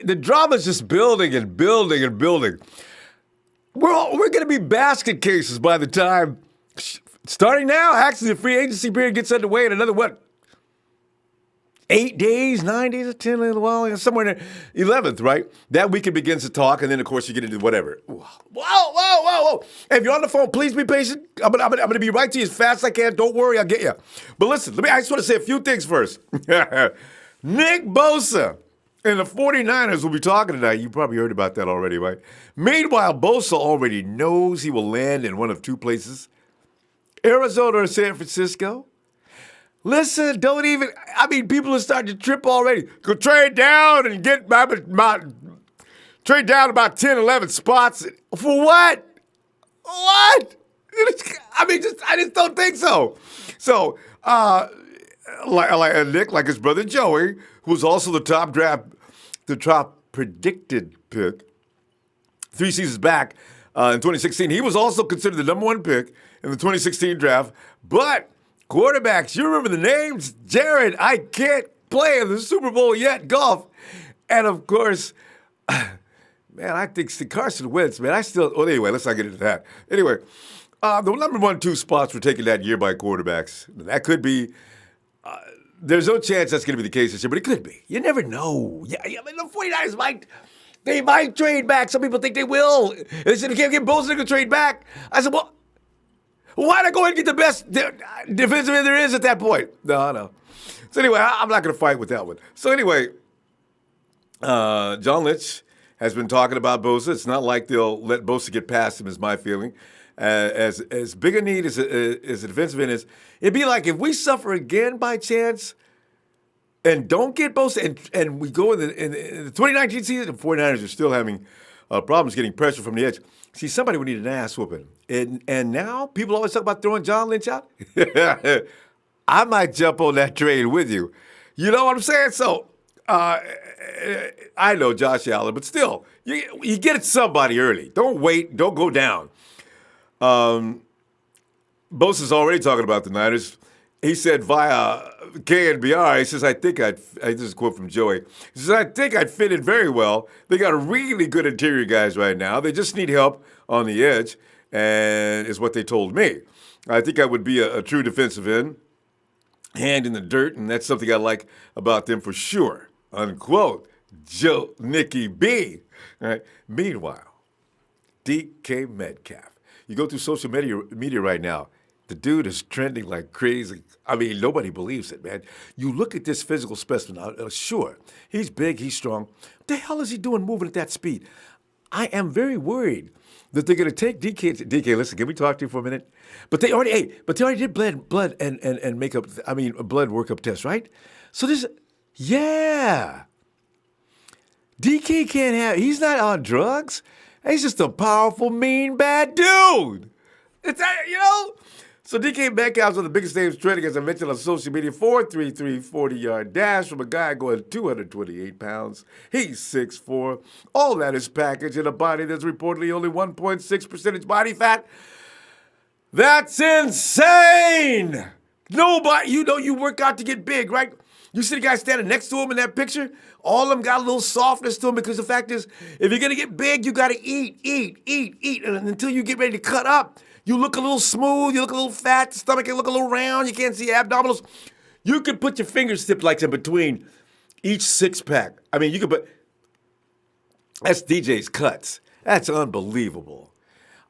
The drama's just building and building and building. We're going to be basket cases by the time, starting now, actually the free agency period gets underway in another, 8 days, 9 days, or 10, well, somewhere in the 11th, right? That weekend begins to talk, and then, of course, you get into whatever. Whoa. Hey, if you're on the phone, please be patient. I'm gonna be right to you as fast as I can. Don't worry, I'll get you. But listen, I just want to say a few things first. Nick Bosa and the 49ers will be talking tonight. You probably heard about that already, right? Meanwhile, Bosa already knows he will land in one of two places, Arizona or San Francisco. Listen, people are starting to trip already. Go trade down and get trade down about 10, 11 spots. For what? What? I just don't think so. So, like Nick, like his brother Joey, who was also the top predicted pick 3 seasons back in 2016. He was also considered the number 1 pick in the 2016 draft. But quarterbacks, you remember the names? Jared, I can't play in the Super Bowl yet, golf. And of course, man, I think Carson Wentz, man, anyway, let's not get into that. Anyway, the number 1, 2 spots were taken that year by quarterbacks. That could be, there's no chance that's going to be the case this year, but it could be. You never know. Yeah, the 49ers might trade back. Some people think they will. They said they can't get Bosa to trade back. I said, well, why not go and get the best defensive end there is at that point? No. So anyway, I'm not going to fight with that one. So anyway, John Lynch has been talking about Bosa. It's not like they'll let Bosa get past him, is my feeling. As big a need as a defensive end is, it'd be like if we suffer again by chance and don't get Bosa, and we go in the 2019 season, the 49ers are still having problems getting pressure from the edge. See, somebody would need an ass whooping. And now people always talk about throwing John Lynch out. I might jump on that train with you. You know what I'm saying? So, I know Josh Allen, but still, you get at somebody early. Don't wait. Don't go down. Bosa's already talking about the Niners. He said via KNBR, he says, this is a quote from Joey. He says, I think I'd fit in very well. They got really good interior guys right now. They just need help on the edge, and is what they told me. I think I would be a true defensive end, hand in the dirt, and that's something I like about them for sure. Unquote. Nicky B. All right. Meanwhile, DK Metcalf. You go through social media right now. The dude is trending like crazy. I mean, nobody believes it, man. You look at this physical specimen, sure, he's big, he's strong. What the hell is he doing moving at that speed? I am very worried that they're going to take DK. DK, listen, can we talk to you for a minute? But they already did blood and makeup, blood workup tests, right? So yeah. DK he's not on drugs. He's just a powerful, mean, bad dude. It's that. So DK Metcalf's one of the biggest names trending, as I mentioned on social media. 4.33 40-yard dash from a guy going 228 pounds. He's 6'4". All that is packaged in a body that's reportedly only 1.6% body fat. That's insane! Nobody, you work out to get big, right? You see the guy standing next to him in that picture? All of them got a little softness to them because the fact is, if you're going to get big, you got to eat. And until you get ready to cut up, you look a little smooth, you look a little fat, the stomach can look a little round, you can't see abdominals. You could put your fingertips like in between each six-pack. I mean, you could put, that's DJ's cuts. That's unbelievable.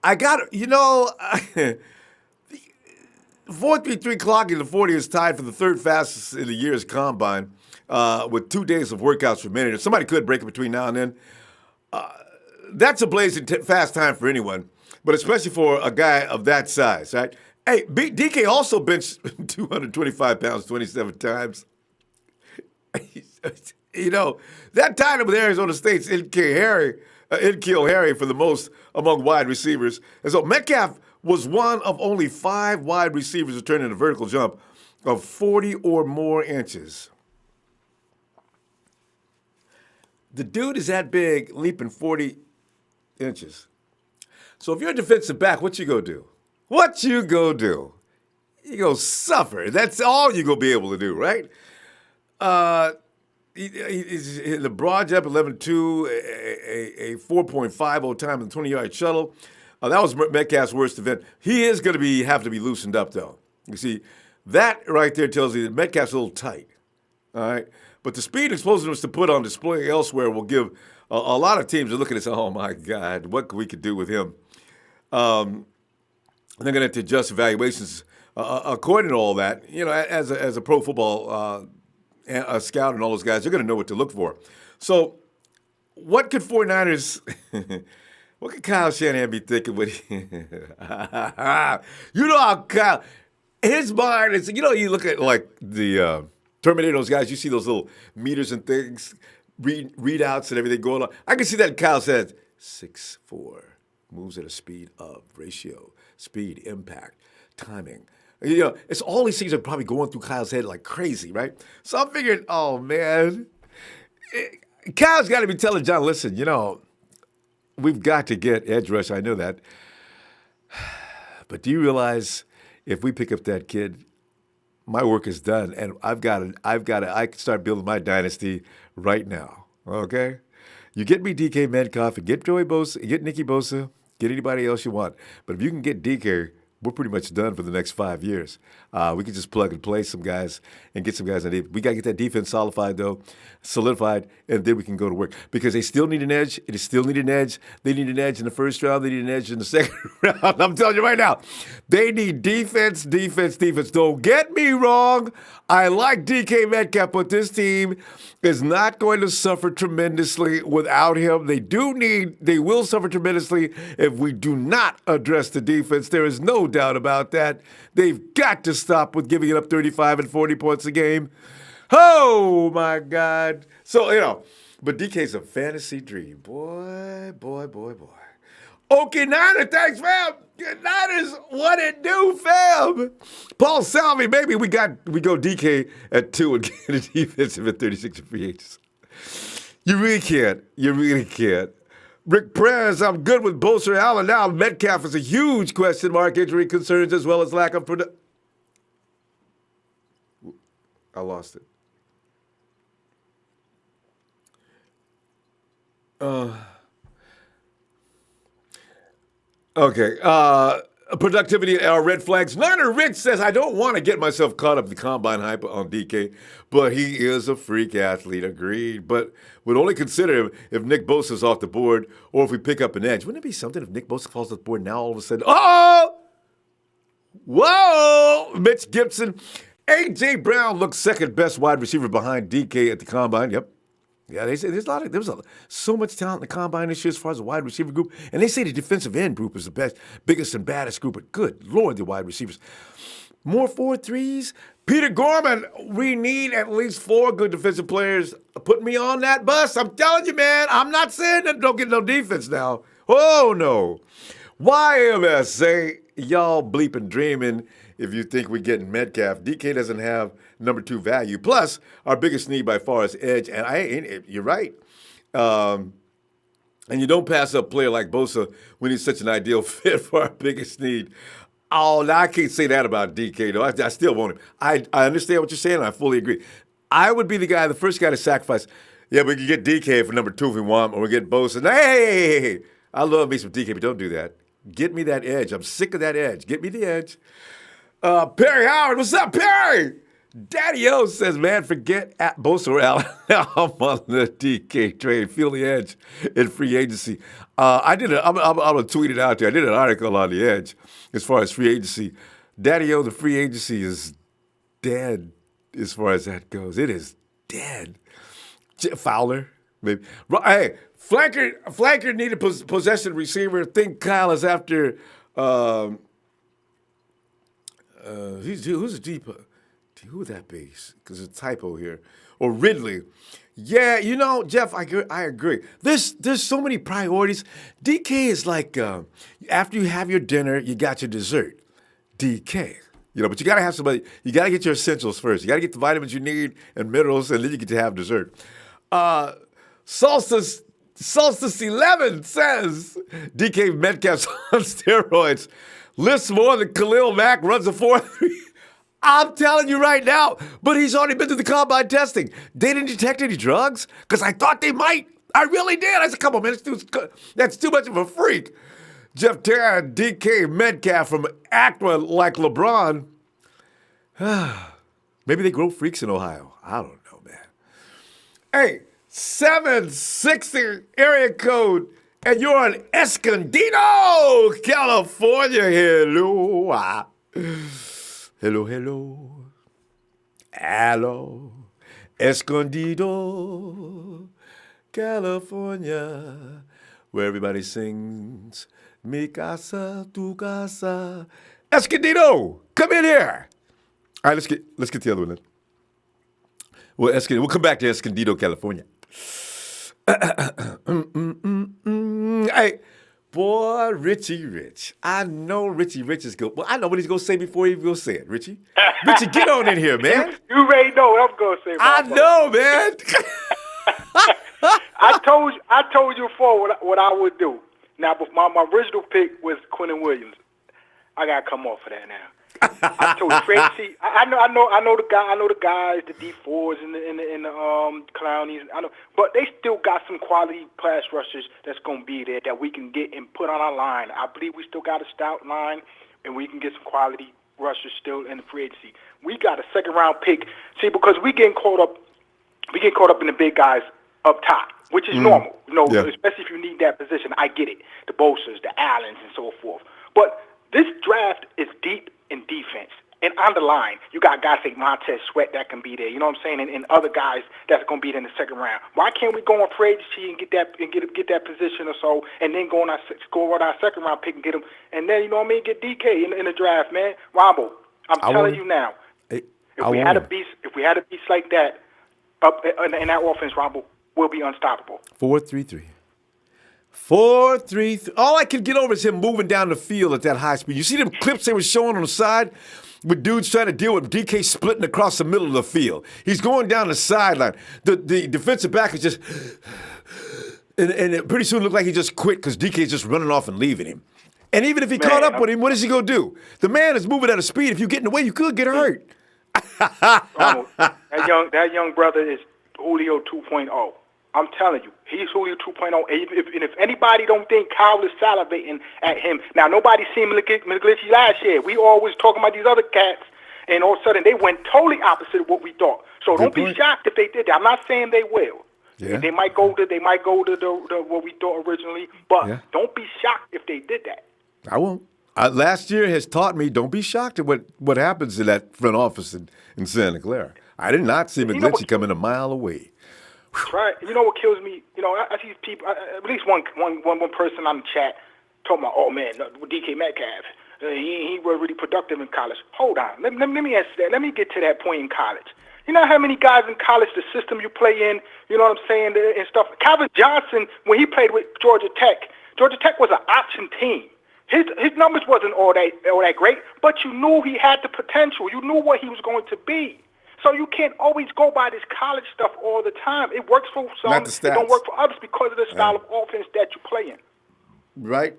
I got, 4.33 clock in the 40 is tied for the third fastest in the year's combine with 2 days of workouts per minute. If somebody could break it between now and then, that's a blazing fast time for anyone, but especially for a guy of that size, right? Hey, DK also benched 225 pounds 27 times. That tied him with Arizona State's N'Keal Harry for the most among wide receivers. And so Metcalf was one of only 5 wide receivers returning a vertical jump of 40 or more inches. The dude is that big, leaping 40 inches. So if you're a defensive back, what you go do? You go suffer. That's all you go be able to do, right? the broad jump 11.2, a 4.50 time in the 20-yard shuttle. That was Metcalf's worst event. He is going to have to be loosened up, though. You see, that right there tells you that Metcalf's a little tight. All right, but the speed and explosiveness to put on display elsewhere will give a lot of teams are looking and say, "Oh my God, what we could do with him." They're going to have to adjust evaluations according to all that. You know, as a pro football a scout and all those guys, they're going to know what to look for. So, what could 49ers? What could Kyle Shanahan be thinking with you know how Kyle, his mind is, you know, you look at like the Terminator, those guys, you see those little meters and things, readouts and everything going on. I can see that Kyle says 6'4", moves at a speed of ratio, speed, impact, timing. You know, it's all these things are probably going through Kyle's head like crazy, right? So I'm figuring, oh man, Kyle's got to be telling John, listen, you know, we've got to get edge rush. I know that. But do you realize if we pick up that kid, my work is done, and I can start building my dynasty right now. Okay? You get me DK Metcalf and get Joey Bosa, get Nicky Bosa, get anybody else you want. But if you can get DK, we're pretty much done for the next 5 years. We can just plug and play some guys and get some guys on defense. We got to get that defense solidified, and then we can go to work. Because they still need an edge. They still need an edge. They need an edge in the first round. They need an edge in the second round. I'm telling you right now, they need defense, defense, defense. Don't get me wrong. I like DK Metcalf, but this team is not going to suffer tremendously without him. They will suffer tremendously if we do not address the defense. There is no doubt about that. They've got to stop with giving it up 35 and 40 points a game. Oh, my God. So, you know, but DK's a fantasy dream. Boy, boy, boy, boy. Okay, Niner, thanks, fam. Niners, what it do, fam? Paul Salvi, maybe we go DK at 2 and get a defensive at 36 and free agents. You really can't. You really can't. Rick Perez, I'm good with Bosa Allen now. Metcalf is a huge question mark, injury concerns as well as lack of production. I lost it. Okay. Productivity red flags. Niner Rich says, I don't want to get myself caught up in the combine hype on DK, but he is a freak athlete. Agreed. But would only consider him if Nick Bosa's off the board or if we pick up an edge. Wouldn't it be something if Nick Bosa falls off the board now all of a sudden? Oh! Whoa! Mitch Gibson. A.J. Brown looks second best wide receiver behind DK at the combine. Yep. Yeah, they say there was so much talent in the combine this year as far as the wide receiver group, and they say the defensive end group is the biggest and baddest group. But good Lord, the wide receivers, more 4-3s. Peter Gorman, we need at least 4 good defensive players. Put me on that bus. I'm telling you, man. I'm not saying that don't get no defense now. Oh no, YMS say y'all bleeping dreaming. If you think we're getting Metcalf, DK doesn't have number 2 value. Plus, our biggest need by far is edge. And you're right. And you don't pass up a player like Bosa when he's such an ideal fit for our biggest need. Oh, now I can't say that about DK, though. I still want him. I understand what you're saying, and I fully agree. I would be the first guy to sacrifice. Yeah, we can get DK for number 2 if we want, or we get Bosa. Hey, I love me some DK, but don't do that. Get me that edge. I'm sick of that edge. Get me the edge. Perry Howard, what's up, Perry? Daddy O says, man, forget Bosa or Allen. I'm on the DK trade. Feel the edge in free agency. I'm going to tweet it out there. I did an article on the edge as far as free agency. Daddy O, the free agency is dead as far as that goes. It is dead. Fowler, maybe. Hey, flanker needed possession receiver. Think Kyle is after... who's a deep? Who would that be? Because there's a typo here. Or Ridley. Yeah, you know, Jeff, I agree. There's so many priorities. DK is like after you have your dinner, you got your dessert. DK. You know, but you got to have somebody. You got to get your essentials first. You got to get the vitamins you need and minerals, and then you get to have dessert. Solstice 11 says DK Metcalf's on steroids. Lifts more than Khalil Mack, runs a 4.3. I'm telling you right now. But he's already been through the combine testing. They didn't detect any drugs? Because I thought they might. I really did. I said, come on, man. That's too much of a freak. Jeff Tarrant, DK Metcalf from acting like LeBron. Maybe they grow freaks in Ohio. I don't know, man. Hey, 760 area code, and you're in Escondido, California. Hello. Hello, hello. Hello. Escondido, California, where everybody sings, mi casa, tu casa. Escondido, come in here. All right, let's get the other one then. We'll come back to Escondido, California. Hey, boy, Richie Rich. I know Richie Rich is good. Well, I know what he's going to say before he will say it, Richie. Richie, get on in here, man. You already know what I'm going to say. I know, man. I told you before what I would do. Now, my original pick was Quinnen Williams. I got to come off of that now. I told you, Tracy. I know the guys, the D4s and the Clownies. I know, but they still got some quality pass rushers that's gonna be there that we can get and put on our line. I believe we still got a stout line, and we can get some quality rushers still in the free agency. We got a second round pick. See, because we get caught up in the big guys up top, which is normal. Especially if you need that position. I get it. The Bosas, the Allens, and so forth. But this draft is deep in defense. And on the line, you got guys like Montez Sweat that can be there. You know what I'm saying? And other guys that's going to be there in the second round. Why can't we go on free agency and get that position or so, and then go on our second round pick and get them, and then get DK in the draft, man. Ronbo, I'm telling you now, if we had a beast like that up in that offense, Ronbo, we'll be unstoppable. 4-3-3. 4-3. All I can get over is him moving down the field at that high speed. You see them clips they were showing on the side with dudes trying to deal with DK splitting across the middle of the field. He's going down the sideline. The defensive back is just, and it pretty soon looked like he just quit because DK's just running off and leaving him. And even if he caught up with him, what is he going to do? The man is moving at a speed. If you get in the way, you could get hurt. That young brother is Julio 2.0. I'm telling you, he's Julio 2.0. And if anybody don't think Kyle is salivating at him, now nobody's seen McGlinchey last year. We always talking about these other cats, and all of a sudden they went totally opposite of what we thought. So don't be shocked if they did that. I'm not saying they will. Yeah. They might go to the what we thought originally, but don't be shocked if they did that. I won't. Last year has taught me don't be shocked at what happens in that front office in Santa Clara. I did not see McGlinchey coming a mile away. Right. You know what kills me? I see people, at least one person on the chat talking about, oh, man, DK Metcalf, he was really productive in college. Hold on. Let me answer that. Let me get to that point in college. You know how many guys in college, the system you play in, you know what I'm saying, and stuff. Calvin Johnson, when he played with Georgia Tech was an option team. His numbers wasn't all that great, but you knew he had the potential. You knew what he was going to be. So you can't always go by this college stuff all the time. It works for some, it don't work for others because of the style of offense that you play in. Right.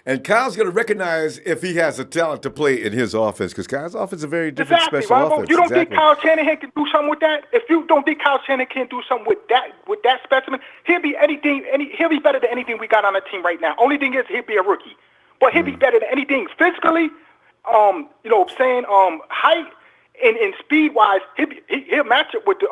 And Kyle's going to recognize if he has a talent to play in his offense because Kyle's offense is a very different special offense. You don't think Kyle Shanahan can do something with that? If you don't think Kyle Shanahan can do something with that specimen, he'll be better than anything we got on the team right now. Only thing is he'll be a rookie. But he'll be better than anything physically, height, and speed-wise, he'll match up with the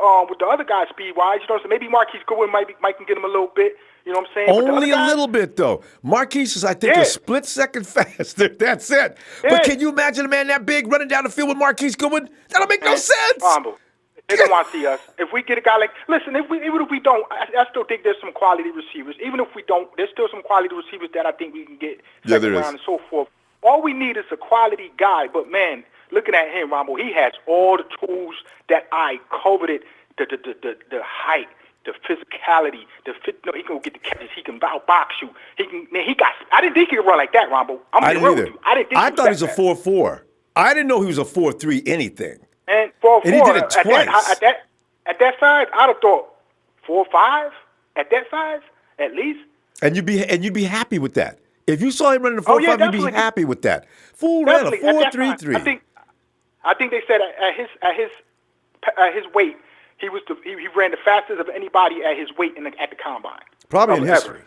other guys speed-wise. You know what I'm saying? Maybe Marquise Goodwin might can get him a little bit. You know what I'm saying? Only a little bit, though. Marquise is, I think, a split second faster. That's it. Yeah. But can you imagine a man that big running down the field with Marquise Goodwin? That'll make no sense. They don't want to see us. If we get a guy like, listen, even if we don't, I still think there's some quality receivers. Even if we don't, there's still some quality receivers that I think we can get second round and so forth. All we need is a quality guy. But, man, looking at him, Ronbo, he has all the tools that I coveted, the height, the physicality, he can get the catches, he can box you. I didn't think he could run like that, Ronbo. I didn't either. I thought he was a 4.4. I didn't know he was a 4.3 anything. And 4.4, and he did it twice. At that size, I'd have thought 4.5 at that size, at least. And you'd be happy with that. If you saw him running a 4.5, you'd be happy with that. Full ran a 4.33. I think they said at his weight, he ran the fastest of anybody at his weight at the combine. Probably in history.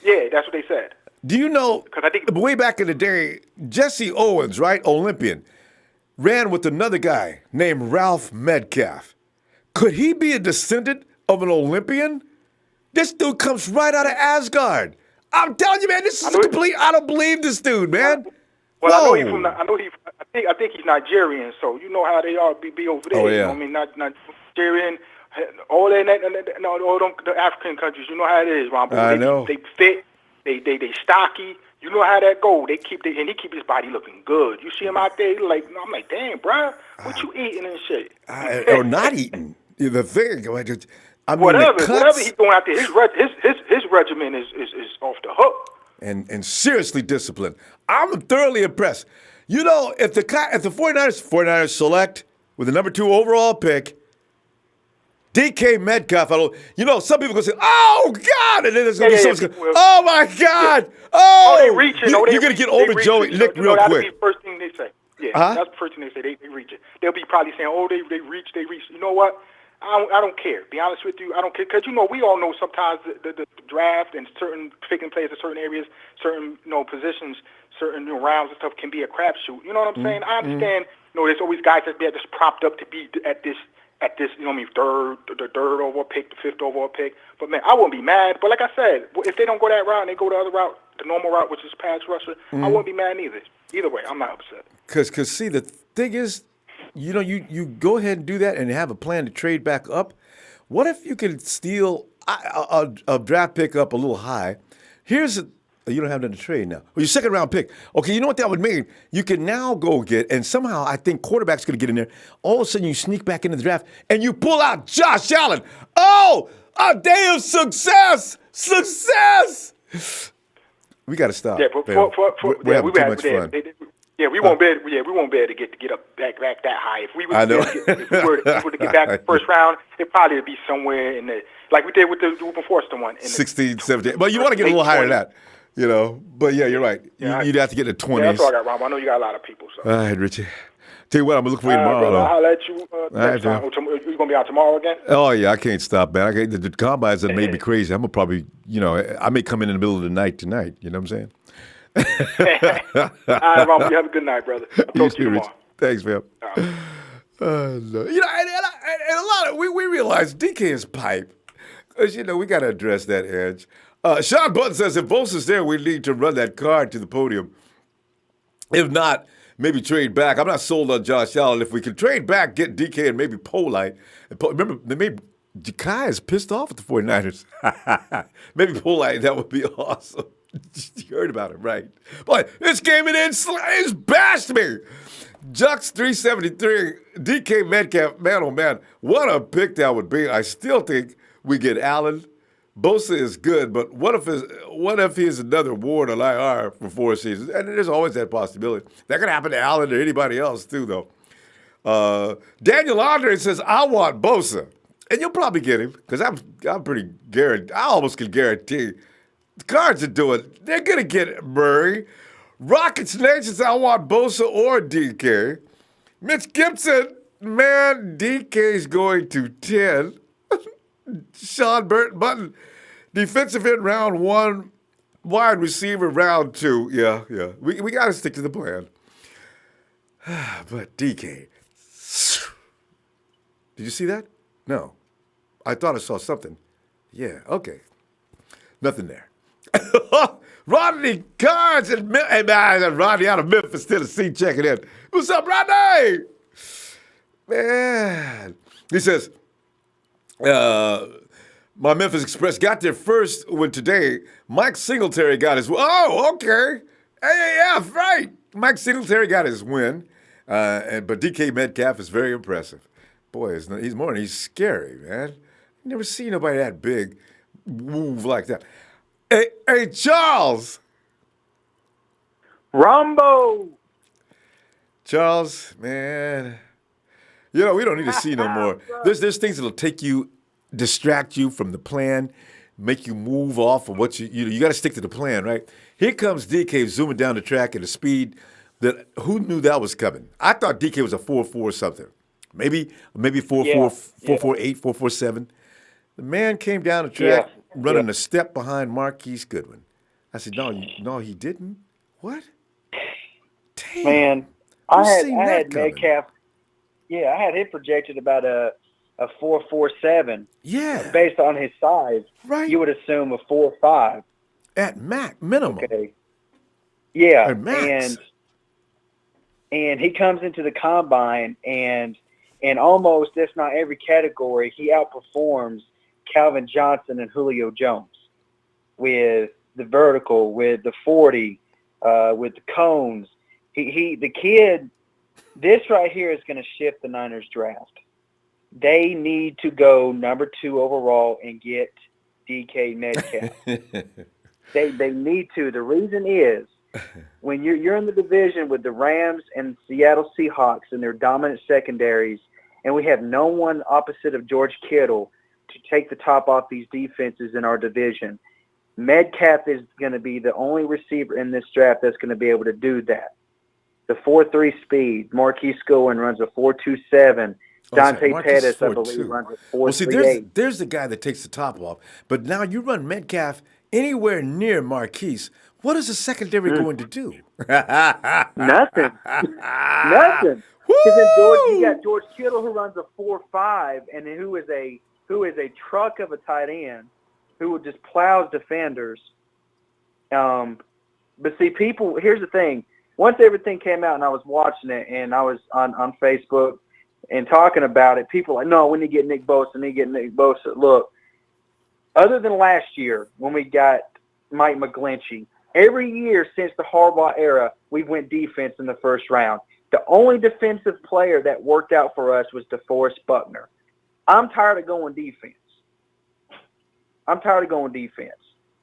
Yeah, that's what they said. Do you know, I think way back in the day, Jesse Owens, right, Olympian, ran with another guy named Ralph Metcalf. Could he be a descendant of an Olympian? This dude comes right out of Asgard. I'm telling you, man, this is complete. I don't believe this dude, man. Well, I think he's Nigerian, so you know how they are be over there. Oh, yeah. You know what I mean, not Nigerian, all the African countries. You know how it is, Ronbo. I know. They fit. They stocky. You know how that go. He keep his body looking good. You see him out there, I'm like, damn, bro, what you eating and shit? Or not eating. The thing. I mean, whatever he's going out there, his regimen is off the hook. And seriously disciplined. I'm thoroughly impressed. You know, if the 49ers select with the number 2 overall pick, DK Metcalf, some people going to say, oh, God, and then there's going to be someone going, oh, my God, they reaching. You're going to get over Joey Nick real that'll quick. Be the first thing they say. Yeah, that's the first thing they say. They reach it. They'll be probably saying, oh, they reach. You know what? I don't care. Be honest with you, I don't care. Because, we all know sometimes the draft and certain picking players in certain areas, certain, positions, certain rounds and stuff can be a crapshoot. You know what I'm saying? I understand, there's always guys that they're just propped up to be at this, the third overall pick, the 5th overall pick. But, man, I wouldn't be mad. But like I said, if they don't go that route and they go the other route, the normal route, which is pass rusher, I wouldn't be mad either. Either way, I'm not upset. Because see, the thing is, you go ahead and do that and have a plan to trade back up. What if you could steal a draft pick up a little high? You don't have nothing to trade now. Well, your second round pick. Okay, you know what that would mean? You can now go get, and somehow I think quarterback's going to get in there. All of a sudden you sneak back into the draft and you pull out Josh Allen. Oh, a day of success! Success! We got to stop. Yeah, we're having too much fun. We won't be able to get up back that high. If we were to get back the first round, it probably would be somewhere in the, like we did with the Ruben Forster one. 16, 17. But you want to get a little higher than that, But yeah, you're right. Yeah, you'd have to get in the 20s. Yeah, that's all I got, Rob. I know you got a lot of people. So. All right, Richie. Tell you what, I'm going to look for you tomorrow. I'll let you next time. You going to be out tomorrow again? Oh, yeah, I can't stop, man. The combines have made me crazy. I'm going to probably, I may come in the middle of the night tonight. You know what I'm saying? All right, Ron, you have a good night, brother. I'll talk to you tomorrow. Thanks, man. No. And a lot of we realize DK is pipe. Because, we got to address that edge. Sean Button says, if Bosa's there, we need to run that card to the podium. If not, maybe trade back. I'm not sold on Josh Allen. If we can trade back, get DK and maybe Polite. Remember, Kai is pissed off at the 49ers. Maybe Polite, that would be awesome. You heard about him, right? Boy, this game it's bashed me. Jux 373, DK Metcalf, man, oh man, what a pick that would be. I still think we get Allen. Bosa is good, but what if he's another Ward on IR for 4 seasons? And there's always that possibility. That could happen to Allen or anybody else too, though. Daniel Andre says, I want Bosa. And you'll probably get him, because I'm pretty guaranteed. I almost can guarantee the Cards are doing. They're going to get Murray. Rockets Nation says, I want Bosa or DK. Mitch Gibson, man, DK's going to 10. Sean Button, defensive end round 1, wide receiver round 2. Yeah. We got to stick to the plan. But DK. Did you see that? No. I thought I saw something. Yeah, okay. Nothing there. Rodney Cards and Rodney out of Memphis, Tennessee, checking in. What's up, Rodney? Man. He says, my Memphis Express got their first win today. Mike Singletary got his win. Oh, okay. Yeah, right. Mike Singletary got his win. But DK Metcalf is very impressive. Boy, he's scary, man. Never seen nobody that big move like that. Hey, Charles. Ronbo. Charles, man. We don't need to see no more. There's things that'll distract you from the plan, make you move off of what you got to stick to the plan, right? Here comes DK zooming down the track at a speed that who knew that was coming? I thought DK was a 4.4 something, maybe 4.4, Yeah, yeah, 4.48, 4.47. The man came down the yeah, track yeah. running a step behind Marquise Goodwin. I said, no, he didn't. What? Damn. Man, Who I seen had that coming? Metcalf. Yeah, I had him projected about a 4.47 Yeah, based on his size. right. You would assume a 4.5. At minimum, Okay. Yeah, or max. and he comes into the combine and almost, if not every category, he outperforms Calvin Johnson and Julio Jones with the vertical, with the 40, with the cones. The kid. This right here is going to shift the Niners draft. They need to go number 2 overall and get DK Metcalf. They need to. The reason is when you're in the division with the Rams and Seattle Seahawks and their dominant secondaries, and we have no one opposite of George Kittle to take the top off these defenses in our division. Metcalf is going to be the only receiver in this draft that's going to be able to do that. The 4.3 speed, Marquise Goodwin runs a 4.27. Oh, that's right. Dante Marquise is Pettis, I four believe, two. runs a Well, see, there's 4.38. there's the guy that takes the top off. But now you run Metcalf anywhere near Marquise. What is the secondary going to do? Nothing. Nothing. Because then you Woo! got George Kittle who runs a 4.5 and who is a truck of a tight end who just plows defenders. But see, people. Here's the thing. Once everything came out and I was watching it and I was on Facebook and talking about it, people were like, no, we need to get Nick Bosa. Look, other than last year when we got Mike McGlinchey, every year since the Harbaugh era, we went defense in the first round. The only defensive player that worked out for us was DeForest Buckner. I'm tired of going defense.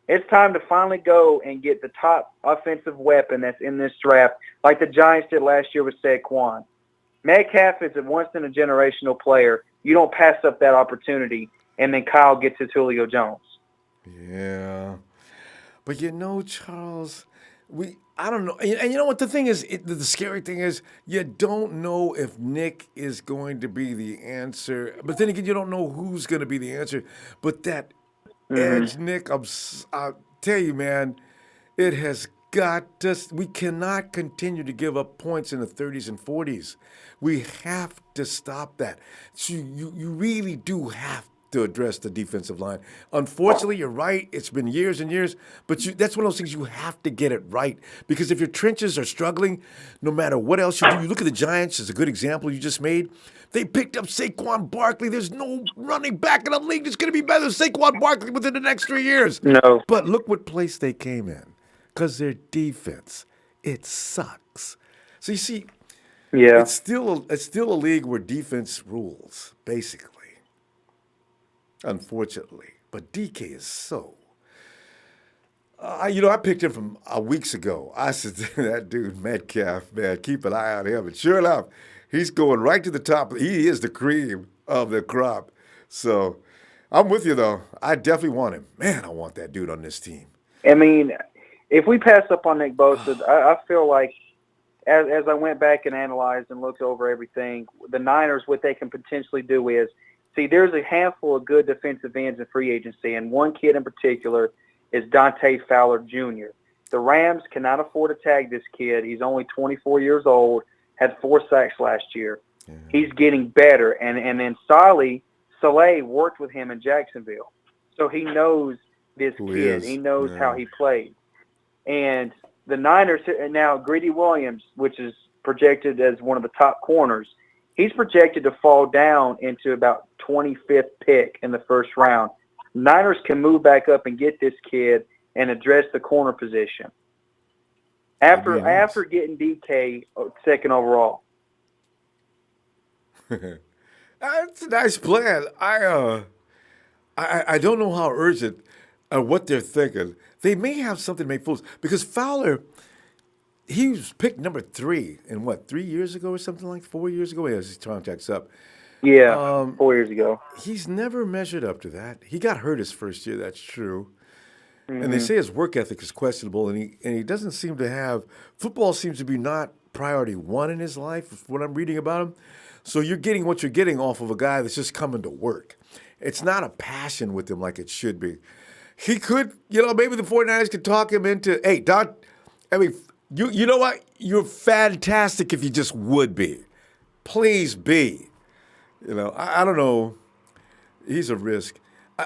It's time to finally go and get the top offensive weapon that's in this draft, like the Giants did last year with Saquon. Metcalf is a once-in-a-generational player. You don't pass up that opportunity, and then Kyle gets his Julio Jones. Yeah. But Charles, I don't know. And you know what the thing is? The scary thing is you don't know if Nick is going to be the answer. But then again, you don't know who's going to be the answer. But that edge, Nick, I'll tell you, man, it has got to. We cannot continue to give up points in the 30s and 40s. We have to stop that. So you really do have to address the defensive line. Unfortunately, you're right. It's been years and years, but that's one of those things you have to get it right. Because if your trenches are struggling, no matter what else you do, you look at the Giants as a good example you just made. They picked up Saquon Barkley. There's no running back in the league that's going to be better than Saquon Barkley within the next 3 years. No. But look what place they came in. Because their defense, it sucks. So you see, Yeah. it's still a league where defense rules, basically. Unfortunately. But DK is so. I picked him from weeks ago. I said, that dude, Metcalf, man, keep an eye on him. And sure enough, he's going right to the top. He is the cream of the crop. So I'm with you, though. I definitely want him. Man, I want that dude on this team. I mean, if we pass up on Nick Bosa, I feel like as I went back and analyzed and looked over everything, the Niners, what they can potentially do is, see, there's a handful of good defensive ends in free agency, and one kid in particular is Dante Fowler Jr. The Rams cannot afford to tag this kid. He's only 24 years old, had 4 sacks last year. Yeah. He's getting better. And then Saleh worked with him in Jacksonville. So he knows this kid. He knows how he played. And the Niners, now Greedy Williams, which is projected as one of the top corners, he's projected to fall down into about 25th pick in the first round. Niners can move back up and get this kid and address the corner position. After getting DK second overall. That's a nice plan. I don't know how urgent what they're thinking. They may have something to make fools because Fowler, he was picked number 3 in 3 years ago or something like 4 years ago. As his contract's up. Yeah, 4 years ago. He's never measured up to that. He got hurt his first year. That's true. And they say his work ethic is questionable, and he doesn't seem to have. Football seems to be not priority one in his life, what I'm reading about him. So you're getting what you're getting off of a guy that's just coming to work. It's not a passion with him like it should be. He could, maybe the 49ers could talk him into, hey, Don, you know what? You're fantastic if you just would be. Please be. I don't know. He's a risk.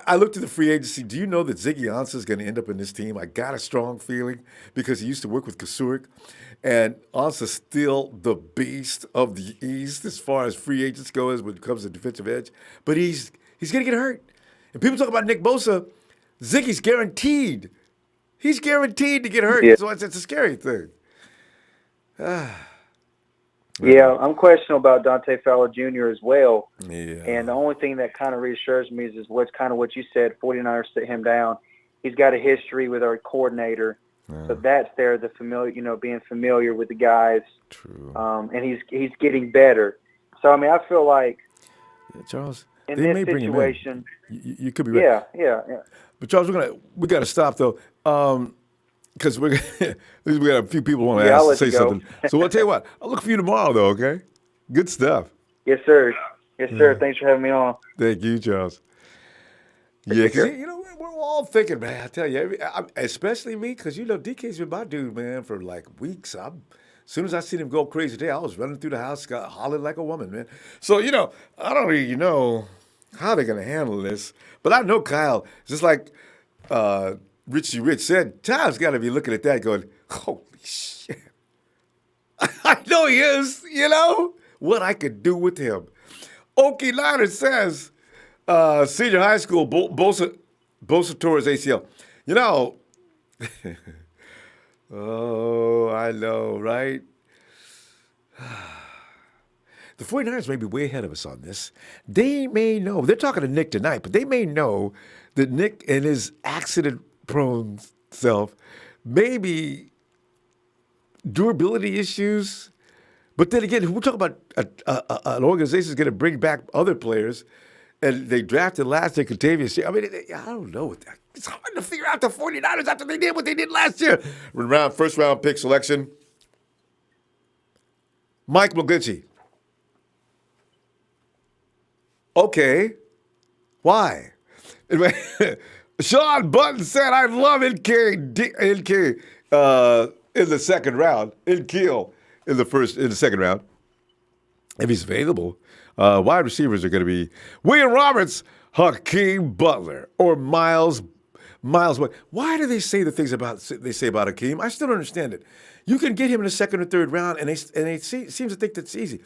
I looked at the free agency. Do you know that Ziggy Ansah is going to end up in this team? I got a strong feeling because he used to work with Kasurik. And Ansah's still the beast of the East as far as free agents go when it comes to defensive edge. But he's going to get hurt. And people talk about Nick Bosa. Ziggy's guaranteed. He's guaranteed to get hurt. Yeah. So it's a scary thing. Yeah, I'm questionable about Dante Fowler Jr. as well. Yeah. And the only thing that kind of reassures me is what's kind of what you said, 49ers sit him down. He's got a history with our coordinator. So that's there, the familiar, being familiar with the guys. True. And he's getting better. So, I feel like Charles, in they this may bring him situation. in. You could be right. Yeah. But Charles, we got to stop though, because we got a few people want to I'll ask let say you go. something. So I'll tell you what, I'll look for you tomorrow though. Okay, good stuff. Yes, sir. Thanks for having me on. Thank you, Charles. Yeah, because care. we're all thinking, man. I tell you, especially me, because DK's been my dude, man, for like weeks. As soon as I seen him go crazy today, I was running through the house, hollering like a woman, man. So I don't really know how they're gonna handle this, but I know Kyle. Just like Richie Rich said, Kyle's got to be looking at that, going, "Holy shit!" I know he is. What I could do with him. Okie Niner says, senior high school, Bosa tore his ACL. Oh, I know, right? The 49ers may be way ahead of us on this. They may know. They're talking to Nick tonight, but they may know that Nick and his accident-prone self maybe durability issues. But then again, we're talking about an organization that's going to bring back other players, and they drafted last year Contavious. I don't know. It's hard to figure out the 49ers after they did what they did last year. First round pick selection, Mike McGlinchey. Okay. Why? Sean Button said, I love NK in the second round. NK in the second round. If he's available. Wide receivers are going to be William Roberts, Hakeem Butler, or Miles. Why do they say the things they say about Hakeem? I still don't understand it. You can get him in the second or third round, and they seem to think that's easy.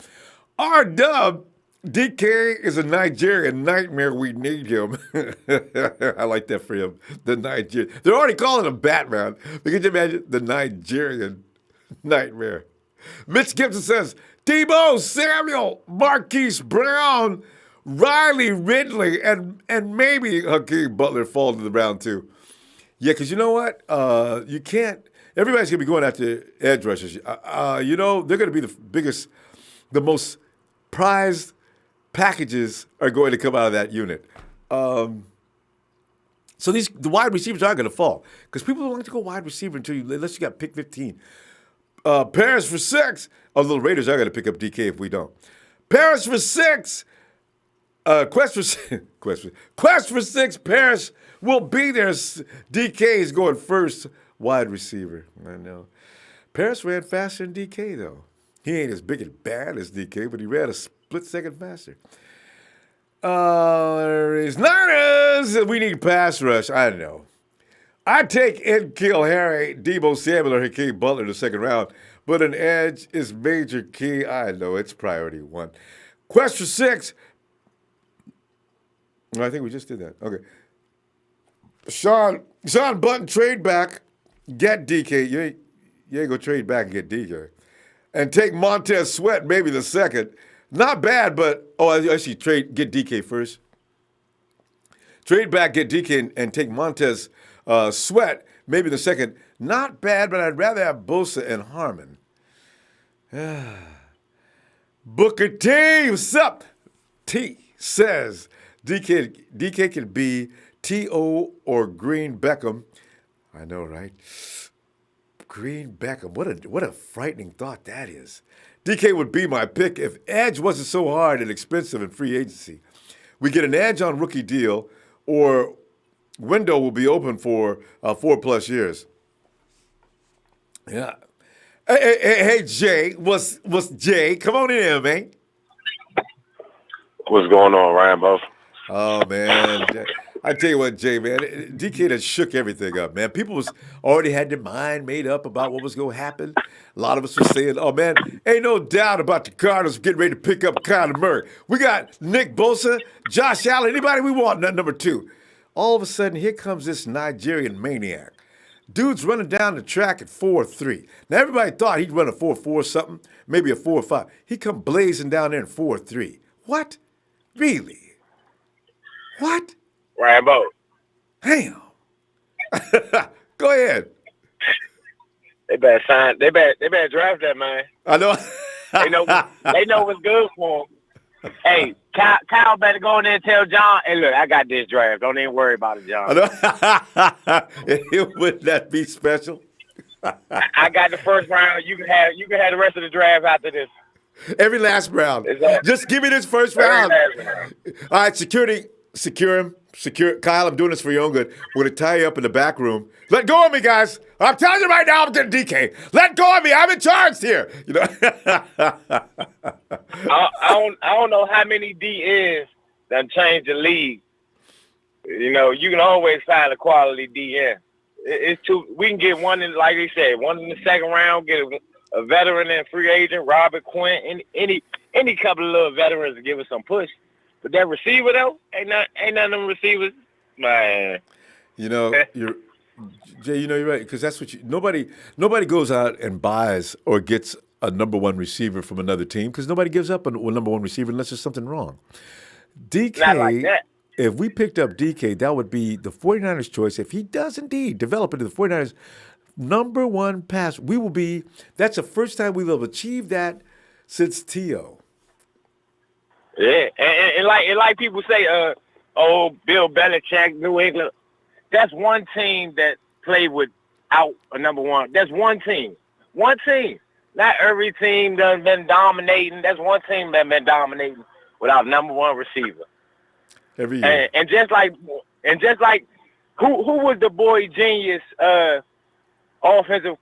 R-Dub, DK is a Nigerian nightmare. We need him. I like that for him. The Nigerian. They're already calling him Batman. But can you imagine the Nigerian nightmare? Mitch Gibson says, Debo Samuel, Marquise Brown, Riley Ridley, and maybe Hakeem Butler fall to the round too. Yeah, because you know what? You can't. Everybody's going to be going after edge rushers. They're going to be the most prized packages are going to come out of that unit. So the wide receivers are going to fall because people don't like to go wide receiver unless you got pick 15. Paris for 6. Oh, the Raiders are going to pick up DK if we don't. Paris for 6. Quest for 6. Paris will be there. DK is going first wide receiver. I know. Paris ran faster than DK, though. He ain't as big and bad as DK, but he ran a split second faster. There is Niners. We need pass rush. I don't know. I'd take Kill Harry, Debo Samuel, or Hakeem Butler in the second round, but an edge is major key. I know it's priority 1. Quest for 6. I think we just did that. Okay. Sean Button, trade back, get DK. You ain't gonna trade back and get DK, and take Montez Sweat maybe the second. Not bad, but actually get DK first. Trade back, get DK, and take Montez Sweat maybe the second. Not bad, but I'd rather have Bosa and Harmon. Booker T, what's up? T says DK can be T.O. or Green Beckham. I know, right? Green Beckham. What a frightening thought that is. DK would be my pick if edge wasn't so hard and expensive in free agency. We get an edge on rookie deal, or window will be open for 4+ years. Yeah. Hey, Jay. What's Jay? Come on in here, man. What's going on, Ronbo? Oh, man. I tell you what, Jay, man, DK that shook everything up, man. People already had their mind made up about what was going to happen. A lot of us were saying, oh, man, ain't no doubt about the Cardinals getting ready to pick up Kyler Murray. We got Nick Bosa, Josh Allen, anybody we want, number 2. All of a sudden, here comes this Nigerian maniac. Dude's running down the track at 4.3. Now, everybody thought he'd run a 4.4 something, maybe a 4.5. He come blazing down there in 4.3. What? Really? What? Ronbo. Damn. Go ahead. They better sign. They better draft that man. I know. They know what's good for him. Hey, Kyle better go in there and tell John, hey, look, I got this draft. Don't even worry about it, John. I know. Wouldn't that be special? I got the first round. You can have the rest of the draft after this. Every last round. Exactly. Just give me this first round. All right, security, secure him. Kyle, I'm doing this for your own good. We're going to tie you up in the back room. Let go of me, guys. I'm telling you right now, I'm getting DK. Let go of me. I'm in charge here. You know. I don't know how many DNs that change the league. You know, you can always find a quality DN. It's too. We can get one in, like they said, one in the second round. Get a veteran and free agent, Robert Quinn, any couple of little veterans to give us some push. But that receiver though, ain't none of them receivers, man. You know, Jay. You know you're right, because that's what nobody goes out and buys or gets a number 1 receiver from another team, because nobody gives up a number 1 receiver unless there's something wrong. DK, not like that. If we picked up DK, that would be the 49ers' choice. If he does indeed develop into the 49ers' number 1 pass, that's the first time we've achieved that since T.O. Yeah, and like people say, Bill Belichick, New England. That's one team that played without a number 1. That's one team. One team. Not every team that's been dominating. That's one team that's been dominating without number 1 receiver. Every year. And just like who was the boy genius offensive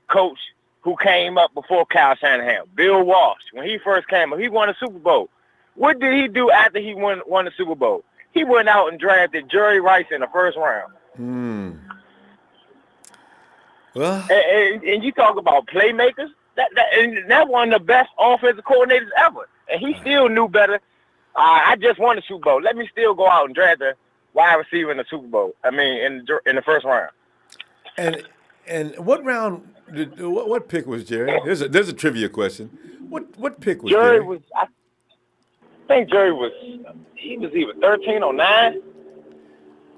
coach who came up before Kyle Shanahan? Bill Walsh. When he first came up, he won a Super Bowl. What did he do after he won the Super Bowl? He went out and drafted Jerry Rice in the first round. Well, and you talk about playmakers. That one of the best offensive coordinators ever, and he still knew better. I just won the Super Bowl. Let me still go out and draft a wide receiver in the Super Bowl. I mean, in the first round. And what round? What pick was Jerry? There's a trivia question. What pick was Jerry? I think Jerry was either 13 or 9.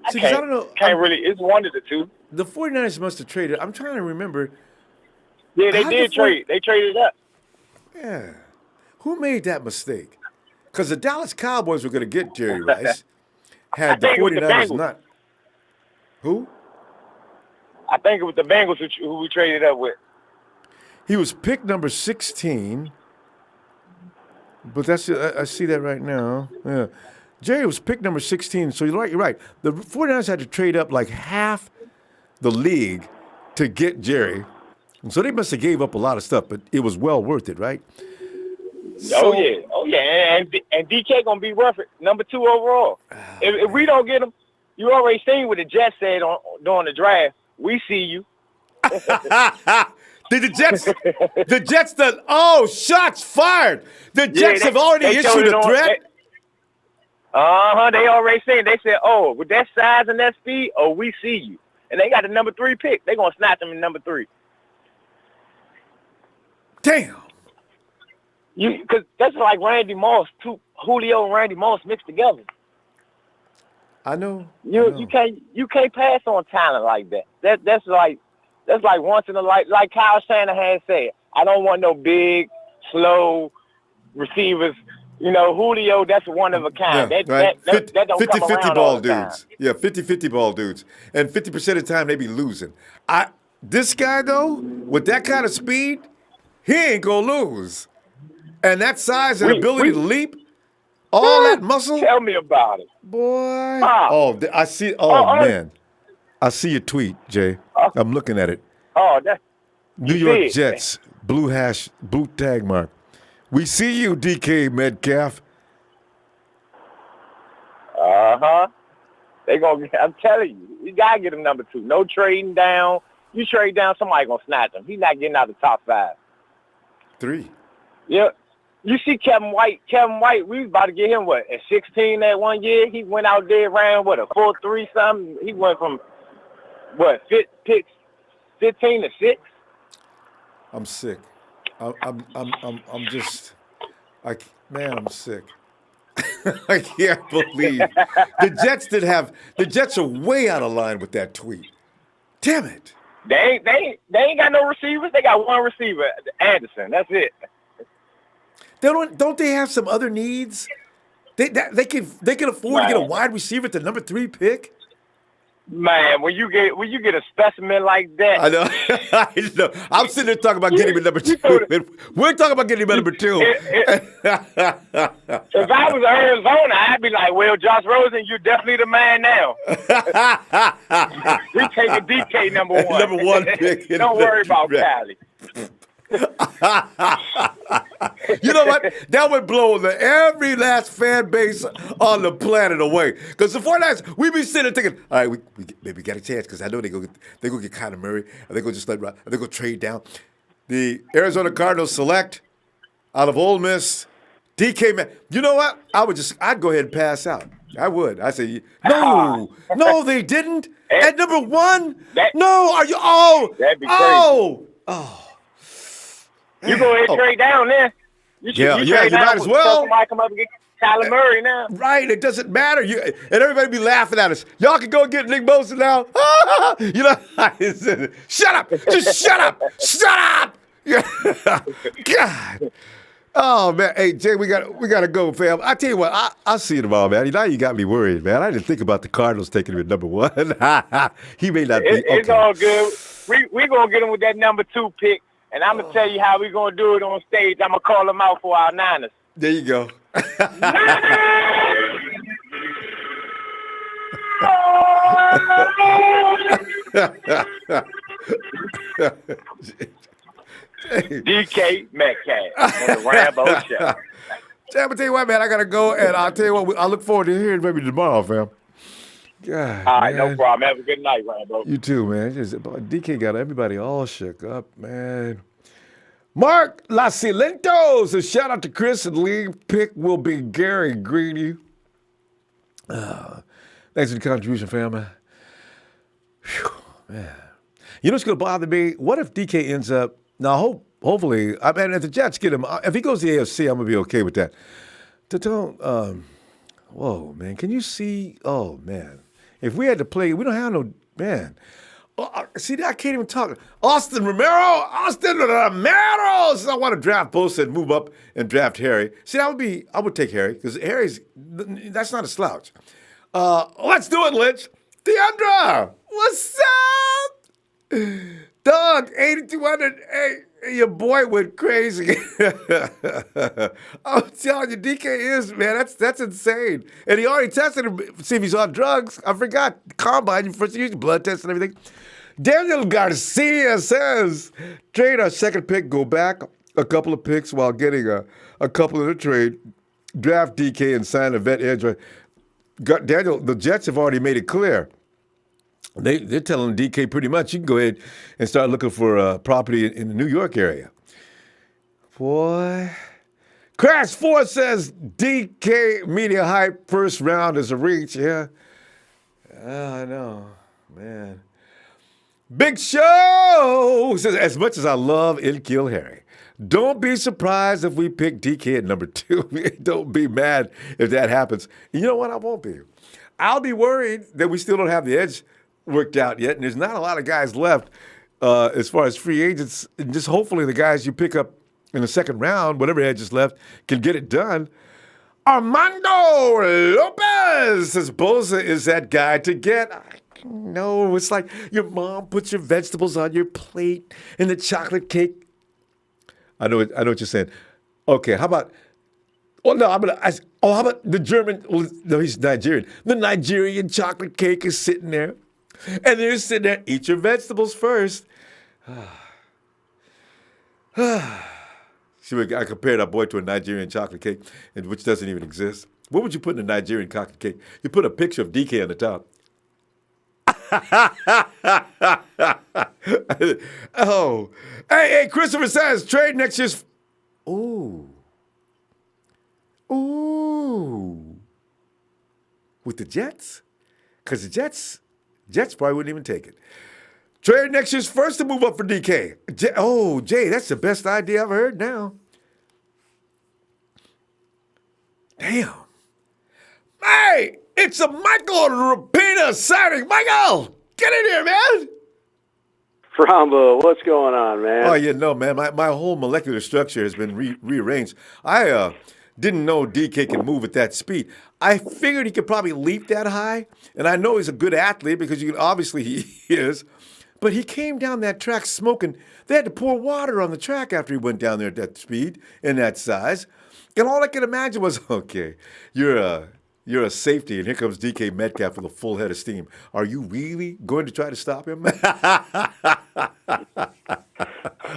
I don't know. It's one of the two. The 49ers must have traded. I'm trying to remember. Yeah, they did trade. They traded up. Yeah. Who made that mistake? Because the Dallas Cowboys were going to get Jerry Rice. Had the 49ers not. Who? I think it was the Bengals who we traded up with. He was pick number 16. But I see that right now. Yeah. Jerry was pick number 16, so you're right. The 49ers had to trade up like half the league to get Jerry. And so they must have gave up a lot of stuff, but it was well worth it, right? Oh, yeah. And DK going to be worth it, number 2 overall. If we don't get him, you already seen what the Jets said during the draft. We see you. Did the Jets done, shots fired. The Jets have already issued a threat. They already said, with that size and that speed, we see you. And they got the number 3 pick. They're going to snatch them in number 3. Damn. Because that's like Randy Moss, Julio and Randy Moss mixed together. I know. You can't pass on talent like that. That's like once in a life. Like Kyle Shanahan said, I don't want no big, slow receivers. You know, Julio, that's one of a kind. Yeah, right. That don't 50-50 come around ball all the time. dudes. Yeah, 50-50 ball dudes. And 50% of the time they be losing. This guy, though, with that kind of speed, he ain't going to lose. And that size and ability to leap, all that muscle. Tell me about it. Boy. Ah. Oh, I see. Oh, man. I see your tweet, Jay. I'm looking at it. Oh, that's New York Jets, blue tag mark. We see you, DK Metcalf. They gonna. I'm telling you gotta get him number 2. No trading down. You trade down, somebody gonna snatch him. He's not getting out of the top 5. 3. Yeah. You see Kevin White. We was about to get him at 16 that one year. He went out there, ran a 4.3 something. He went from 15 to 6. I'm sick. I'm just, I'm sick. I can't believe the Jets are way out of line with that tweet. Damn it. They ain't got no receivers. They got one receiver, Anderson. That's it. Don't they have some other needs? They can afford to get a wide receiver at the number 3 pick. Man, when you get a specimen like that, I know. I know. I'm sitting there talking about getting him at number 2. We're talking about getting him at number 2. If I was Arizona, I'd be like, well, Josh Rosen, you're definitely the man now. We take a DK number 1. Number 1 pick. Don't worry about Cali. You know what? That would blow every last fan base on the planet away. Because the 49ers, we be sitting there thinking, all right, we maybe got a chance because I know they're going to get Kyler Murray. Are they going to just let? Are they going to trade down? The Arizona Cardinals select out of Ole Miss DK. You know what? I'd go ahead and pass out. I would. I say no, they didn't. At number 1? No, are you? That'd be crazy. You go ahead and trade down there. You might as well. Somebody come up and get Kyler Murray now. Right, it doesn't matter. And everybody be laughing at us. Y'all can go get Nick Bosa now. You know, shut up. Just shut up. Shut up. God. Oh man, hey Jay, we gotta go, fam. I tell you what, I'll see you tomorrow, man. Now you got me worried, man. I didn't think about the Cardinals taking him at number 1. He may not be. It's all good. We gonna get him with that number 2 pick. And I'm going to tell you how we're going to do it on stage. I'm going to call them out for our Niners. There you go. DK Metcalf on the Ronbo show. I'm going to tell you what, man. I got to go. And I'll tell you what, I look forward to hearing maybe tomorrow, fam. God, all right, man. no problem. Have a good night, Ronbo. You too, man. DK got everybody all shook up, man. Mark Lacilentos, a shout out to Chris and Lee. Pick will be Gary Greedy. Thanks for the contribution, family. Whew, man. You know what's going to bother me? What if DK ends up now? Hopefully, I mean, if the Jets get him, if he goes to the AFC, I'm gonna be okay with that. Whoa, man, can you see? Oh man. If we had to play, we don't have no, man. See, I can't even talk. Austin Romero says, I want to draft Bosa and move up and draft Harry. See, I would take Harry because that's not a slouch. Let's do it, Lynch. Deandra, what's up? Doug, 8,200. Hey, your boy went crazy. I'm telling you, DK is, man, that's insane. And he already tested him, see if he's on drugs. I forgot, combine, you first use blood test and everything. Daniel Garcia says, trade our second pick, go back a couple of picks while getting a couple in the trade, draft DK and sign a vet edge. Daniel, the Jets have already made it clear. They're telling DK pretty much, you can go ahead and start looking for property in the New York area. Boy. Crash 4 says DK media hype first round is a reach. Yeah. I know, man. Big Show says, as much as I love and kill Harry, don't be surprised if we pick DK at number 2. Don't be mad if that happens. You know what? I won't be. I'll be worried that we still don't have the edge worked out yet, and there's not a lot of guys left as far as free agents. And just hopefully the guys you pick up in the second round, whatever edge is left, can get it done. Armando Lopez says Bosa is that guy to get. No, it's like your mom puts your vegetables on your plate and the chocolate cake. I know what you're saying. Okay, how about? Oh no, I'm gonna. How about the German? Well, no, he's Nigerian. The Nigerian chocolate cake is sitting there, and they're sitting there. Eat your vegetables first. See, I compared our boy to a Nigerian chocolate cake, which doesn't even exist. What would you put in a Nigerian chocolate cake? You put a picture of DK on the top. Oh, hey, Christopher says trade next year's. Ooh, with the Jets, because the Jets probably wouldn't even take it. Trade next year's first to move up for DK. Jay, that's the best idea I've heard now. Damn. Hey, it's a Michael Rapina signing. Michael, get in here, man. Ronbo, what's going on, man? Oh, yeah, no, man. My whole molecular structure has been rearranged. I didn't know DK could move at that speed. I figured he could probably leap that high, and I know he's a good athlete because obviously he is. But he came down that track smoking. They had to pour water on the track after he went down there at that speed and that size. And all I could imagine was, okay, you're a safety, and here comes DK Metcalf with a full head of steam. Are you really going to try to stop him?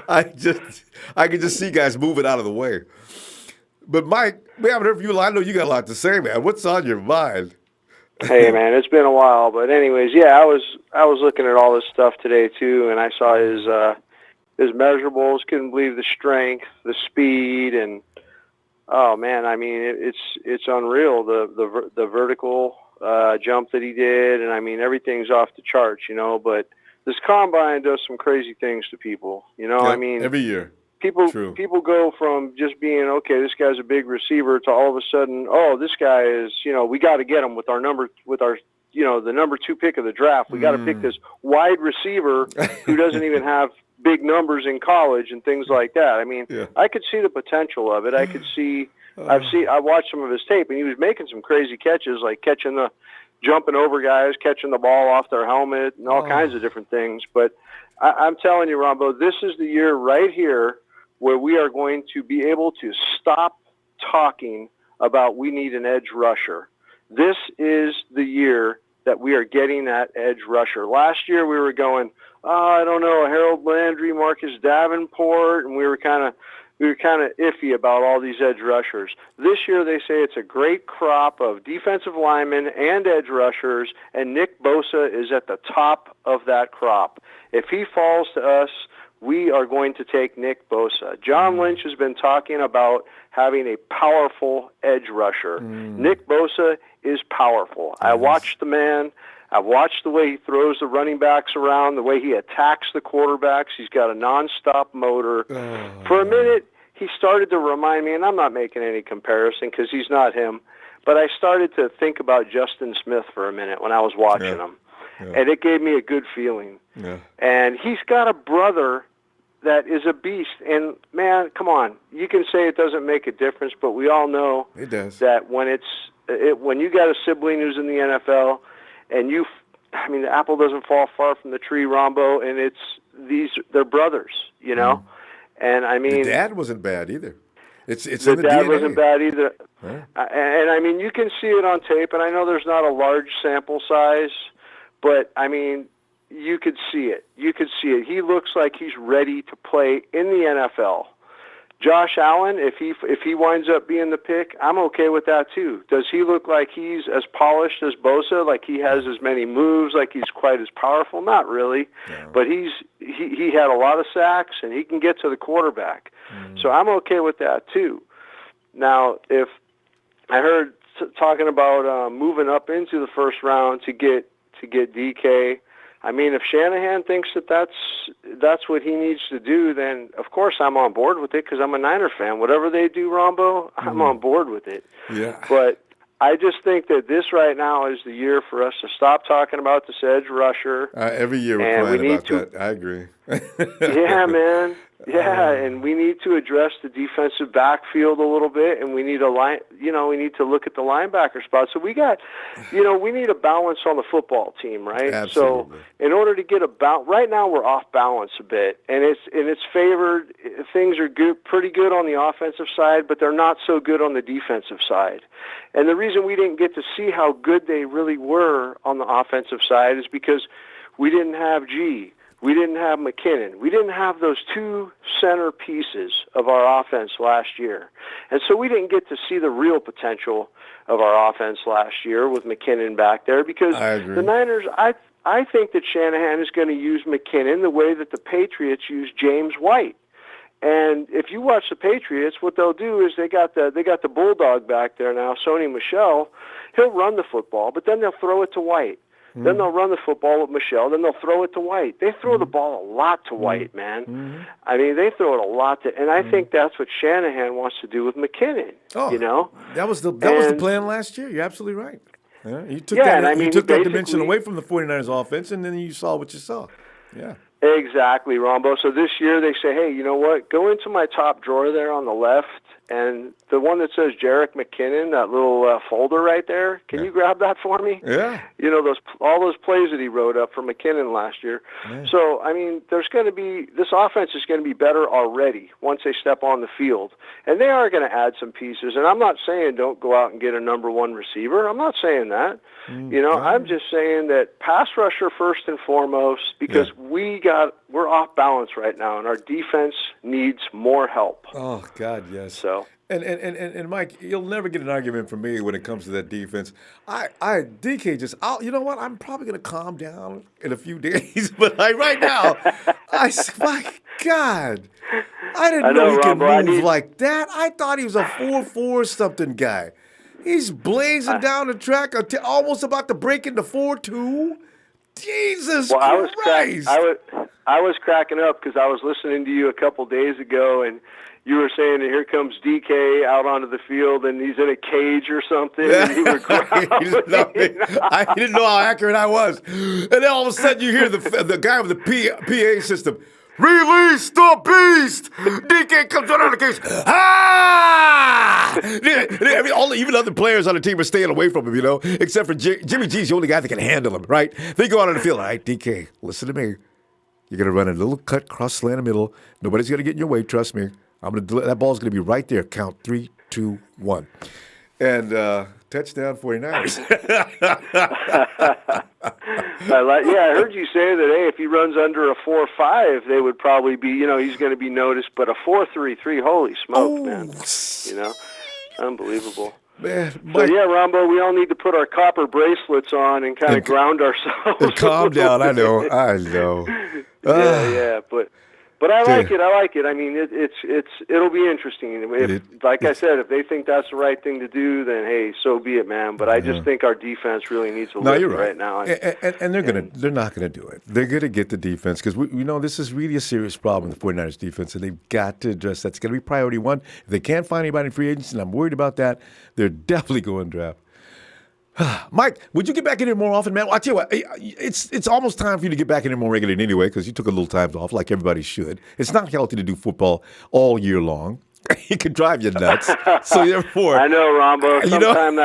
I can just see guys moving out of the way. But Mike, we haven't heard from you. I know you got a lot to say, man. What's on your mind? Hey, man, it's been a while, but anyways, yeah, I was looking at all this stuff today too, and I saw his measurables. Couldn't believe the strength, the speed, and oh man, I mean it's unreal the vertical jump that he did, and I mean everything's off the charts, you know. But this combine does some crazy things to people, you know. Yep, I mean every year. People go from just being, okay, this guy's a big receiver, to all of a sudden, oh, this guy is, you know, we got to get him with our, you know, the number 2 pick of the draft. We got to pick this wide receiver who doesn't even have big numbers in college and things like that. I mean, yeah. I could see the potential of it. I could see, I watched some of his tape, and he was making some crazy catches, like jumping over guys, catching the ball off their helmet, and all kinds of different things. But I'm telling you, Ronbo, this is the year right here where we are going to be able to stop talking about we need an edge rusher. This is the year that we are getting that edge rusher. Last year we were going, I don't know, Harold Landry, Marcus Davenport, and we were kind of iffy about all these edge rushers. This year they say it's a great crop of defensive linemen and edge rushers, and Nick Bosa is at the top of that crop. If he falls to us, we are going to take Nick Bosa. John Lynch has been talking about having a powerful edge rusher. Nick Bosa is powerful. I watched the man. I watched the way he throws the running backs around, the way he attacks the quarterbacks. He's got a nonstop motor. For a minute, he started to remind me, and I'm not making any comparison because he's not him, but I started to think about Justin Smith for a minute when I was watching him. Yeah. And it gave me a good feeling. Yeah. And he's got a brother that is a beast. And, man, come on. You can say it doesn't make a difference, but we all know it does. That when when you got a sibling who's in the NFL, and I mean, the apple doesn't fall far from the tree, Ronbo, and they're brothers, you know? And, I mean... The dad wasn't bad either. It's the in the dad DNA. Wasn't bad either. Right. And, I mean, you can see it on tape, and I know there's not a large sample size, but, I mean... You could see it. He looks like he's ready to play in the NFL. Josh Allen, if he winds up being the pick, I'm okay with that too. Does he look like he's as polished as Bosa? Like he has as many moves? Like he's quite as powerful? Not really. No. But he had a lot of sacks, and he can get to the quarterback. So I'm okay with that too. Now, if I heard talking about moving up into the first round to get DK. I mean, if Shanahan thinks that's what he needs to do, then of course I'm on board with it because I'm a Niner fan. Whatever they do, Ronbo, I'm on board with it. Yeah. But I just think that this right now is the year for us to stop talking about this edge rusher. Every year we're crying about that. I agree. Yeah, man. Yeah, and we need to address the defensive backfield a little bit, and we need we need to look at the linebacker spot. So we got, we need a balance on the football team, right? Absolutely. So in order to get right now we're off balance a bit, and it's favored. Things are pretty good on the offensive side, but they're not so good on the defensive side. And the reason we didn't get to see how good they really were on the offensive side is because we didn't have G. We didn't have McKinnon. We didn't have those two center pieces of our offense last year. And so we didn't get to see the real potential of our offense last year with McKinnon back there because the Niners, I think that Shanahan is going to use McKinnon the way that the Patriots use James White. And if you watch the Patriots, what they'll do is they got the bulldog back there now, Sony Michel. He'll run the football, but then they'll throw it to White. Then they'll run the football with Michelle. Then they'll throw it to White. They throw the ball a lot to White, man. I mean, they throw it a lot to, and I think that's what Shanahan wants to do with McKinnon. That was the plan last year. You're absolutely right. Yeah, you took that dimension away from the 49ers offense, and then you saw what you saw. Yeah. Exactly, Ronbo. So this year they say, hey, you know what? Go into my top drawer there on the left, and the one that says Jerick McKinnon, that little folder right there, can you grab that for me? Yeah. All those plays that he wrote up for McKinnon last year. Yeah. So, I mean, this offense is going to be better already once they step on the field. And they are going to add some pieces. And I'm not saying don't go out and get a number one receiver. I'm not saying that. I'm just saying that pass rusher first and foremost because we're off balance right now, and our defense needs more help. Oh, God, yes. So. And Mike, you'll never get an argument from me when it comes to that defense. DK you know what? I'm probably going to calm down in a few days, but right now, my God, I didn't know he could move like that. I thought he was a 4.4 something guy. He's blazing down the track, almost about to break into 4.2. Jesus Christ! I was cracking up because I was listening to you a couple days ago, and you were saying that here comes DK out onto the field, and he's in a cage or something. Yeah. And you were I didn't know how accurate I was, and then all of a sudden you hear the guy with the PA system. Release the beast! DK comes out of the cage. Ah! Even other players on the team are staying away from him, except for Jimmy G's the only guy that can handle him, right? They go out on the field. All right, DK, listen to me. You're going to run a little cut, cross slant in the middle. Nobody's going to get in your way, trust me. That ball's going to be right there. Count 3, 2, 1. And touchdown 49ers. I heard you say that, hey, if he runs under a 4.5, they would probably be, he's going to be noticed. But a 4.33, holy smoke, man. Unbelievable. Man, so, Ronbo, we all need to put our copper bracelets on and kind of ground ourselves. Calm down, I know. But I like it. I mean, it'll be interesting. I said, if they think that's the right thing to do, then hey, so be it, man. But I just think our defense really needs a lift right now. And they're not gonna do it. They're gonna get the defense because we know this is really a serious problem with the 49ers defense, and they've got to address that. It's gonna be priority one. If they can't find anybody in free agency, and I'm worried about that, they're definitely going draft. Mike, would you get back in here more often, man? I'll tell you what, it's almost time for you to get back in here more regularly anyway because you took a little time off like everybody should. It's not healthy to do football all year long. It could drive you nuts. So therefore, I know, Ronbo. Sometimes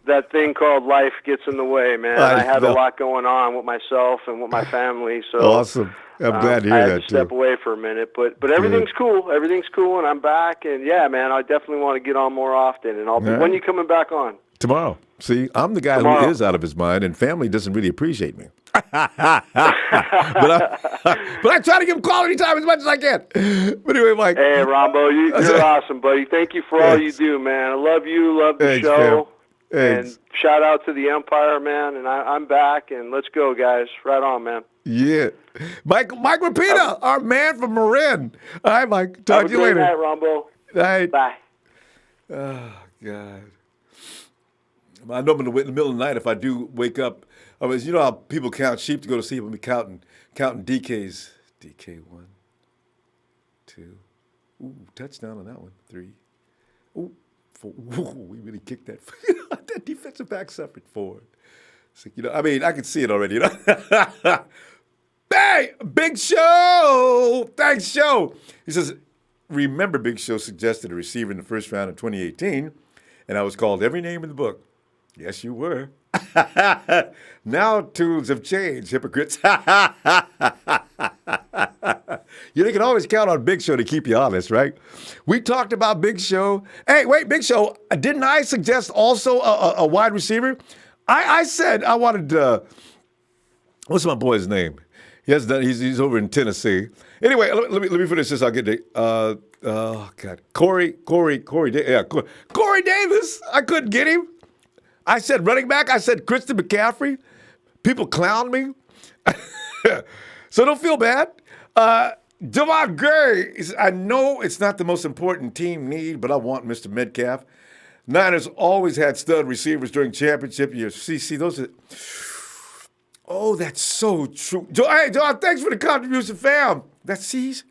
that thing called life gets in the way, man. I had a lot going on with myself and with my family. So awesome. I'm glad to hear that, I had to step away for a minute, but everything's cool. Everything's cool, and I'm back. And, man, I definitely want to get on more often. And when are you coming back on? Tomorrow. See, I'm the guy who is out of his mind, and family doesn't really appreciate me. but I try to give him quality time as much as I can. But anyway, Mike. Hey, Ronbo, you're awesome, buddy. Thank you for all you do, man. I love you. Love the show. And shout out to the Empire, man. And I'm back, and let's go, guys. Right on, man. Yeah. Mike Rapita, our man from Marin. All right, Mike. Talk to you later. Have a good night, Ronbo. All right. Bye. Oh, God. I know in the middle of the night, if I do wake up, you know how people count sheep to go to sleep, and be counting DKs. DK 1, 2. Ooh, touchdown on that one. 3. Ooh, 4. Ooh, we really kicked that. That defensive back suffered. 4. So, I can see it already. Hey, Big Show. Thanks, Show. He says, remember Big Show suggested a receiver in the first round of 2018, and I was called every name in the book. Yes, you were. Now tools have changed, hypocrites. You can always count on Big Show to keep you honest, right? We talked about Big Show. Hey, wait, Big Show, didn't I suggest also a wide receiver? I said I wanted, what's my boy's name? He's over in Tennessee. Anyway, let me finish this. I'll get to, God, Corey Davis. I couldn't get him. I said running back. I said Christian McCaffrey. People clown me. So don't feel bad. Devon Gray, I know it's not the most important team need, but I want Mr. Metcalf. Niners always had stud receivers during championship years. See, those are... Oh, that's so true. Hey, John, thanks for the contribution, fam. He's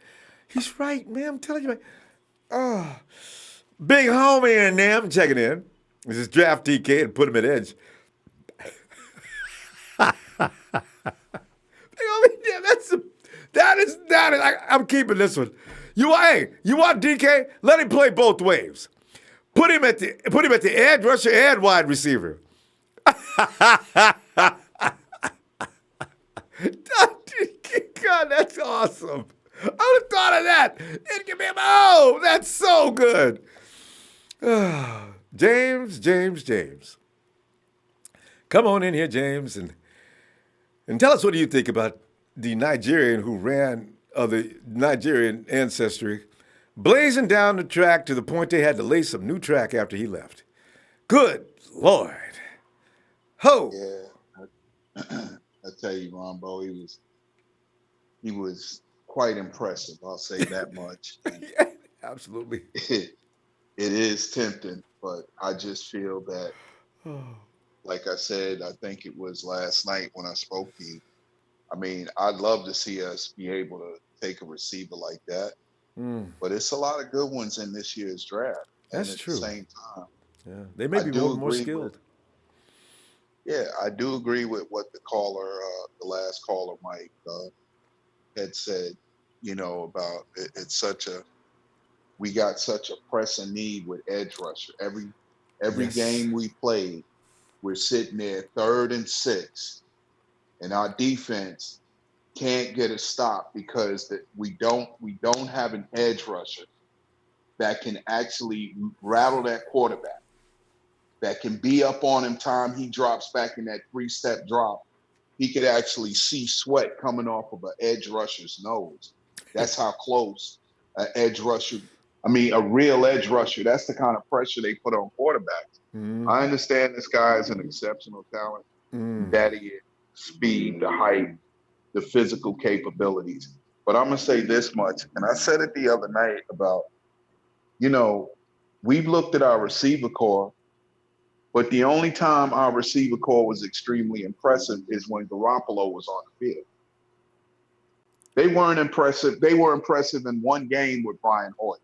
right, man. I'm telling you, man. Oh, big homie in there. I'm checking in. This is draft DK and put him at edge. I'm keeping this one. You want DK? Let him play both ways. Put him at the edge rusher and wide receiver. God, that's awesome. I would have thought of that. That's so good. James. Come on in here, James, and tell us what do you think about the Nigerian who ran of the Nigerian ancestry, blazing down the track to the point they had to lay some new track after he left. Good Lord. Ho! Yeah, I tell you, Ronbo, he was quite impressive. I'll say that much. Yeah, absolutely. It is tempting, but I just feel that, like I said, I think it was last night when I spoke to you. I mean, I'd love to see us be able to take a receiver like that, but it's a lot of good ones in this year's draft. That's true. At the same time, yeah, they may be more skilled. Yeah, I do agree with what the caller, the last caller, Mike, had said. You know, about we got such a pressing need with edge rusher. Every game we played, we're sitting there 3rd and 6, and our defense can't get a stop because we don't have an edge rusher that can actually rattle that quarterback, that can be up on him time he drops back in that 3-step drop. He could actually see sweat coming off of an edge rusher's nose. That's how close a real edge rusher, that's the kind of pressure they put on quarterbacks. I understand this guy is an exceptional talent, that he is, speed, the height, the physical capabilities. But I'm going to say this much, and I said it the other night about, we've looked at our receiver core, but the only time our receiver core was extremely impressive is when Garoppolo was on the field. They weren't impressive. They were impressive in one game with Brian Hoyer.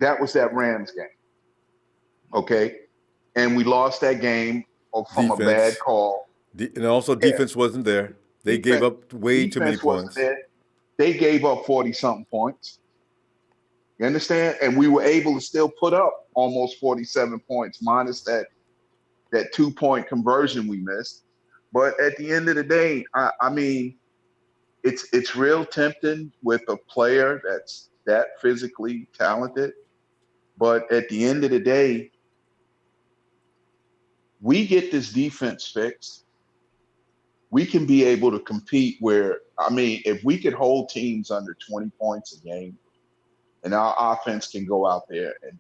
That was that Rams game. Okay? And we lost that game from a bad call. And also defense wasn't there. They gave up way too many points. They gave up 40-something points. You understand? And we were able to still put up almost 47 points, minus that 2-point conversion we missed. But at the end of the day, I mean, it's real tempting with a player that's that physically talented. But at the end of the day, we get this defense fixed. We can be able to compete where, I mean, if we could hold teams under 20 points a game and our offense can go out there and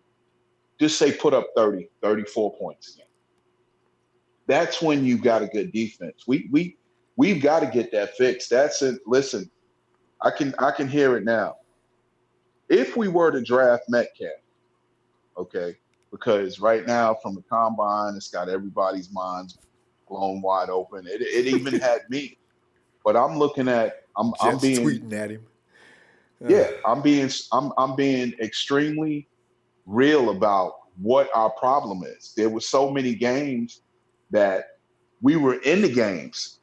just say put up 30, 34 points a game, that's when you've got a good defense. We've got to get that fixed. That's it. Listen, I can hear it now. If we were to draft Metcalf, okay, because right now from the combine, it's got everybody's minds blown wide open. It even had me. But I'm looking at I'm being tweeting at him. Yeah, I'm being extremely real about what our problem is. There were so many games that we were in the games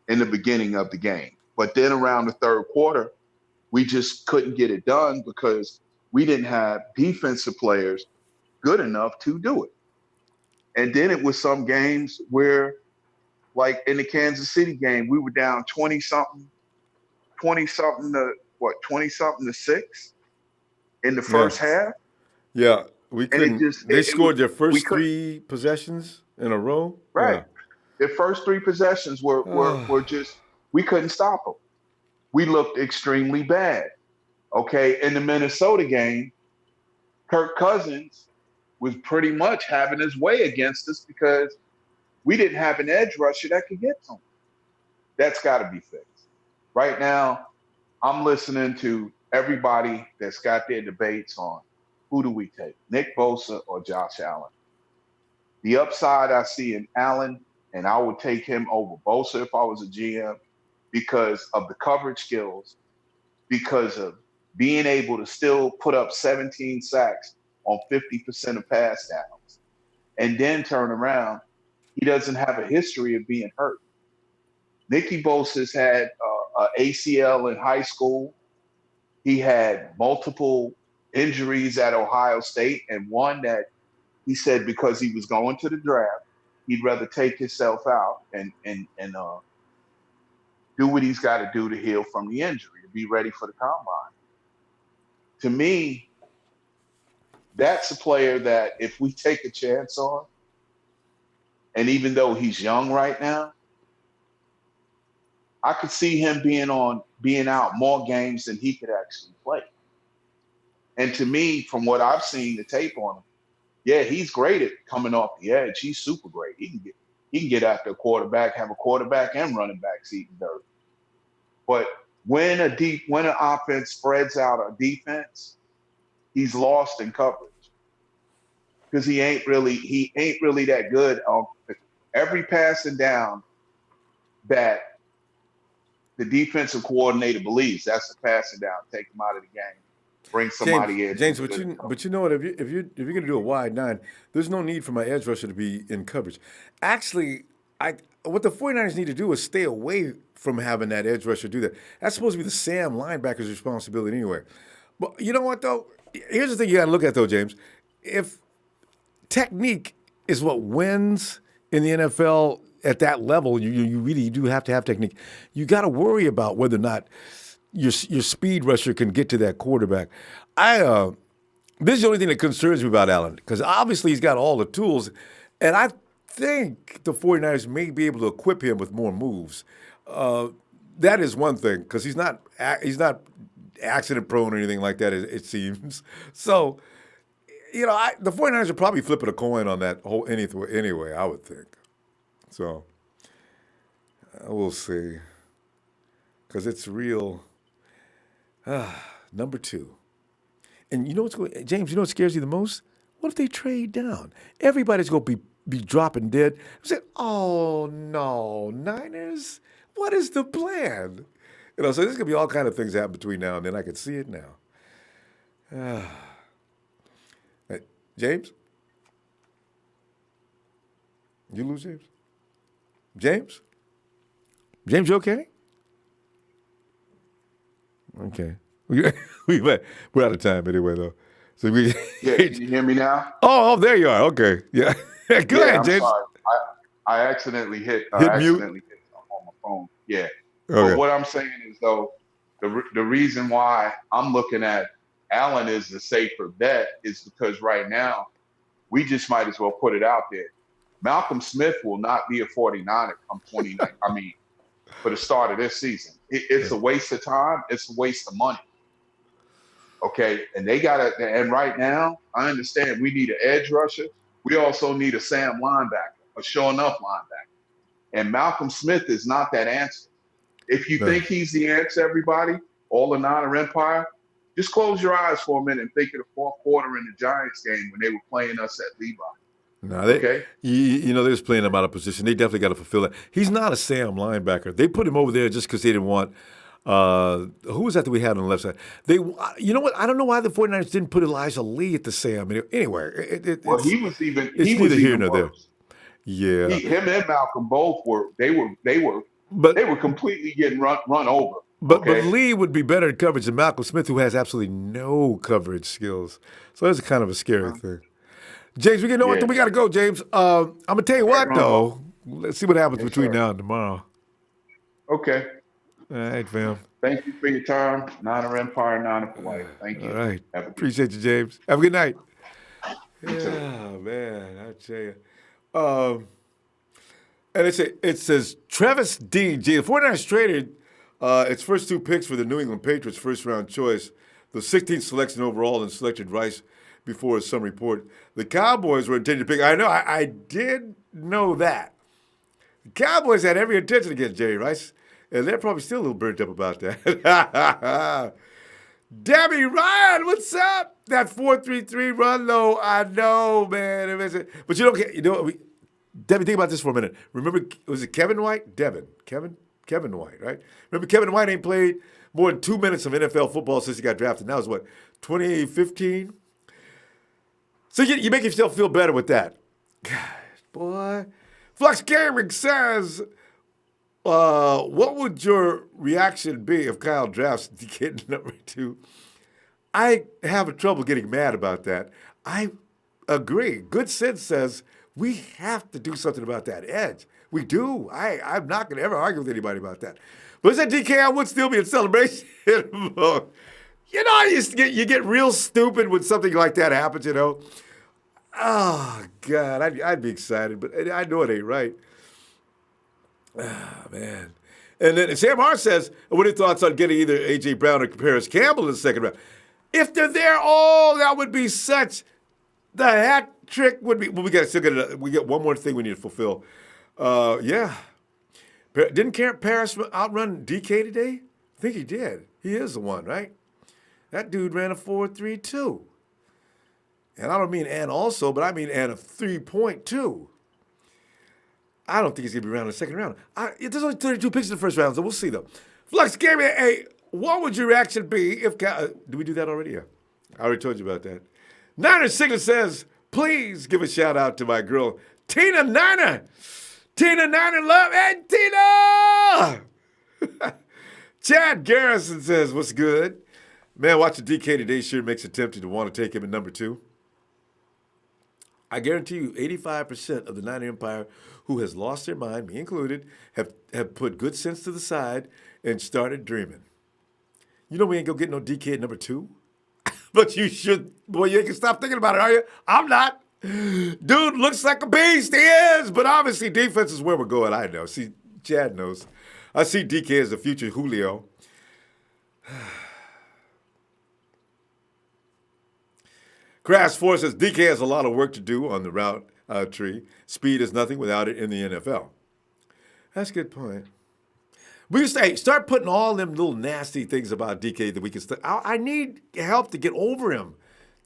in the beginning of the game. But then around the third quarter, we just couldn't get it done because we didn't have defensive players good enough to do it. And then it was some games where, like in the Kansas City game, we were down 20-something to 6 in the first half. Yeah, we And it couldn't. just They it scored their we first couldn't. 3 possessions in a row. Right. Their first 3 possessions were just, we couldn't stop them. We looked extremely bad. Okay. In the Minnesota game, Kirk Cousins was pretty much having his way against us because we didn't have an edge rusher that could get to him. That's got to be fixed. Right now, I'm listening to everybody that's got their debates on who do we take, Nick Bosa or Josh Allen. The upside I see in Allen, and I would take him over Bosa if I was a GM because of the coverage skills, because of being able to still put up 17 sacks on 50% of pass downs, and then turn around. He doesn't have a history of being hurt. Nicky Bosa's had a ACL in high school. He had multiple injuries at Ohio State, and one that he said because he was going to the draft, he'd rather take himself out and do what he's got to do to heal from the injury, to be ready for the combine. To me, that's a player that if we take a chance on, and even though he's young right now, I could see him being out more games than he could actually play. And to me, from what I've seen the tape on him, yeah, he's great at coming off the edge. He's super great. He can get after a quarterback, have a quarterback and running back seat in dirt. But when an offense spreads out a defense, he's lost in coverage because he ain't really that good on every passing down that the defensive coordinator believes that's the passing down. Take him out of the game. Bring somebody in. James, but you know what? If you're going to do a wide 9, there's no need for my edge rusher to be in coverage. Actually, what the 49ers need to do is stay away from having that edge rusher do that. That's supposed to be the Sam linebacker's responsibility anyway. But you know what, though? Here's the thing you got to look at, though, James. If technique is what wins in the NFL at that level, you really do have to have technique. You got to worry about whether or not your speed rusher can get to that quarterback. This is the only thing that concerns me about Allen, because obviously he's got all the tools, and I think the 49ers may be able to equip him with more moves. That is one thing, because he's not accident prone or anything like that, it seems. So, the 49ers are probably flipping a coin on that whole anyway, I would think. So, we'll see. Because it's real. Number 2. And you know James, you know what scares you the most? What if they trade down? Everybody's going to be dropping dead. I said, oh, no, Niners, what is the plan? So there's going to be all kind of things happen between now and then. I can see it now. James? You lose, James? James? James, you okay? Okay. We're out of time anyway, though. So yeah, can you hear me now? Oh, there you are. Okay. Yeah. Go ahead, James. Sorry. I accidentally hit mute on my phone. Yeah. Okay. But what I'm saying is, though, the reason why I'm looking at Allen as the safer bet is because right now we just might as well put it out there. Malcolm Smith will not be a 49er come 29. I mean, for the start of this season. It's a waste of time. It's a waste of money. Okay, and and right now, I understand we need an edge rusher. We also need a Sam linebacker, a show enough linebacker. And Malcolm Smith is not that answer. If you think he's the answer, everybody, all the Niner Empire, just close your eyes for a minute and think of the fourth quarter in the Giants game when they were playing us at Levi. No, they're just playing him out of position. They definitely got to fulfill that. He's not a Sam linebacker. They put him over there just because they didn't want who was that we had on the left side? You know what? I don't know why the 49ers didn't put Elijah Lee at the Sam. Anyway, he was even neither here nor there. Yeah, him and Malcolm both were But They were completely getting run over. But Okay. Lee would be better in coverage than Malcolm Smith, who has absolutely no coverage skills. So that's kind of a scary thing. James, we know what Yeah. we got to go, James. I'm gonna tell you All right, what though. Let's see what happens Yes, between sir. now and tomorrow. Okay. All right, fam. Thank you for your time. Niner Empire, Niner for life. Thank you. All right. Have a good Appreciate you, James. Have a good night. You too. Yeah, man, I tell you. And it says Travis Dean. The 49ers traded its first 2 picks for the New England Patriots first-round choice, the 16th selection overall, and selected Rice before some report. The Cowboys were intended to pick. I know, I did know that. The Cowboys had every intention against Jerry Rice, and they're probably still a little burnt up about that. Debbie Ryan, what's up? That 4-3-3 run, though, I know, man. But you don't get, Debbie, think about this for a minute. Remember, was it Kevin White? Kevin White, right? Remember, Kevin White ain't played more than 2 minutes of NFL football since he got drafted. That was what, 2015? So you make yourself feel better with that. Gosh, boy. Flux Gaming says, what would your reaction be if Kyle drafts DK number 2? I have trouble getting mad about that. I agree. Good Sense says we have to do something about that edge. We do. I'm not going to ever argue with anybody about that. But is that DK? I would still be in celebration mode. You get real stupid when something like that happens, Oh, God, I'd be excited, but I know it ain't right. Ah, man. And then Sam Hart says, what are your thoughts on getting either A.J. Brown or Paris Campbell in the second round? If they're there, that would be such. The hat trick would be. Well, we get one more thing we need to fulfill. Yeah. Didn't Paris outrun DK today? I think he did. He is the one, right? That dude ran a 4.32. And I don't mean and also, but I mean and a 3.2. I don't think he's going to be around in the second round. There's only 32 picks in the first round, so we'll see, though. Flux gave me what would your reaction be if... did we do that already? Yeah. I already told you about that. Niner Sigler says, please give a shout-out to my girl, Tina Niner. Tina Niner love. Hey, Tina! Chad Garrison says, what's good? Man, watching DK today sure makes it tempting to want to take him at number 2. I guarantee you 85% of the Niner Empire who has lost their mind, me included, have put good sense to the side and started dreaming. You know we ain't gonna get no DK at number 2? But you should. Boy, you ain't gonna stop thinking about it, are you? I'm not. Dude looks like a beast. He is. But obviously defense is where we're going. I know. See, Chad knows. I see DK as the future Julio. Crash Force says DK has a lot of work to do on the route tree. Speed is nothing without it in the NFL. That's a good point. We used to start putting all them little nasty things about DK that we can. I need help to get over him.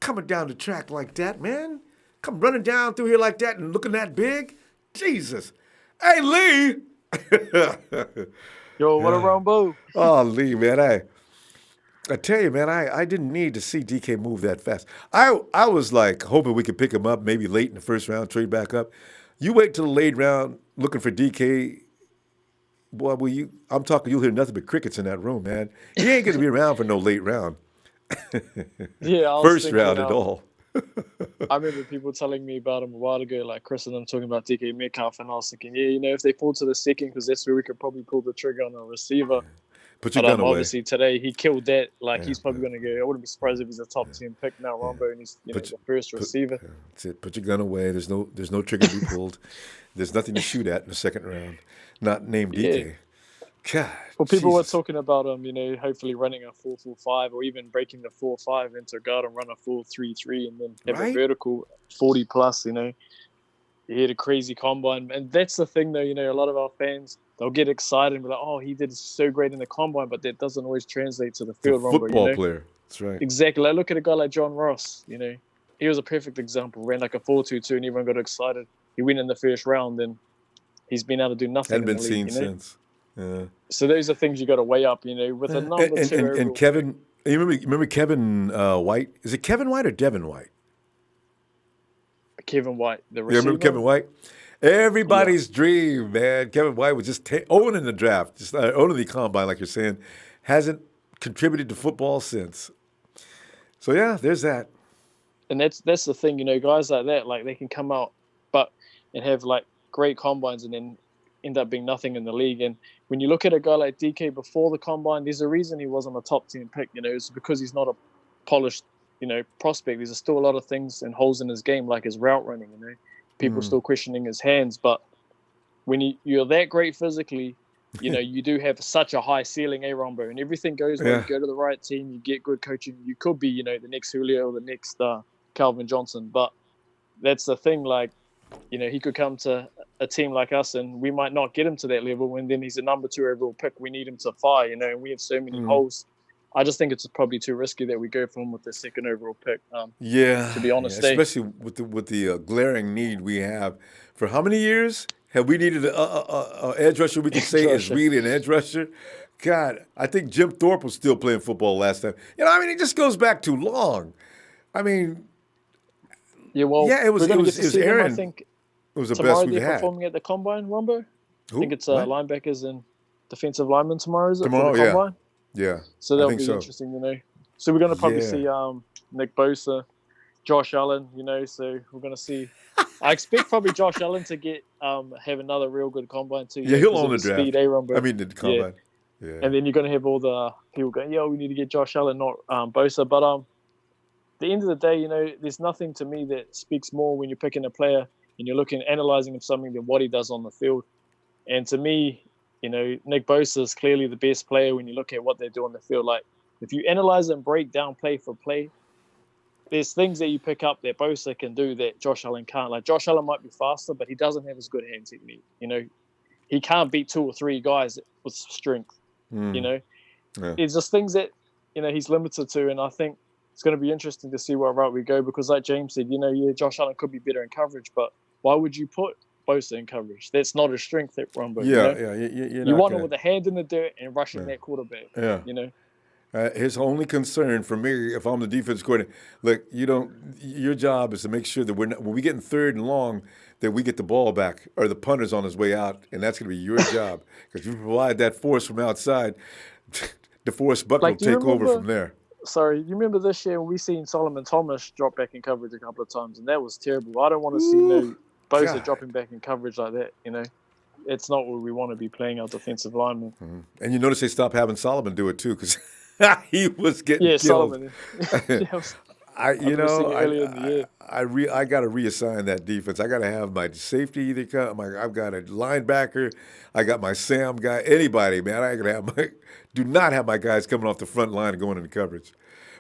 Coming down the track like that, man. Come running down through here like that and looking that big. Jesus. Hey, Lee. Yo, what a Ronbo. Oh, Lee, man. I tell you, man, I didn't need to see DK move that fast. I was like hoping we could pick him up maybe late in the first round, trade back up. You wait till the late round looking for DK. Boy, I'm talking, you'll hear nothing but crickets in that room, man. He ain't going to be around for no late round. Yeah, I was First thinking, round at all. I remember people telling me about him a while ago, like Chris and them talking about DK Metcalf, and I was thinking, yeah, if they fall to the second, because that's where we could probably pull the trigger on a receiver. Put your gun away. Obviously today he killed that. He's probably going to go. I wouldn't be surprised if he's a top 10 pick now, Ronbo, and he's the first receiver. That's it. Put your gun away. There's no trigger to be pulled. There's nothing to shoot at in the second round. Not named DK. Yeah. God. Well, people Jesus. were talking about hopefully running a 4.45 or even breaking the 4.5 into guard and run a 4.33 and then have a vertical 40 plus. He had a crazy combine, and that's the thing though. A lot of our fans, they'll get excited and be like, "Oh, he did so great in the combine," but that doesn't always translate to the field. Football player. That's right. Exactly. Like, look at a guy like John Ross. He was a perfect example. Ran like a 4.22, and everyone got excited. He went in the first round, and he's been able to do nothing. Hadn't been seen since. Yeah. So those are things you got to weigh up. With a number two. And Kevin, you remember Kevin White? Is it Kevin White or Devin White? Kevin White, the receiver. Yeah, remember Kevin White? Everybody's dream, man. Kevin White was just owning the draft, just owning the combine, like you're saying. Hasn't contributed to football since. So, yeah, there's that. And that's the thing, guys like that, like they can come out and have like great combines and then end up being nothing in the league. And when you look at a guy like DK before the combine, there's a reason he wasn't a top 10 pick, it's because he's not a polished, prospect. There's still a lot of things and holes in his game, like his route running, people still questioning his hands. But when you're that great physically, you do have such a high ceiling, Ronbo, and everything goes well. You go to the right team, you get good coaching. You could be, the next Julio or the next Calvin Johnson. But that's the thing, like, he could come to a team like us and we might not get him to that level, and then he's a number 2 overall pick. We need him to fire, and we have so many holes. I just think it's probably too risky that we go for him with the 2nd overall pick. To be honest, especially with the glaring need we have. For how many years have we needed a edge rusher we can say is really an edge rusher? God, I think Jim Thorpe was still playing football last time. It just goes back too long. I mean, it was Aaron. I think it was the tomorrow best we've they're had. performing at the combine, Ronbo. Who? I think it's linebackers and defensive linemen tomorrow. Is it tomorrow? For the combine? Yeah. So that'll be interesting, So we're going to probably see Nick Bosa, Josh Allen, So we're going to see. I expect probably Josh Allen to get have another real good combine too. Yeah, he'll own the draft. Speed, the combine. Yeah. And then you're going to have all the people going, we need to get Josh Allen, not Bosa. But at the end of the day, there's nothing to me that speaks more when you're picking a player and you're analyzing him something than what he does on the field. And to me, Nick Bosa is clearly the best player when you look at what they do on the field. Like, if you analyze and break down play for play, there's things that you pick up that Bosa can do that Josh Allen can't. Like, Josh Allen might be faster, but he doesn't have as good hand technique. He can't beat 2 or 3 guys with strength. It's just things that, he's limited to. And I think it's going to be interesting to see what route we go, because like James said, Josh Allen could be better in coverage, but why would you put Bosa in coverage? That's not a strength at Ronbo. You want him with a hand in the dirt and rushing that quarterback. His only concern for me, if I'm the defense coordinator, look, your job is to make sure that when we get in 3rd and long, that we get the ball back, or the punter's on his way out, and that's going to be your job, because you provide that force from outside. DeForest Buckner will take over from there. Sorry, you remember this year when we seen Solomon Thomas drop back in coverage a couple of times, and that was terrible. I don't want to see Bosa dropping back in coverage like that. It's not where we want to be playing our defensive linemen. Mm-hmm. And you notice they stopped having Solomon do it too, because he was getting killed. Solomon. I got to reassign that defense. I got to have my safety either come. I've got a linebacker. I got my Sam guy. Anybody, man. I got to have do not have my guys coming off the front line and going into coverage.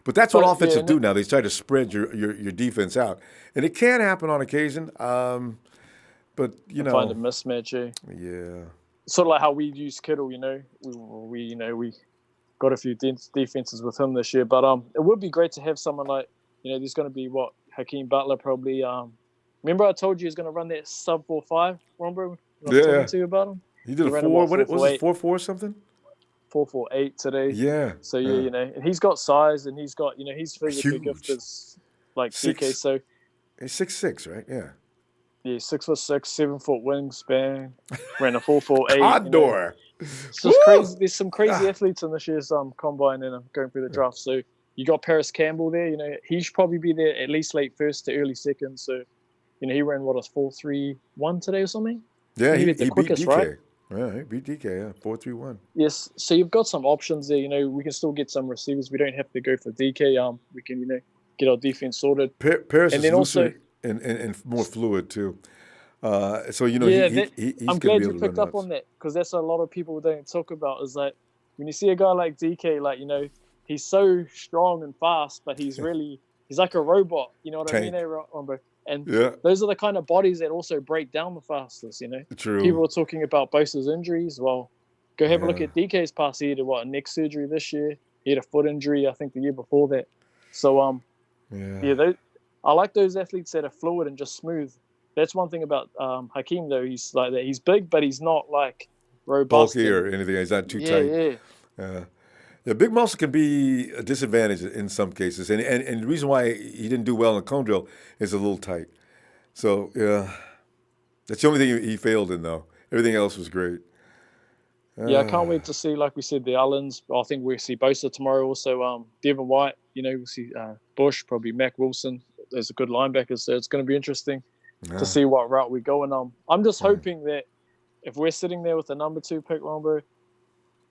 But that's what offensive do now. They try to spread your defense out, and it can happen on occasion. But find a mismatch. Yeah. Sort of like how we use Kittle. We got a few defenses with him this year, but it would be great to have someone like, there's going to be Hakeem Butler probably. Remember I told you he's going to run that sub 4.5. Remember? I was talking to you about him. He did a 4. What was it? 4.4 something? 4.48 today. Yeah. So and he's got size, and he's got he's physically gifted like DK. So he's 6'6", right? Yeah. Yeah, 6'6", 7 foot wingspan. Ran a 4.48. Outdoor. It's just crazy. There's some crazy athletes in this year's combine, and I'm going through the draft. So you got Paris Campbell there. He should probably be there at least late 1st to early 2nd. So he ran a 4.31 today or something. Yeah, he the quickest, beat DK. right? Yeah, he beat DK. Yeah, 4.31. Yes. So you've got some options there. We can still get some receivers. We don't have to go for DK. We can get our defense sorted. Paris and is then also and more fluid too. So he's I'm glad you picked up on that, because that's a lot of people don't talk about. Is that when you see a guy like DK, like he's so strong and fast, but he's like a robot. You know what I mean, Ronbo? And those are the kind of bodies that also break down the fastest. True. People are talking about Bosa's injuries. Well, go have a look at DK's past. He had a neck surgery this year. He had a foot injury, I think, the year before that. So I like those athletes that are fluid and just smooth. That's one thing about Hakeem, though. He's like that. He's big, but he's not like robust. Bulky or anything. He's not too tight. The big muscle can be a disadvantage in some cases. And the reason why he didn't do well in the cone drill is a little tight. So, That's the only thing he failed in, though. Everything else was great. Yeah, I can't wait to see, like we said, the Allens. I think we'll see Bosa tomorrow. Also, Devin White. We'll see Bush, probably Mac Wilson. There's a good linebacker, so it's going to be interesting to see what route we go. And I'm just hoping that if we're sitting there with the number 2 pick, Ronbo,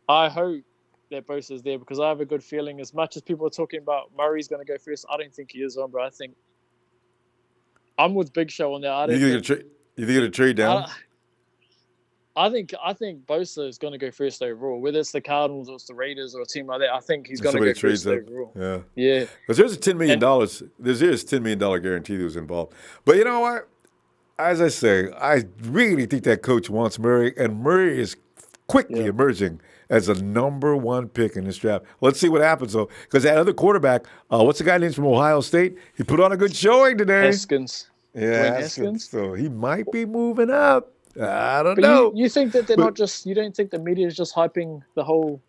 I hope that Bosa's there because I have a good feeling. As much as people are talking about Murray's going to go first, I don't think he is, Ronbo. I think I'm with Big Show on that. You think you're gonna trade down? I think Bosa is going to go first overall. Whether it's the Cardinals or it's the Raiders or a team like that, I think he's going to go first overall. Yeah. Because there's $10 million. There's $10 million guarantee that was involved. But you know what? As I say, I really think that coach wants Murray, and Murray is quickly emerging as a number 1 pick in this draft. Let's see what happens, though. Because that other quarterback, what's the guy named from Ohio State? He put on a good showing today. Haskins. Yeah, Haskins. So he might be moving up. I don't know. You think that they're not just? You don't think the media is just hyping the whole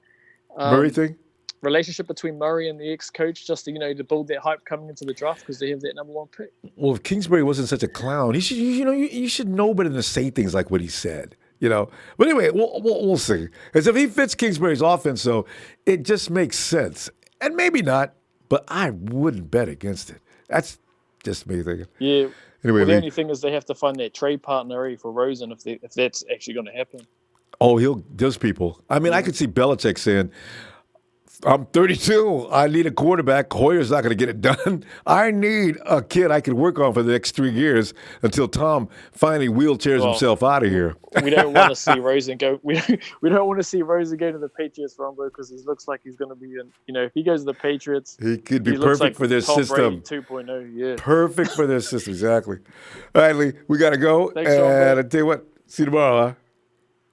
Murray thing? Relationship between Murray and the ex-coach, just to build that hype coming into the draft because they have that number 1 pick. Well, if Kingsbury wasn't such a clown, he should. You should know better than to say things like what he said. But anyway, we'll see. As if he fits Kingsbury's offense, though, it just makes sense. And maybe not, but I wouldn't bet against it. That's just me thinking. Yeah. Anyway, the only thing is they have to find their trade partner for Rosen if that's actually going to happen. Oh, those people. I mean, I could see Belichick saying, I'm 32. I need a quarterback. Hoyer's not going to get it done. I need a kid I can work on for the next 3 years until Tom finally wheelchairs himself out of here. We don't want to see Rosen go. We don't want to see Rosen go to the Patriots, Ronbo, because he looks like he's going to be in. If he goes to the Patriots, he could be perfect for their Tom system. Brady 2.0, yeah. Perfect for their system, exactly. All right, Lee, we got to go. Thanks, and I tell you what, see you tomorrow, huh?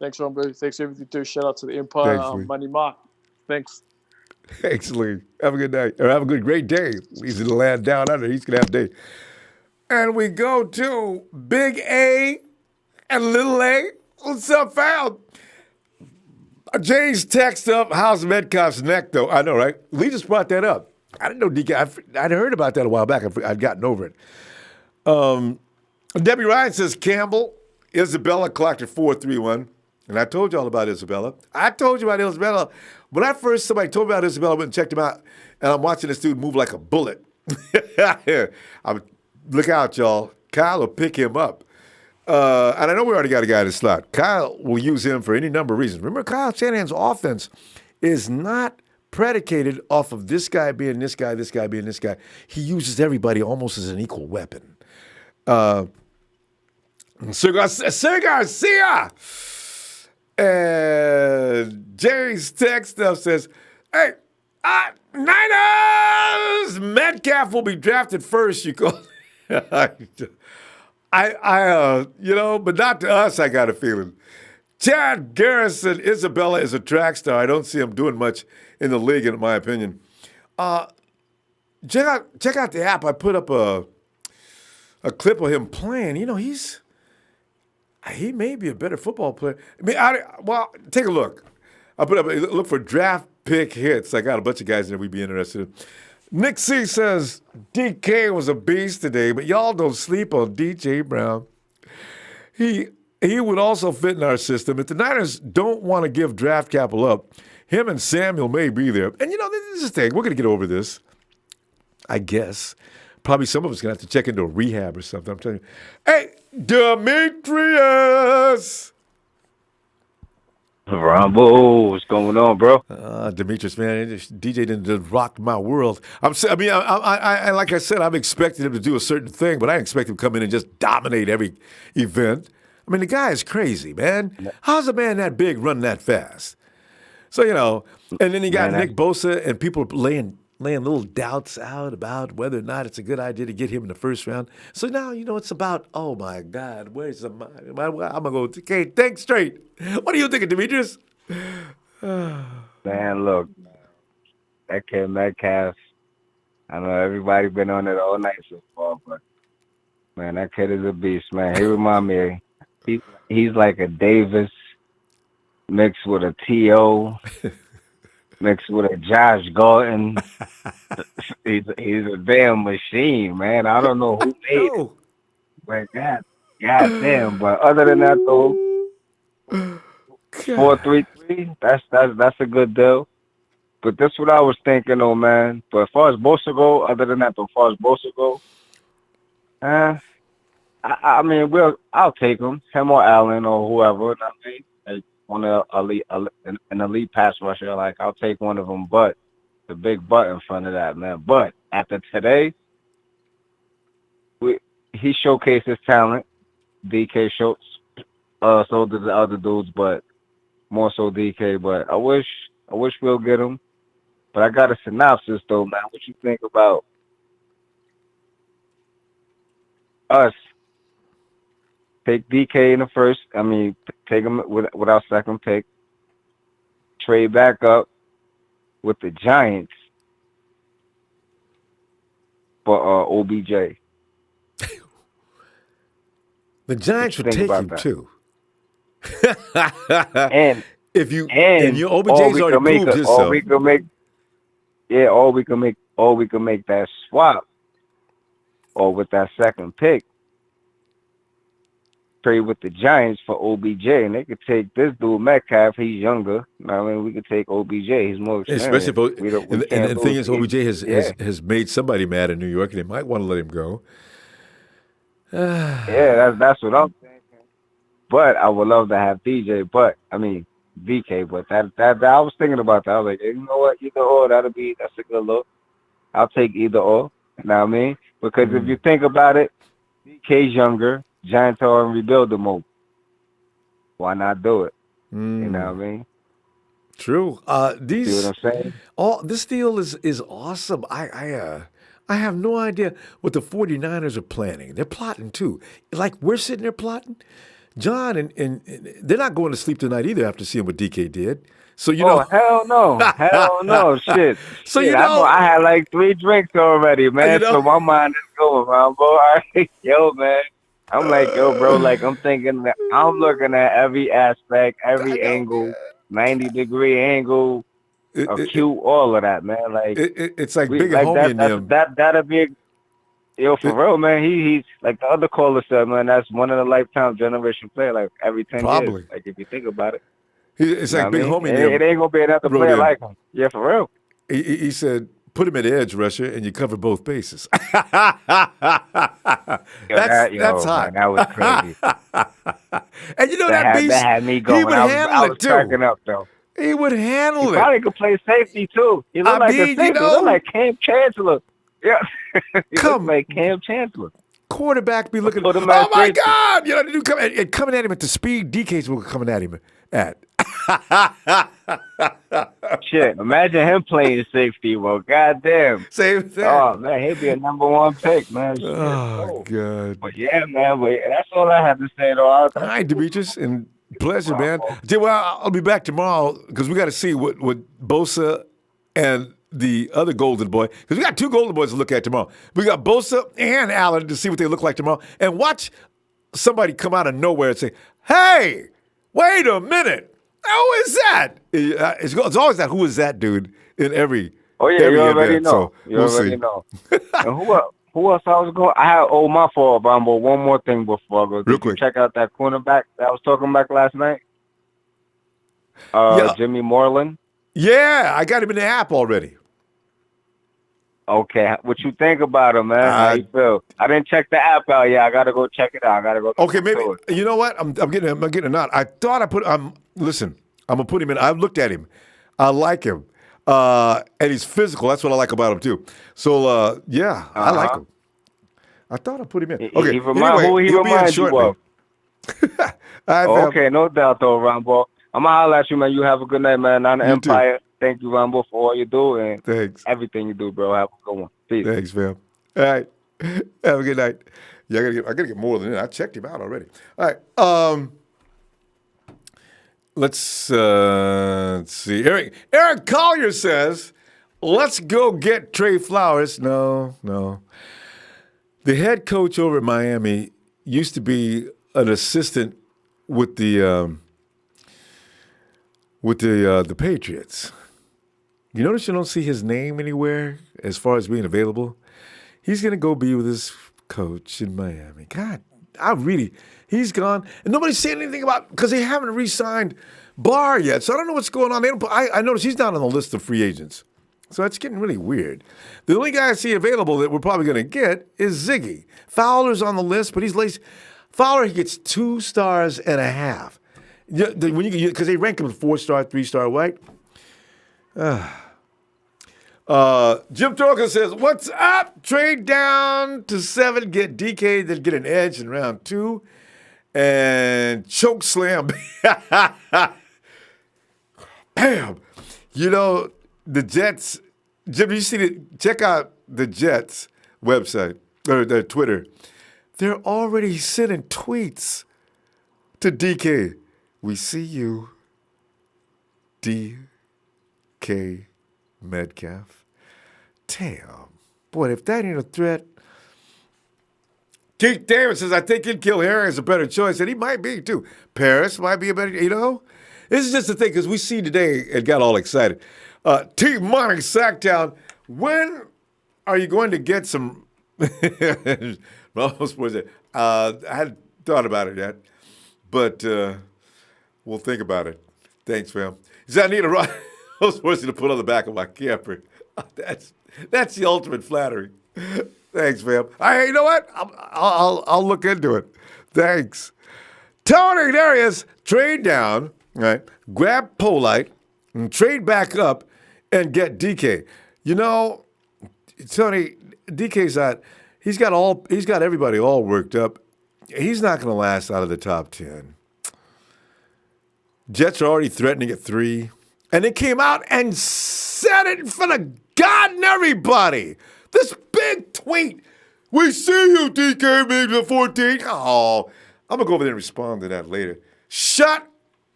Thanks, Ronbo. Thanks for everything too. Shout out to the Empire. Thanks, Money Mark. Thanks. Thanks, Lee. Have a good night. Or have a great day. He's in the land down under. He's going to have a day. And we go to Big A and Little A. What's up, fam? Jay's text up. How's Metcalf's neck, though? I know, right? Lee just brought that up. I didn't know DK. I'd heard about that a while back. I'd gotten over it. Debbie Ryan says Campbell, Isabella clocked at 4.31. And I told you all about Isabella. I told you about Isabella. When somebody told me about Isabella, I went and checked him out, and I'm watching this dude move like a bullet. Look out, y'all. Kyle will pick him up. And I know we already got a guy in the slot. Kyle will use him for any number of reasons. Remember, Kyle Shanahan's offense is not predicated off of this guy being this guy, this guy being this guy. He uses everybody almost as an equal weapon. Sir Garcia! And Jerry's text stuff says, hey, Niners! Metcalf will be drafted first, you call. But not to us, I got a feeling. Chad Garrison, Isabella is a track star. I don't see him doing much in the league, in my opinion. Check out the app. I put up a clip of him playing. He may be a better football player. Take a look. I put up look for draft pick hits. I got a bunch of guys in there we'd be interested in. Nick C says DK was a beast today, but y'all don't sleep on DJ Brown. He would also fit in our system. If the Niners don't want to give draft capital up, him and Samuel may be there. And this is the thing. We're going to get over this, I guess. Probably some of us are going to have to check into a rehab or something. I'm telling you. Hey, Demetrius! Ronbo, what's going on, bro? Demetrius, man, DJ didn't rock my world. Like I said, I'm expecting him to do a certain thing, but I didn't expect him to come in and just dominate every event. I mean, the guy is crazy, man. How's a man that big run that fast? So, and then you got Nick Bosa and people laying little doubts out about whether or not it's a good idea to get him in the first round. So now, it's about, oh, my God, where's the money? I'm going to go, okay, think straight. What are you thinking, Demetrius? Man, look, that kid Metcalf, I know everybody been on it all night so far, but, man, that kid is a beast, man. He remind me, he's like a Davis mixed with a T.O., mixed with a Josh Gordon. he's a damn machine, man. I don't know who made it. But God damn. But other than that, though, God. 4-3-3. That's a good deal. But that's what I was thinking, though, man. But as far as Bosa go, other than that, though, as far as Bosa go, uh, I mean, I'll take him or Allen or whoever. You know what I mean, like on an elite pass rusher, like I'll take one of them. But the big but in front of that, man. But after today, he showcased his talent. DK showed, so did the other dudes, but more so DK. But I wish we'll get him. But I got a synopsis though, man. What you think about us? Take DK in the first. I mean, take him with our second pick. Trade back up with the Giants for OBJ. The What Giants you would think take about him that? too. And if you and and your or OBJ's we already can make proved a, or himself. we can make or we can make that swap or with that second pick trade with the Giants for OBJ, and they could take this dude Metcalf. He's younger. I mean, we could take OBJ. He's more Especially experienced. We and can't the thing lose. is, OBJ Yeah, has made somebody mad in New York, and they might want to let him go. yeah. That's what I'm saying. But I would love to have DJ. But I mean DK. But that I was thinking about that. I was like, hey, you know what? Either or, that's a good look. I'll take either or. You know what I mean? Because if you think about it, DK's younger. Giants are in rebuilding mode. Why not do it? You know what I mean? True. See what I'm saying? This deal is awesome. I have no idea what the 49ers are planning. They're plotting too. Like we're sitting there plotting. John and they're not going to sleep tonight either after seeing what DK did. So you know. Oh hell no, shit. So Shit, you I know know. I had like 3 drinks already, man. You know. So my mind is going, Ronbo. All right, yo, man. I'm like, yo, bro. Like I'm thinking, that I'm looking at every aspect, I every know, angle, man. 90-degree angle, acute, all of that, man. Like It's like we Big and like Homie and them. that'll be. Yo, for real, man. He's like the other caller said, man. That's one of the lifetime generation player. Like every 10 years. Probably. Like if you think about it, It's you know like what I Big mean. Homie and It them ain't gonna be another wrote player in. like him. Yeah, for real. He said, "Put him at edge rusher, and you cover both bases." That's Man, hot. that was crazy. And you know that That beast, had me he going. would handle I it was too. cracking up though. He would He handle it. probably could play safety too. He I looked like a mean, you safety. He looked know, like Cam Chancellor. Yeah, he looked come like Cam Chancellor. quarterback be I looking. put him Oh at my safety. God! You know, the dude coming at him at the speed DK's were coming at him at. Shit, imagine him playing safety. Well, goddamn. Same thing. Oh man, he'd be a #1 pick, man. Shit, Oh no. God. But yeah, man. But that's all I have to say though. All right, Demetrius, and pleasure, man. I'll be back tomorrow because we got to see what Bosa and the other Golden Boy, because we got 2 Golden Boys to look at tomorrow. We got Bosa and Allen to see what they look like tomorrow, and watch somebody come out of nowhere and say, "Hey, wait a minute, who is that?" It's always that "who is that" dude in every Oh yeah, every you already event. know. So You we'll already see. know. And who else I was going? I had my fault, Ronbo. One more thing before I go. Real Did you quick. check out that cornerback that I was talking about last night? Yeah, Jimmy Moreland. yeah, I got him in the app already. Okay, what you think about him, man? How you feel? I didn't check the app out yet. I gotta go check it out. I gotta go. Okay, maybe to it. you know what? I'm getting a nod. I thought I put. Listen. I'm gonna put him in. I've looked at him. I like him, and he's physical. That's what I like about him too. So yeah, I like him. I thought I put him in. Okay. Who he he'll be in reminds you shortly. of? All right, fam. Okay, no doubt though, Ronbo. I'm gonna holler at you, man. You have a good night, man. On the You too. Empire. Thank you, Ronbo, for all you do and Thanks. everything you do, bro. Have a good one. Peace. Thanks, fam. All right. Have a good night. Yeah, I gotta get more than that. I checked him out already. All right. Let's see. Eric Collier says, "Let's go get Trey Flowers." No. The head coach over at Miami used to be an assistant with the Patriots. You notice you don't see his name anywhere as far as being available. He's gonna go be with his coach in Miami. God, he's gone. And nobody's saying anything about, because they haven't re-signed Barr yet. So I don't know what's going on. I noticed he's not on the list of free agents. So it's getting really weird. The only guy I see available that we're probably going to get is Ziggy. Fowler's on the list, but he's lazy. Fowler, he gets 2.5 stars. Because they rank him 4-star, 3-star, right? Jim Torka says, "What's up? Trade down to 7, get DK, then get an edge in round 2, and choke slam." Bam! The Jets. Jim, you see it? Check out the Jets website or their Twitter. They're already sending tweets to DK. "We see you, DK Metcalf." Damn. Boy, if that ain't a threat. Keith Davis says, "I think Kill Harry is a better choice," and he might be, too. Paris might be a better, This is just the thing, because we see today and got all excited. T. Money Sacktown, when are you going to get some... I hadn't thought about it yet, but we'll think about it. Thanks, fam. He said, "I need a ride." I was supposed to put on the back of my camper. That's the ultimate flattery. Thanks, fam. You know what? I'll look into it. Thanks. Tony Darius, trade down, right? Grab Polite and trade back up and get DK. Tony, DK's not. He's got everybody all worked up. He's not going to last out of the top 10. Jets are already threatening at 3. And they came out and said it in front of God and everybody. This big tweet. "We see you, DK, maybe 14. Oh, I'm going to go over there and respond to that later. Shut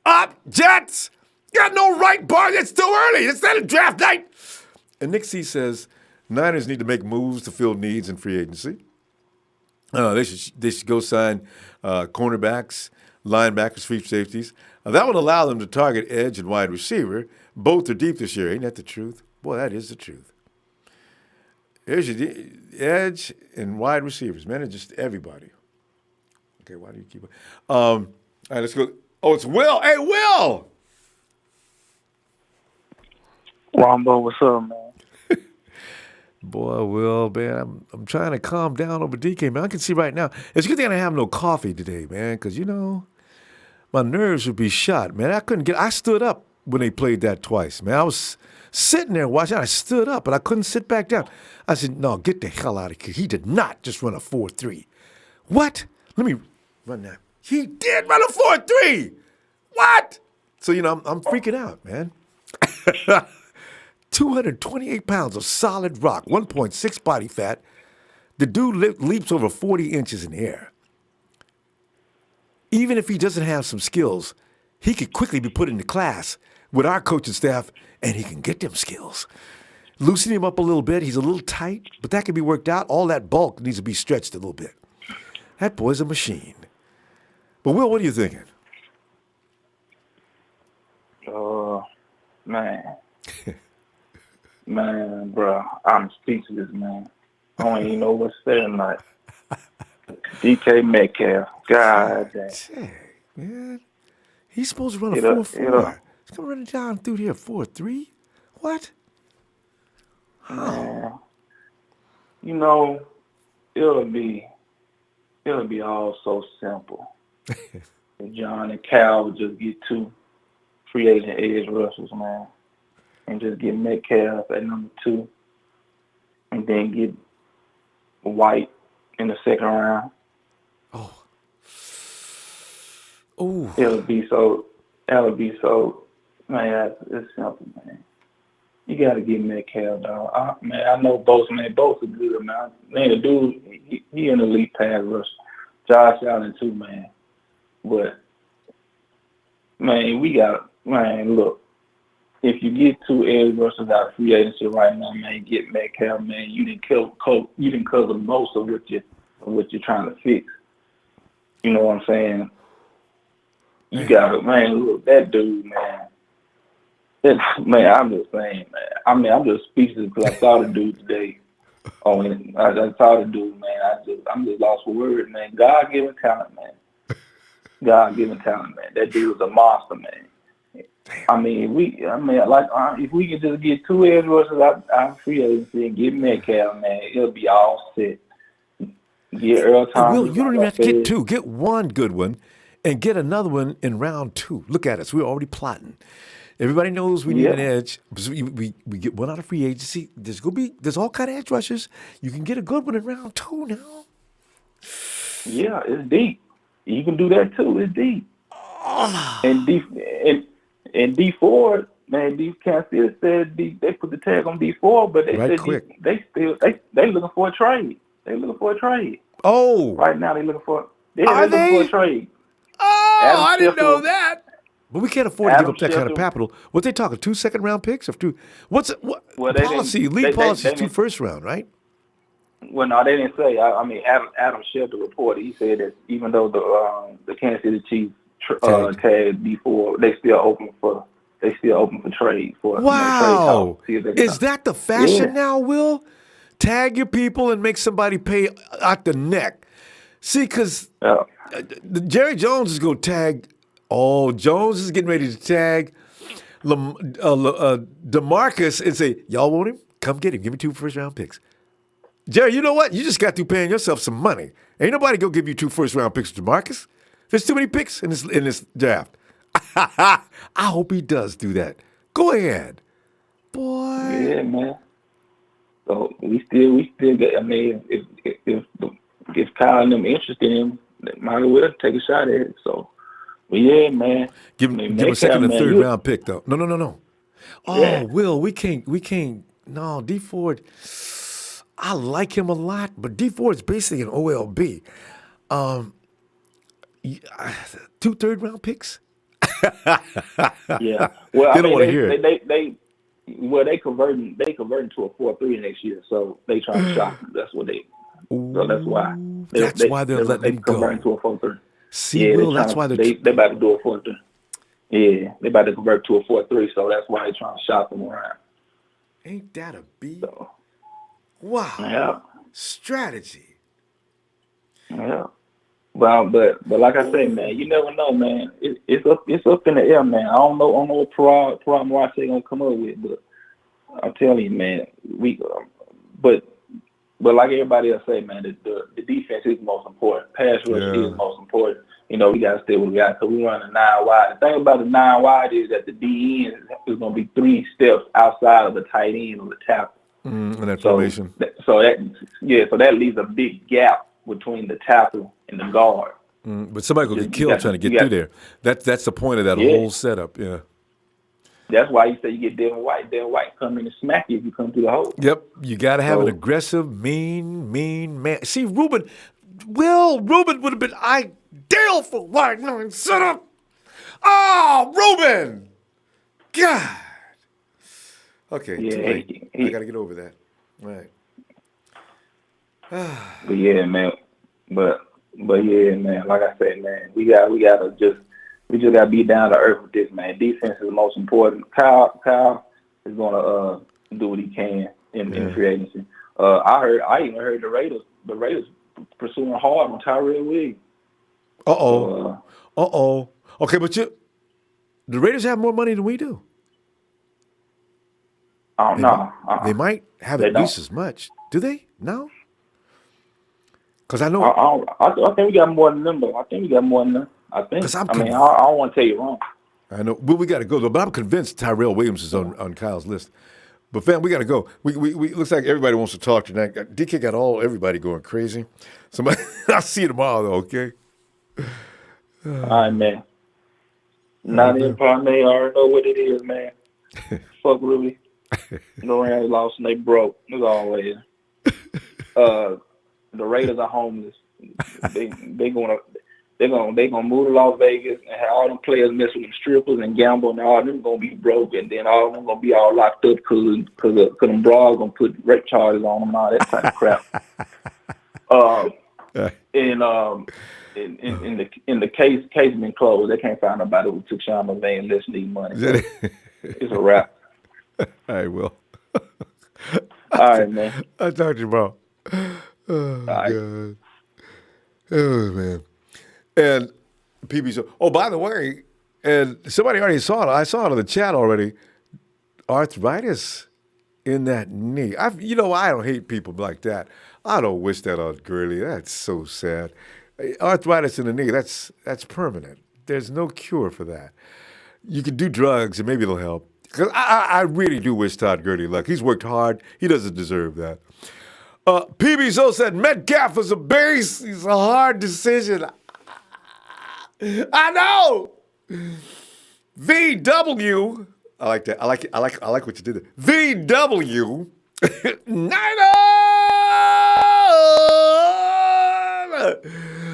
up, Jets. You got no right, Bar. It's too early. It's not a draft night. And Nick C says, "Niners need to make moves to fill needs in free agency. They should go sign cornerbacks, linebackers, free safeties. That would allow them to target edge and wide receiver. Both are deep this year. Ain't that the truth? Boy, that is the truth. Here's your edge and wide receivers. Man, it's just everybody." Okay, why do you keep it? All right, let's go. Oh, it's Will. Hey, Will! Ronbo, what's up, man? Boy, Will, man, I'm trying to calm down over DK, man. I can see right now. It's a good thing I didn't have no coffee today, man, because, my nerves would be shot, man. I stood up when they played that twice, man. I was sitting there watching. I stood up, but I couldn't sit back down. I said, "No, get the hell out of here." He did not just run a 4.3. What? Let me run that. He did run a 4.3. What? So, I'm freaking out, man. 228 pounds of solid rock, 1.6 body fat. The dude leaps over 40 inches in the air. Even if he doesn't have some skills, he could quickly be put into class with our coaching staff, and he can get them skills. Loosen him up a little bit. He's a little tight, but that can be worked out. All that bulk needs to be stretched a little bit. That boy's a machine. But, Will, what are you thinking? Man. Man, bro, I'm speechless, man. I don't even know what to say tonight. DK Metcalf, God damn. Dang, man. He's supposed to run a 4.4. He's going to run it down through here, 4.3? What? Man, it'll be all so simple. If John and Cal would just get 2 free agent edge rushers, man, and just get Metcalf at number 2, and then get White in the second round. Oh. That'll be so, man, it's simple, man. You got to get Metcalf, dog. I know Bosa, man. Bosa good, man. Man, the dude, he an elite pass rusher. Josh Allen, too, man. But, man, look, if you get 2 edge rushers out of free agency right now, man, get Metcalf, man, you didn't cover most of what you're trying to fix. You know what I'm saying? You got to, man, look, that dude, man. Man, I'm just saying, man. I'm just speechless because I saw the dude today. Oh, and that's all to do, man. I'm just lost for words, man. God-given talent, man. God-given talent, man. That dude was a monster, man. If we could just get 2 edge rushers out free agency and get Metcalf, man, it'll be all set. Get Earl Thomas. Will, you don't even have to get 2. Get 1 good one and get another one in round 2. Look at us. We're already plotting. Everybody knows we need an edge. We get 1 out of free agency. There's all kind of edge rushers. You can get a good one in round 2 now. Yeah, it's deep. You can do that too. It's deep. And D Ford, man, Kansas City said they put the tag on D4, but they said they looking for a trade. They looking for a trade. Oh, right now they looking for. Are they looking for a trade? Oh, I didn't know that. But we can't afford to give up that kind of capital. What they talking? 2 second-round picks or 2? What policy? League policy is 2 first-round, right? Well, no, they didn't say. Adam Schefter reported. He said that even though the Kansas City Chiefs tagged D4, they still open for trade for. Wow, is that the fashion now, Will? Tag your people and make somebody pay out the neck. See, because Jerry Jones is going to tag. Oh, Jones is getting ready to tag DeMarcus and say, y'all want him? Come get him. Give me 2 first-round picks. Jerry, you know what? You just got through paying yourself some money. Ain't nobody going to give you 2 first-round picks to DeMarcus. There's too many picks in this draft. I hope he does do that. Go ahead. Boy. Yeah, man. So we still get, I mean, if Kyle and them interested in him, they might as well take a shot at it. So, but yeah, man. Give him a second and third round pick, though. No. Oh, yeah. Will, we can't. No, D Ford, I like him a lot, but D Ford is basically an OLB. 2 third-round picks? Yeah. Well, they don't want to hear it. They converting to a 4-3 next year, so they trying to shop. That's what they. So that's why. That's why they're letting him go. Converting to a 4-3. See, yeah, Will, that's why they about to do a 4-3. Yeah, they about to convert to a 4-3, so that's why they're trying to shop them around. Ain't that a beat? So, wow. Yeah. Strategy. Yeah. Well, but like I say, man, you never know, man. It's up in the air, man. I don't know what Parag Marche gonna come up with, but I'm telling you, man, but like everybody else say, man, the defense is most important. Pass rush is most important. You know, we gotta stay what we got because we run a 9 wide. The thing about the 9 wide is that the DN is gonna be 3 steps outside of the tight end or the tackle. In that formation. So that leaves a big gap between the tackle and the guard. But somebody will get killed trying to get through there. That's the point of that whole setup. Yeah. That's why you say you get Devin White. Devin White come in and smack you if you come through the hole. Yep. You got to have an aggressive, mean man. See, Ruben would have been ideal for White. No, setup. Oh, Ruben. God. Okay. I got to get over that. All right. But yeah, man. But yeah, man. Like I said, man, we just gotta be down to earth with this, man. Defense is the most important. Kyle is gonna do what he can in free agency. I even heard the Raiders pursuing hard on Tyrell Williams. Okay, but the Raiders have more money than we do. No. They might have at least as much. Do they? No. Because I know. I think we got more than them, though. I think we got more than them. I don't want to tell you wrong. I know. Well, we got to go, though. But I'm convinced Tyrell Williams is on Kyle's list. But, fam, we got to go. We looks like everybody wants to talk tonight. DK got everybody going crazy. I'll see you tomorrow, though, okay? All right, man. Not in part, man. I already know what it is, man. Fuck Ruby. No around lost and they broke, as always. The Raiders are homeless. They're gonna move to Las Vegas and have all them players mess with them strippers and gamble, and all of them gonna be broke, and then all of them gonna be all locked up because them bras gonna put rape charges on them and all that type of crap. In the case been closed. They can't find nobody who took Sean McVay and let's need money. So it's a wrap. I will. All right, man. I'll talk to you, bro. Oh, All right. God. Oh, man. And PB, so, oh, by the way, and somebody already saw it. I saw it on the chat already. Arthritis in that knee. I don't hate people like that. I don't wish that on Gurley. That's so sad. Arthritis in the knee, that's permanent. There's no cure for that. You can do drugs and maybe it'll help. Because I really do wish Todd Gurley luck. He's worked hard. He doesn't deserve that. PB So said Metcalf is a beast. He's a hard decision. I know. VW. I like that. I like what you did there. VW. Niner.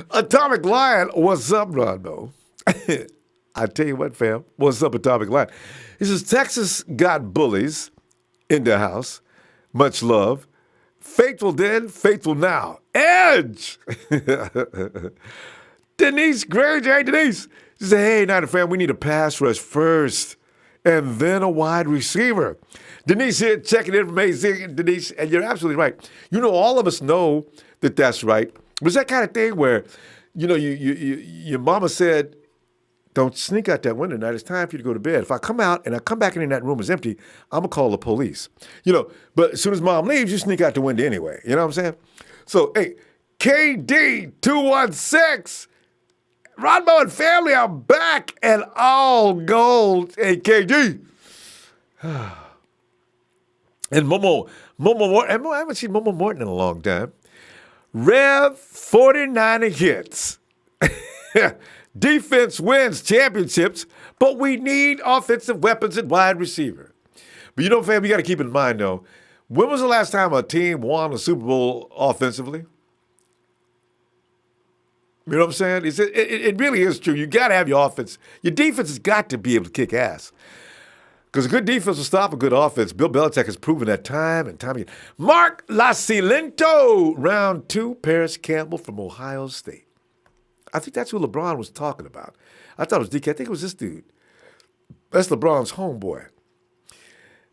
Atomic Lion. What's up, Ronbo? I tell you what, fam. What's up, Atomic Lion? He says Texas got bullies in the house. Much love. Faithful then, faithful now. Edge. Denise Granger. Hey, Denise. She said, hey, Niner fam, we need a pass rush first and then a wide receiver. Denise here checking information. Denise, and you're absolutely right. All of us know that that's right. But it's that kind of thing where, your mama said, don't sneak out that window tonight. It's time for you to go to bed. If I come out and I come back in and that room is empty, I'm going to call the police. But as soon as mom leaves, you sneak out the window anyway. You know what I'm saying? So, hey, KD216, Ronbo and family are back and all gold. Hey, KD. And Momo Morton. I haven't seen Momo Morton in a long time. Rev 49 hits. Defense wins championships, but we need offensive weapons at wide receiver. But fam, you got to keep in mind, though, when was the last time a team won a Super Bowl offensively? You know what I'm saying? It really is true. You got to have your offense. Your defense has got to be able to kick ass. Because a good defense will stop a good offense. Bill Belichick has proven that time and time again. Mark Lacilento, round 2, Paris Campbell from Ohio State. I think that's who LeBron was talking about. I thought it was DK. I think it was this dude. That's LeBron's homeboy.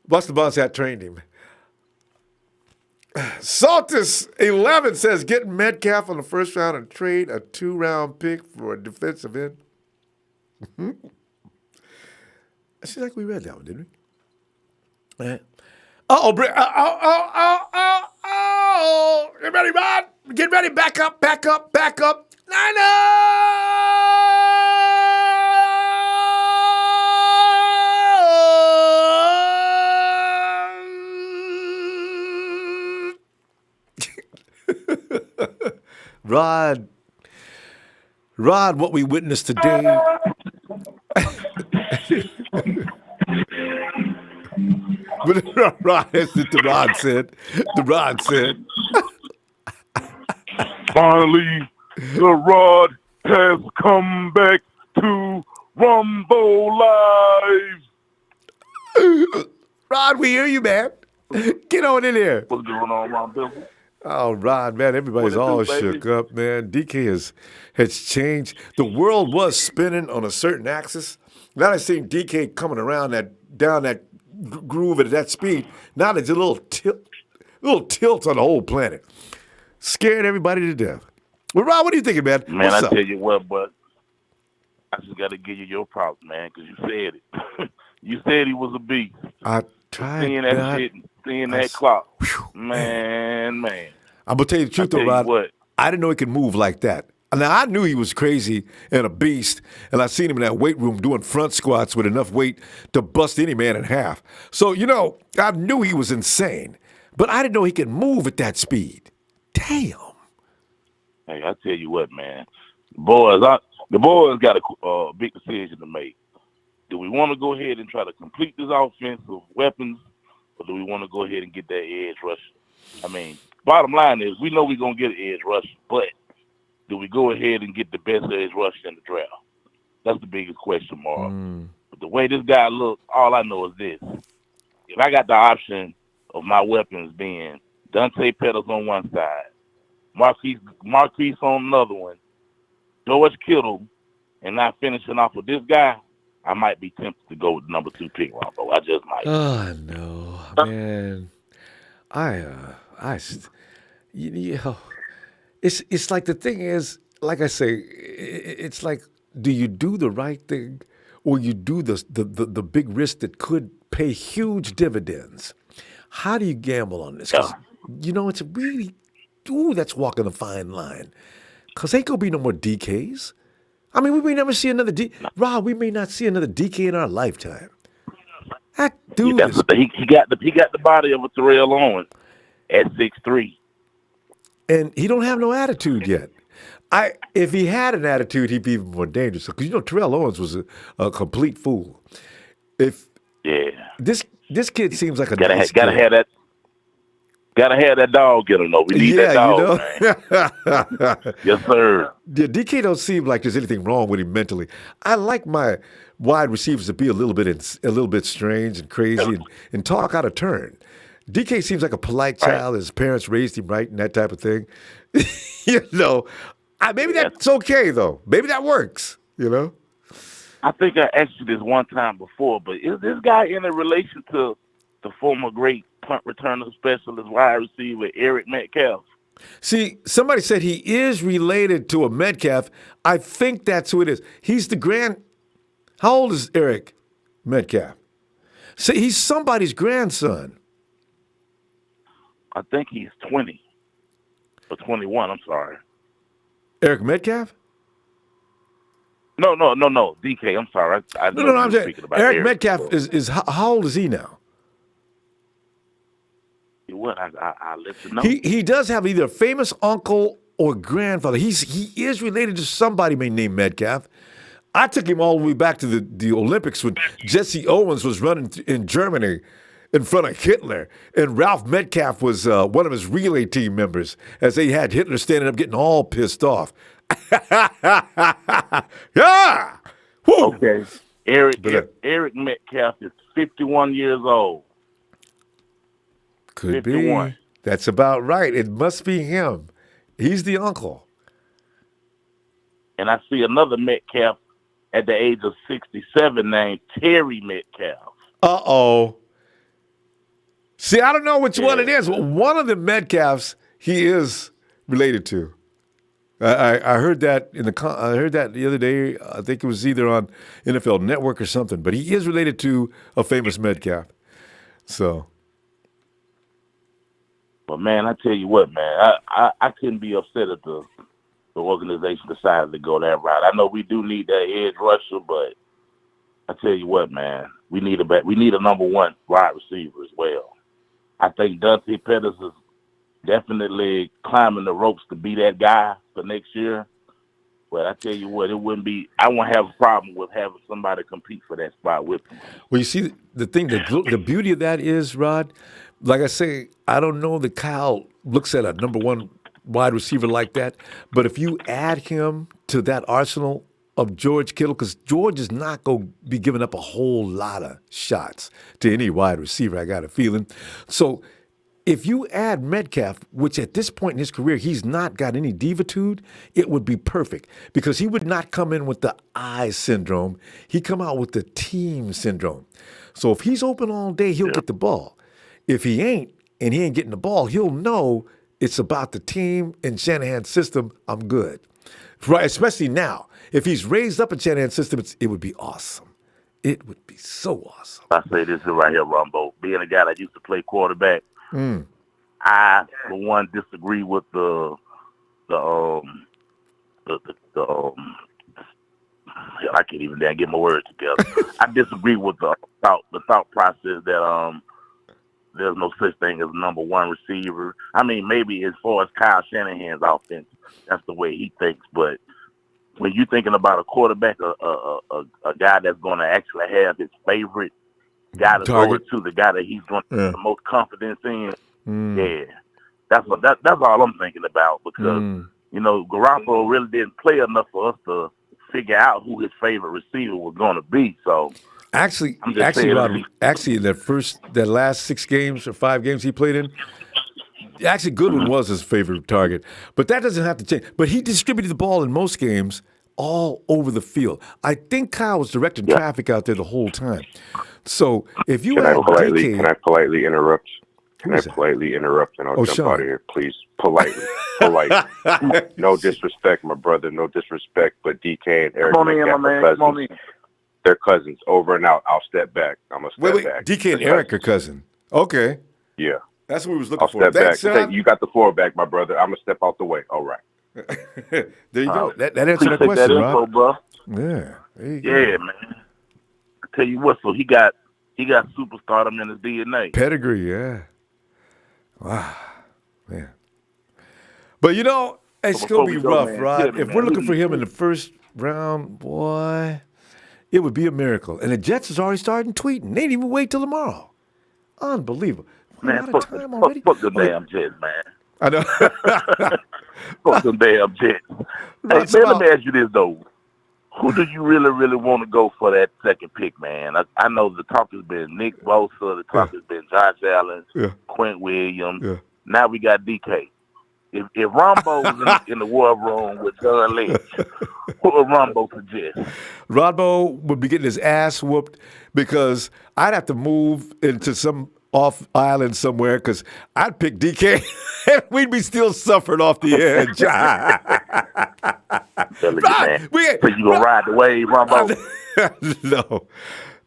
Buster Bonds had trained him. Saltus11 says, get Metcalf on the first round and trade a 2-round pick for a defensive end. It seems like we read that one, didn't we? Uh-oh. Get ready, Rod. Get ready. Back up. Niner! Rod, what we witnessed today. But Rod said. Finally, the Rod has come back to Ronbo Live. Rod, we hear you, man. Get on in here. What's going on, Ron? Oh, Rod, man, everybody's all shook up, man. DK has changed. The world was spinning on a certain axis. Now I see DK coming around down that groove at that speed. Now there's a little tilt on the whole planet. Scared everybody to death. Well, Rod, what are you thinking, man? Man, What's I up? tell you what, but I just got to give you your props, man, because you said it. You said he was a beast. I tried seeing that shit and seeing that clock. Man. I'm going to tell you the truth, though, Rod. What? I didn't know he could move like that. Now, I knew he was crazy and a beast, and I seen him in that weight room doing front squats with enough weight to bust any man in half. So, I knew he was insane, but I didn't know he could move at that speed. Damn. Hey, I tell you what, man. The boys got a big decision to make. Do we want to go ahead and try to complete this offensive weapons, or do we want to go ahead and get that edge rusher? I mean, bottom line is we know we're going to get an edge rusher, but do we go ahead and get the best edge rusher in the draft? That's the biggest question mark. But the way this guy looks, all I know is this. If I got the option of my weapons being Dante Pettis on one side, Marquise on another one, George Kittle, and not finishing off with this guy, I might be tempted to go with the number 2 pick, Ronbo. I just might. Oh, no, man. you know, it's like the thing is, like I say, it's like, do you do the right thing, or you do the big risk that could pay huge dividends? How do you gamble on this? Because it's really, that's walking a fine line. Because ain't gonna be no more DKs. I mean, we may never see another Rob, we may not see another DK in our lifetime. That dude he got the body of a Terrell Owens at 6'3". And he don't have no attitude yet. If he had an attitude, he'd be even more dangerous. Because Terrell Owens was a complete fool. This kid seems like a nice kid. Gotta have that dog in him, though. We need that dog, man. Yes, sir. Yeah, DK don't seem like there's anything wrong with him mentally. I like my wide receivers to be a little bit strange and crazy and talk out of turn. DK seems like a polite child. His parents raised him right and that type of thing. Maybe that's okay, though. Maybe that works, I think I asked you this one time before, but is this guy in a relation to the former great punt returner specialist wide receiver Eric Metcalf? See, somebody said he is related to a Metcalf. I think that's who it is. He's the How old is Eric Metcalf? See, he's somebody's grandson. I think he's 20 or 21. I'm sorry. Eric Metcalf? No. DK. I'm sorry. No. I'm saying Eric Metcalf is how old is he now? What I let you know. He does have either a famous uncle or grandfather. He is related to somebody named Metcalf. I took him all the way back to the Olympics when Jesse Owens was running in Germany in front of Hitler, and Ralph Metcalf was one of his relay team members as they had Hitler standing up getting all pissed off. Yeah. Woo. Okay. Eric Metcalf is 51 years old. Could 51. be. That's about right. It must be him. He's the uncle. And I see another Metcalf at the age of 67 named Terry Metcalf. Uh-oh. See, I don't know which one it is. One of the Metcalfs he is related to. I heard that the other day. I think it was either on NFL Network or something. But he is related to a famous Metcalf. So. But man, I tell you what, man, I couldn't be upset if the organization decided to go that route. I know we do need that edge rusher, but I tell you what, man, we need a number one wide receiver as well. I think Dante Pettis is definitely climbing the ropes to be that guy for next year. But I tell you what, I won't have a problem with having somebody compete for that spot with him. Well, you see, the thing, the beauty of that is, Rod, like I say, I don't know that Kyle looks at a number one wide receiver like that, but if you add him to that arsenal of George Kittle, because George is not going to be giving up a whole lot of shots to any wide receiver, I got a feeling. So if you add Metcalf, which at this point in his career, he's not got any divitude, it would be perfect because he would not come in with the I syndrome. He'd come out with the team syndrome. So if he's open all day, he'll get the ball. If he ain't, and he ain't getting the ball, he'll know it's about the team and Shanahan's system. I'm good. Right, especially now. If he's raised up in Shanahan's system, it would be awesome. It would be so awesome. I say this right here, Ronbo. Being a guy that used to play quarterback, I, for one, disagree with the I can't even get my words together. I disagree with the thought process that there's no such thing as a number one receiver. I mean, maybe as far as Kyle Shanahan's offense, that's the way he thinks. But when you're thinking about a quarterback, a guy that's going to actually have his favorite guy to throw it to, the guy that he's going to have the most confidence in, that's all I'm thinking about. Because Garoppolo really didn't play enough for us to figure out who his favorite receiver was going to be. So. Actually, that last 6 games or 5 games he played in, actually Goodwin was his favorite target. But that doesn't have to change. But he distributed the ball in most games all over the field. I think Kyle was directing traffic out there the whole time. So if you Can I politely interrupt? Can I politely interrupt and I'll jump Sean. out of here, please? Politely. No disrespect, my brother. No disrespect, but DK and Eric Come on in, my man. Come on in. They're cousins. Over and out. I'll step back. I'm going to step Wait. back. DK and Eric are cousin. Okay. Yeah. That's what we was looking I'll for. step back. You got the floor back, my brother. I'm going to step out the way. All right. There you go. That answered that question, that info, Rob. bro. Yeah. There you go. Yeah, man. I tell you what, so he got superstardom in his DNA. Pedigree, yeah. Wow. Man. But, it's going to be rough, Rod. If we're looking for him in the first round, boy, it would be a miracle. And the Jets is already starting tweeting. They didn't even wait till tomorrow. Unbelievable. Man, fuck the damn Jets, man. I know. Fuck the damn Jets. Hey, man, let me ask you this, though. Who do you really, really want to go for that second pick, man? I know the talk has been Nick Bosa, the talk has been Josh Allen, Quint Williams. Yeah. Now we got DK. If Ronbo was in the war room with John Lynch, what would Ronbo suggest? Ronbo would be getting his ass whooped because I'd have to move into some off island somewhere because I'd pick DK and we'd be still suffering off the edge. So you gonna ride the wave, Ronbo? No.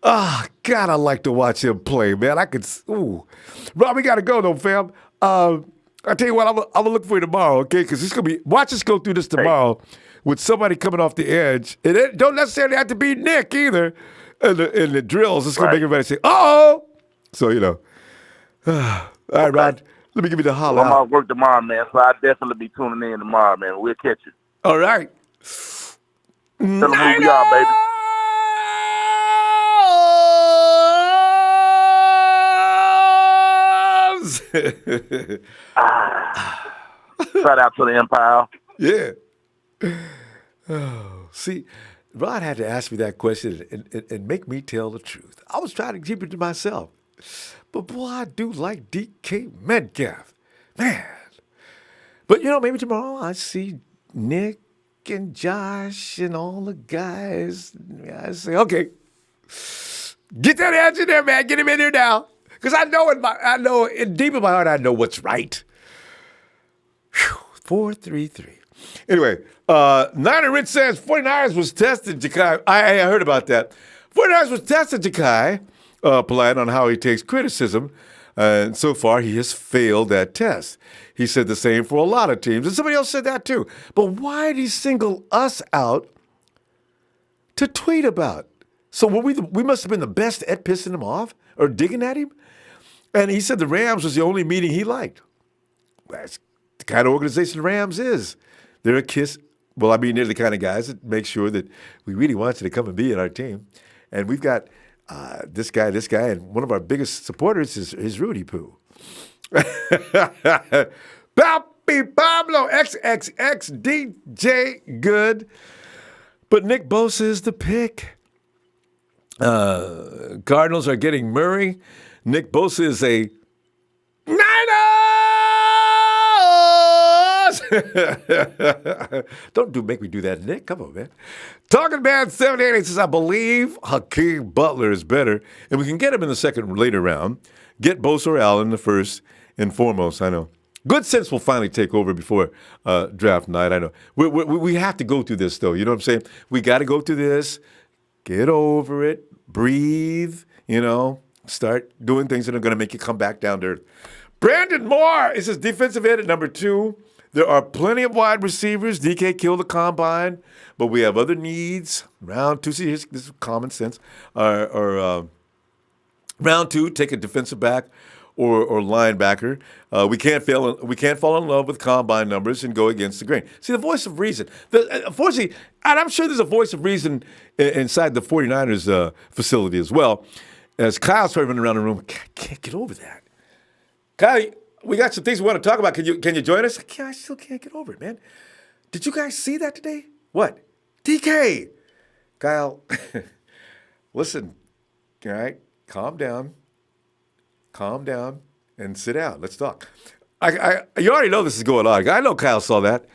Oh, God, I like to watch him play, man. Rob, we got to go, though, fam. I tell you what, I'm gonna look for you tomorrow, okay? Because it's gonna be. Watch us go through this tomorrow with somebody coming off the edge, and it don't necessarily have to be Nick either. In the drills, it's gonna make everybody say, "Oh!" So all right, Rod. Let me give you the holler. I'm off work tomorrow, man. So I'll definitely be tuning in tomorrow, man. We'll catch you. All right. Tell them who we are, baby. Shout out to the Empire. Yeah. Oh, see, Rod had to ask me that question and make me tell the truth. I was trying to keep it to myself. But, boy, I do like DK Metcalf. Man. But, maybe tomorrow I see Nick and Josh and all the guys. I say, okay, get that edge in there, man. Get him in there now. Because I know deep in my heart, I know what's right. 4-3-3. Anyway, Niner Rich says 49ers was tested Ja'Kai. I heard about that. 49ers was tested Ja'Kai Polite on how he takes criticism. And so far, he has failed that test. He said the same for a lot of teams. And somebody else said that too. But why did he single us out to tweet about? So we must have been the best at pissing him off or digging at him? And he said the Rams was the only meeting he liked. That's the kind of organization the Rams is. They're they're the kind of guys that make sure that we really want you to come and be in our team. And we've got this guy, and one of our biggest supporters is Rudy Poo. Papi Pablo, XXX, DJ Good. But Nick Bosa is the pick. Cardinals are getting Murray. Nick Bosa is a Niners! Don't make me do that, Nick. Come on, man. Talking Bad 788 says, I believe Hakeem Butler is better, and we can get him in the second later round. Get Bosa or Allen in the first and foremost, I know. Good sense will finally take over before draft night, I know. We have to go through this, though. You know what I'm saying? We got to go through this, get over it, breathe, start doing things that are going to make you come back down to earth. Brandon Moore is his defensive end at number 2. There are plenty of wide receivers. DK killed the combine, but we have other needs. Round 2, see, this is common sense. Round 2, take a defensive back or linebacker. We can't fall in love with combine numbers and go against the grain. See, the voice of reason. Unfortunately, and I'm sure there's a voice of reason inside the 49ers facility as well. As Kyle's running around the room, can't get over that. Kyle, we got some things we want to talk about. Can you join us? I still can't get over it, man. Did you guys see that today? What? DK! Kyle, listen, all right? Calm down, and sit down. Let's talk. You already know this is going on. I know Kyle saw that.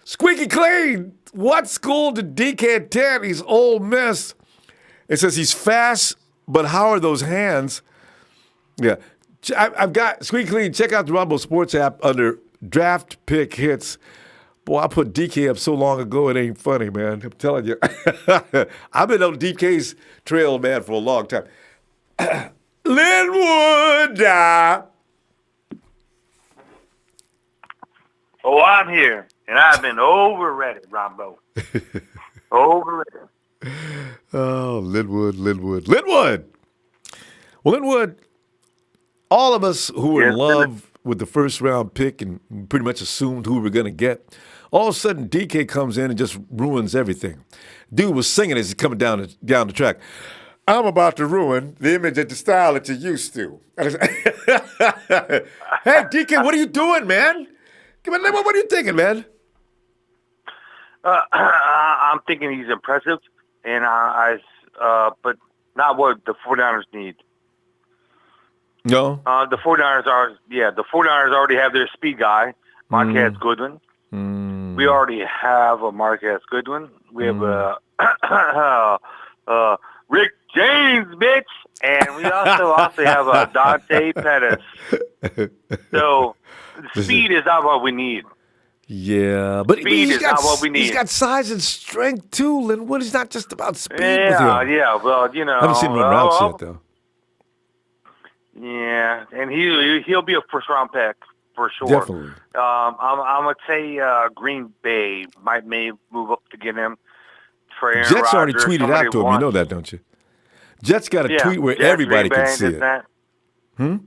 Squeaky Clean, what school did DK attend? He's Ole Miss. It says he's fast, but how are those hands? Yeah. I've got Squeak Clean. Check out the Ronbo Sports app under Draft Pick Hits. Boy, I put DK up so long ago, it ain't funny, man. I'm telling you. I've been on DK's trail, man, for a long time. Linwood. Oh, I'm here, and I've been over it, Ronbo. Over it. Oh, Linwood. Well, Linwood, all of us who were in love with the first round pick and pretty much assumed who we were going to get, all of a sudden DK comes in and just ruins everything. Dude was singing as he's coming down the track. I'm about to ruin the image and the style that you're used to. Hey, DK, what are you doing, man? Come on, what are you thinking, man? I'm thinking he's impressive, and but not what the 49ers need. No? The 49ers already have their speed guy, Marquez Goodwin. We already have a Marquez Goodwin. We have Rick James, bitch, and we also have a Dante Pettis. So speed is not what we need. Yeah, but speed is not what we need. He's got size and strength too, Linwood. It's not just about speed with him. Yeah. Well, you know, I haven't seen him run routes yet, though. Yeah, and he'll be a first round pick for sure. Definitely. I'm gonna say Green Bay may move up to get him. For Aaron Jets already Rodgers, tweeted out to him. You know that, don't you? Jets got a tweet where Jets, everybody Green Bay, can see it.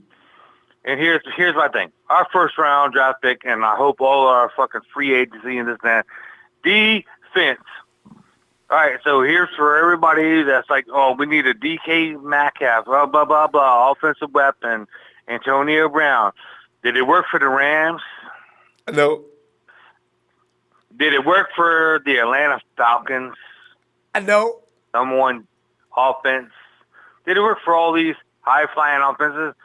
And here's my thing. Our first round draft pick, and I hope all our fucking free agency and this and that. Defense. All right, so here's for everybody that's like, oh, we need a DK Metcalf, blah, blah, blah, blah, offensive weapon, Antonio Brown. Did it work for the Rams? No. Did it work for the Atlanta Falcons? No. Someone offense. Did it work for all these high-flying offenses?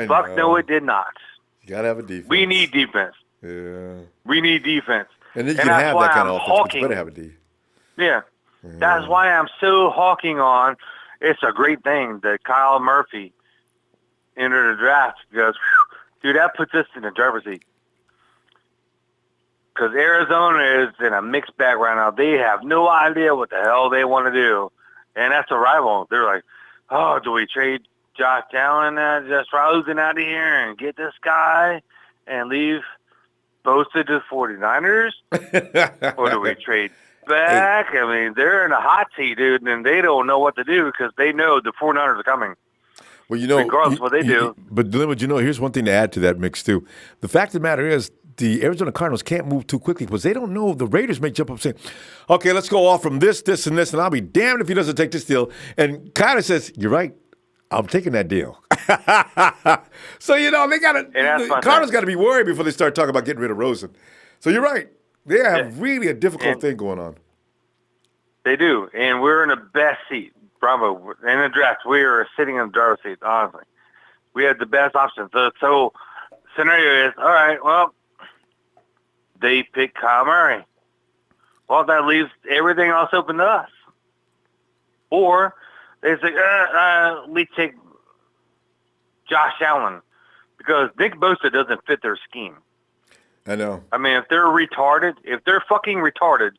Fuck no, it did not. You got to have a defense. We need defense. Yeah. We need defense. And then you can have that kind of offense, but you better have a D. Yeah. That's why I'm so hawking on. It's a great thing that Kyle Murphy entered the draft because, dude, that puts us in the driver's seat. Because Arizona is in a mixed bag right now. They have no idea what the hell they want to do. And that's a rival. They're like, oh, do we trade Josh Allen just Rosen out of here and get this guy and leave Bosa to 49ers? Or do we trade back? I mean, they're in a hot seat, dude, and they don't know what to do because they know the 49ers are coming. Well, you know, regardless of what they do. But Linwood, you know, here's one thing to add to that mix too. The fact of the matter is, the Arizona Cardinals can't move too quickly because they don't know. The Raiders may jump up saying, "Okay, let's go off from this, and this, and I'll be damned if he doesn't take this deal." And Connor says, "You're right. I'm taking that deal." So you know they the Cardinals got to be worried before they start talking about getting rid of Rosen. So you're right. They have really a difficult thing going on. They do, and we're in the best seat. Bravo. In the draft, we are sitting in the driver's seat, honestly. We had the best options. So scenario is, all right, well, they pick Kyle Murray. Well, that leaves everything else open to us. Or they say, we take Josh Allen because Nick Bosa doesn't fit their scheme. I know. I mean, if they're fucking retarded,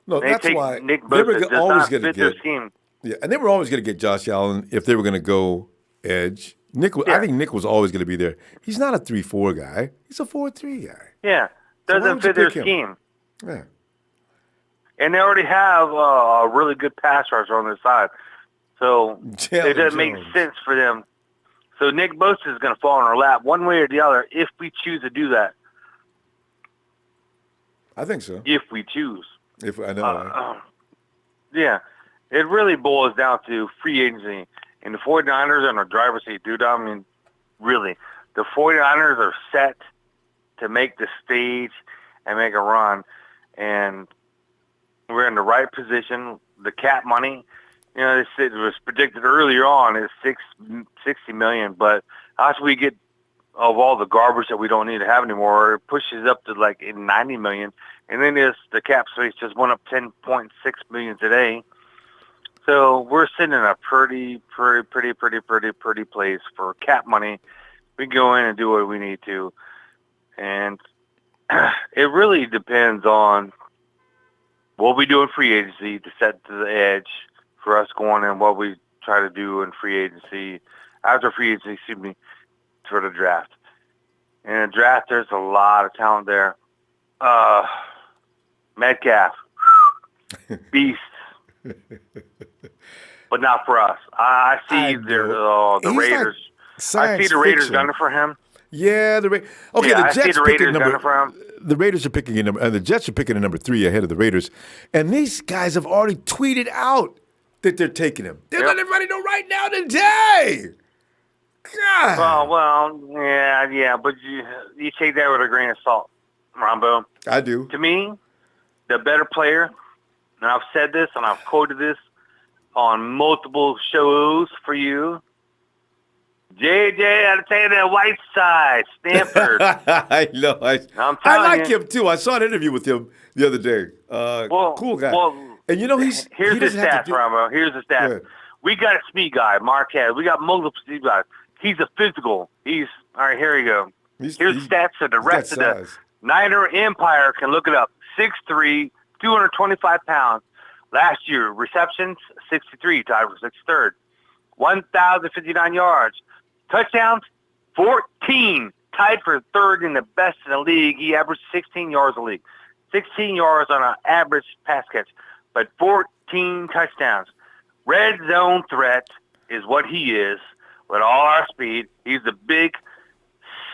no, that's why Nick Bosa does not fit their scheme. Yeah, and they were always going to get Josh Allen if they were going to go edge. I think Nick was always going to be there. He's not a 3-4 guy. He's a 4-3 guy. Yeah, doesn't fit their scheme. Yeah. And they already have a really good pass rusher on their side. So it doesn't make sense for them. So Nick Bosa is going to fall in our lap one way or the other if we choose to do that. I think so. If we choose. If I know. Yeah. It really boils down to free agency. And the 49ers are in the driver's seat, dude. I mean, really. The 49ers are set to make the stage and make a run. And we're in the right position. The cap money, you know, it was predicted earlier on is $60 million. But after we get of all the garbage that we don't need to have anymore, it pushes up to like $90 million. And then the cap space just went up $10.6 million today. So we're sitting in a pretty place for cap money. We can go in and do what we need to. And it really depends on what we do in free agency to set the edge for us going in, what we try to do in free agency, after free agency, for the draft. In the draft, there's a lot of talent there. Metcalf, beast. But not for us. I see the Raiders. I see the Raiders gunning for him. Yeah, the I see Jets the Raiders picking gunning for him. the Raiders are picking the Jets are picking a number 3 ahead of the Raiders, and these guys have already tweeted out that they're taking him. They're letting everybody know right now today. God. Well, yeah, but you take that with a grain of salt, Ronbo. I do. To me, the better player, and I've said this and I've quoted this on multiple shows for you. JJ out of that white side, Stanford. I know. I like him too. I saw an interview with him the other day. Cool guy. Well, and you know here's his stats, Ronbo. Here's the stats. We got a speed guy, Marquez. We got multiple speed guys. He's a physical. All right, here you go. Here's the stats so the rest of the Niner Empire can look it up. 6'3", 225 pounds. Last year, receptions, 63, tied for 63rd. 1,059 yards. Touchdowns, 14, tied for 3rd in the best in the league. He averaged 16 yards a league. 16 yards on an average pass catch, but 14 touchdowns. Red zone threat is what he is with all our speed. He's a big,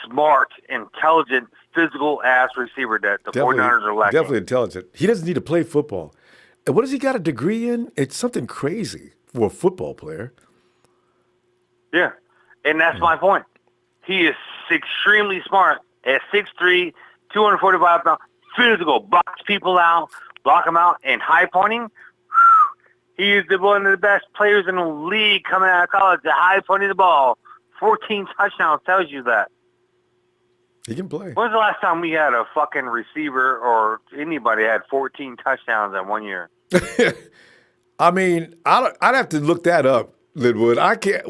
smart, intelligent, physical-ass receiver that the 49ers are lacking. Definitely intelligent. He doesn't need to play football. And what has he got a degree in? It's something crazy for a football player. Yeah, and that's my point. He is extremely smart at 6'3", 245 pounds, physical, box people out, block them out, and high pointing. He is one of the best players in the league coming out of college at high pointing the ball. 14 touchdowns tells you that. He can play. When's the last time we had a fucking receiver or anybody had 14 touchdowns in 1 year? I mean, I'd have to look that up, Linwood. I can't.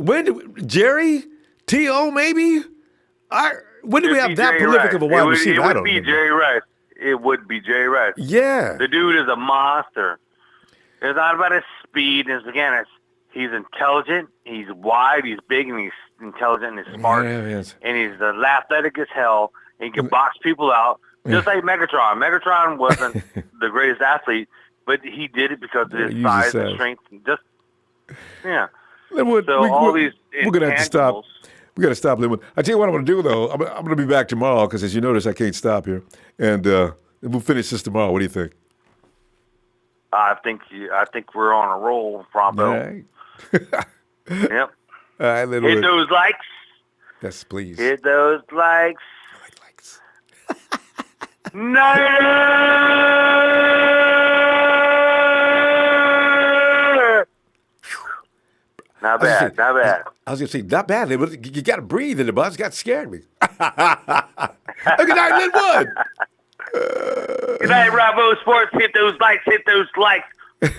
Jerry? T.O. maybe? When did we have that prolific of a wide receiver? It would be Jerry Rice. It would be Jerry Rice. Yeah. The dude is a monster. It's not about his speed. He's intelligent. He's wide. He's big, and he's intelligent and he's smart. Yeah, yes. And he's athletic as hell. He can box people out, just like Megatron. Megatron wasn't the greatest athlete, but he did it because of his size and strength. Linwood, we're going to have to stop. We got to stop, Linwood. I tell you what I'm going to do, though. I'm going to be back tomorrow because, as you notice, I can't stop here. And we'll finish this tomorrow. What do you think? I think we're on a roll, Ronbo. All right. Yep. All right, Linwood. Hit those likes. Yes, please. Hit those likes. I like likes. Not bad. I was going to say, not bad. You got to breathe in the buzz. Got scared me. Good night, Linwood. Good night, Ronbo Sports. Hit those likes.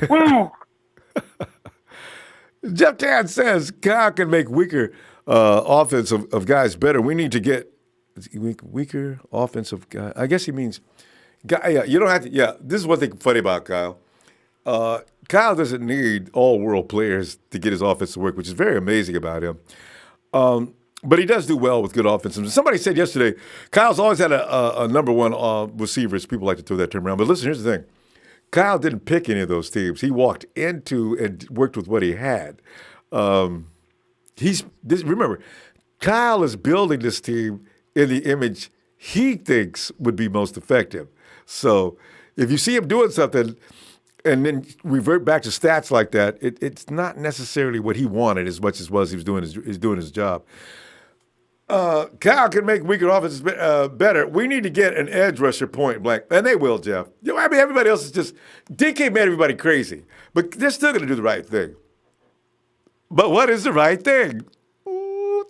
Woo! Jeff Tan says Kyle can make weaker offense of guys better. We need to get weaker offensive guys. I guess he means guy. Yeah, you don't have to. Yeah, this is one thing funny about Kyle. Kyle doesn't need all-world players to get his offense to work, which is very amazing about him. But he does do well with good offenses. Somebody said yesterday, Kyle's always had a number one receivers. People like to throw that term around. But listen, here's the thing. Kyle didn't pick any of those teams. He walked into and worked with what he had. Remember, Kyle is building this team in the image he thinks would be most effective. So if you see him doing something and then revert back to stats like that, it's not necessarily what he wanted as much as he was doing his job. Kyle can make weaker offenses better. We need to get an edge rusher point blank. And they will, Jeff. Everybody else is just – DK made everybody crazy. But they're still going to do the right thing. But what is the right thing? Ooh.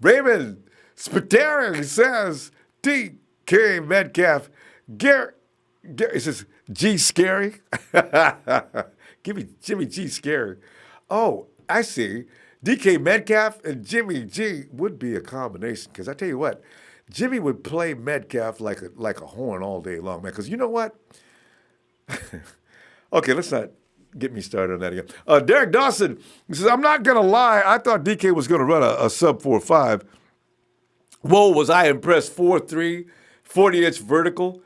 Raymond Spiteri says DK Metcalf. Gary, he says, G scary. Give me Jimmy G scary. Oh, I see. DK Metcalf and Jimmy G would be a combination. Because I tell you what, Jimmy would play Metcalf like a horn all day long, man. Because you know what? Okay, let's not get me started on that again. Derek Dawson says, I'm not going to lie. I thought DK was going to run a sub 4.5. Whoa, was I impressed. 4.3, 40-inch vertical.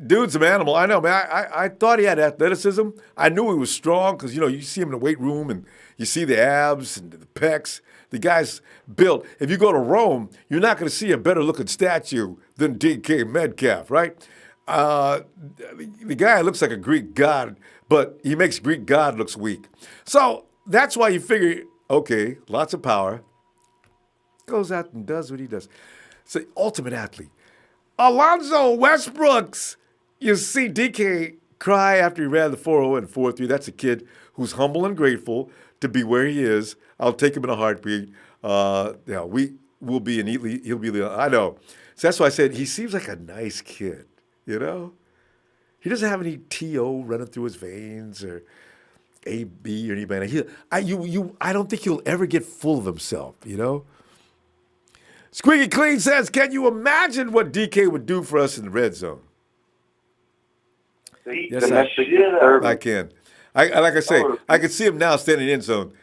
Dude's an animal. I know, man. I thought he had athleticism. I knew he was strong because, you see him in the weight room and you see the abs and the pecs. The guy's built. If you go to Rome, you're not going to see a better-looking statue than DK Metcalf, right? The guy looks like a Greek god, but he makes Greek god looks weak. So that's why you figure, okay, lots of power. Goes out and does what he does. It's the ultimate athlete. Alonzo Westbrooks. You see DK cry after he ran the 4.0 and 4.3. That's a kid who's humble and grateful to be where he is. I'll take him in a heartbeat. We will be he'll be, I know. So that's why I said he seems like a nice kid, He doesn't have any TO running through his veins or AB or anybody. I don't think he'll ever get full of himself, Squeaky Clean says, can you imagine what DK would do for us in the red zone? Yes, I can. Like I say, I can see him now standing in the end zone.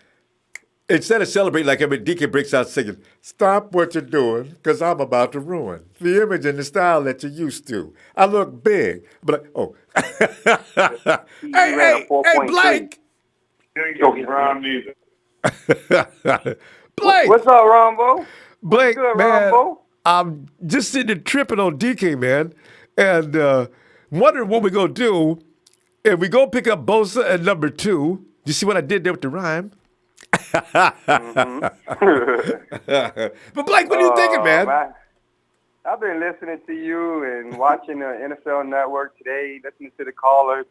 Instead of celebrating like DK breaks out singing, stop what you're doing, because I'm about to ruin the image and the style that you're used to. I look big, but hey, Blake. Blake. What's up, Ronbo? Blake, good, man, Ronbo? I'm just sitting there tripping on DK, man, and wondering what we're going to do if we go pick up Bosa at number 2. You see what I did there with the rhyme? Mm-hmm. But Blake, what are you thinking, man? I've been listening to you and watching the NFL Network today, listening to the callers.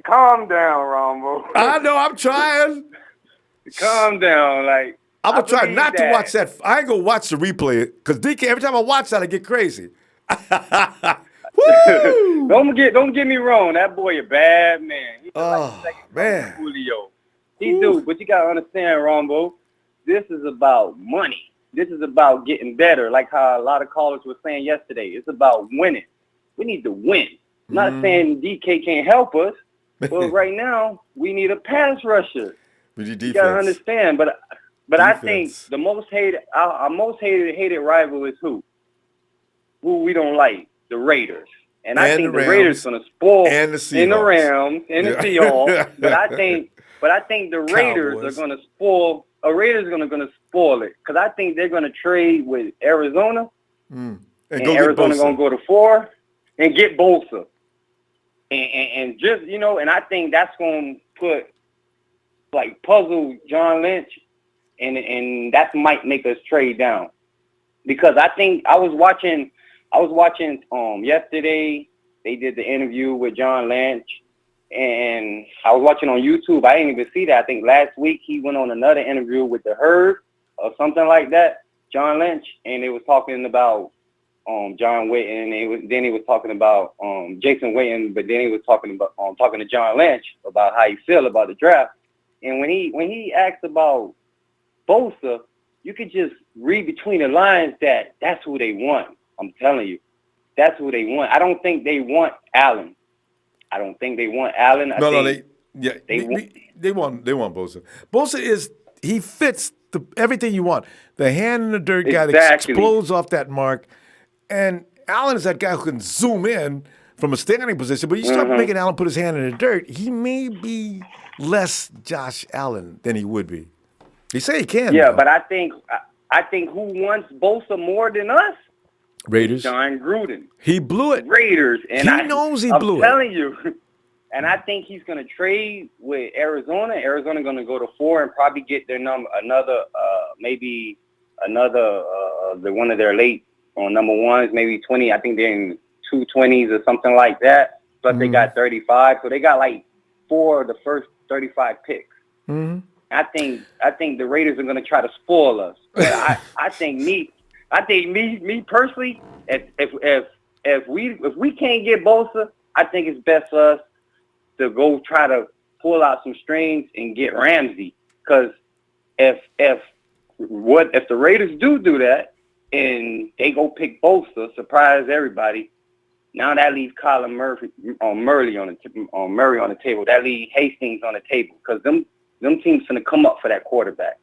Calm down, Ronbo. I know, I'm trying. Calm down, I'm going to try not to watch that. I ain't going to watch the replay because DK, every time I watch that, I get crazy. Woo! Don't get me wrong. That boy a bad man. He's man. Julio. He do, but you got to understand, Ronbo, this is about money. This is about getting better, like how a lot of callers were saying yesterday. It's about winning. We need to win. I'm not saying DK can't help us, but right now we need a pass rusher. We need defense. You got to understand, but I think the most hated, our most hated rival is who? Who we don't like? The Raiders. And I think the Raiders going to spoil and the Seahawks. In the Rams and the Seahawks. But I think the Raiders are going to spoil. Raiders are going to spoil it because I think they're going to trade with Arizona, and Arizona going to go to 4 and get Bosa, and just and I think that's going to put puzzle John Lynch, and that might make us trade down because I think I was watching yesterday. They did the interview with John Lynch. And I was watching on YouTube. I didn't even see that. I think last week he went on another interview with the Herd or something like that, John Lynch, and they was talking about John Witten. Then he was talking about Jason Witten, but then he was talking to John Lynch about how he feel about the draft. And when he asked about Bosa, you could just read between the lines that that's who they want. I'm telling you, that's who they want. I don't think they want Allen. They want Bosa. Bosa he fits everything you want. The hand in the dirt guy that explodes off that mark. And Allen is that guy who can zoom in from a standing position. But you start making Allen put his hand in the dirt, he may be less Josh Allen than he would be. They say he can. Yeah, though. but I think who wants Bosa more than us? Raiders. John Gruden. He blew it. Raiders. And he knows he blew it. I'm telling you. And I think he's going to trade with Arizona. Arizona going to go to 4 and probably get their one of their late number ones, maybe 20. I think they're in 220s or something like that. Plus they got 35. So they got 4 of the first 35 picks. Mm-hmm. I think the Raiders are going to try to spoil us. But I think me personally, if we can't get Bosa, I think it's best for us to go try to pull out some strings and get Ramsey. Because if the Raiders do that and they go pick Bosa, surprise everybody, now that leaves Kyler Murray on the table. That leaves Hastings on the table because them teams going to come up for that quarterback.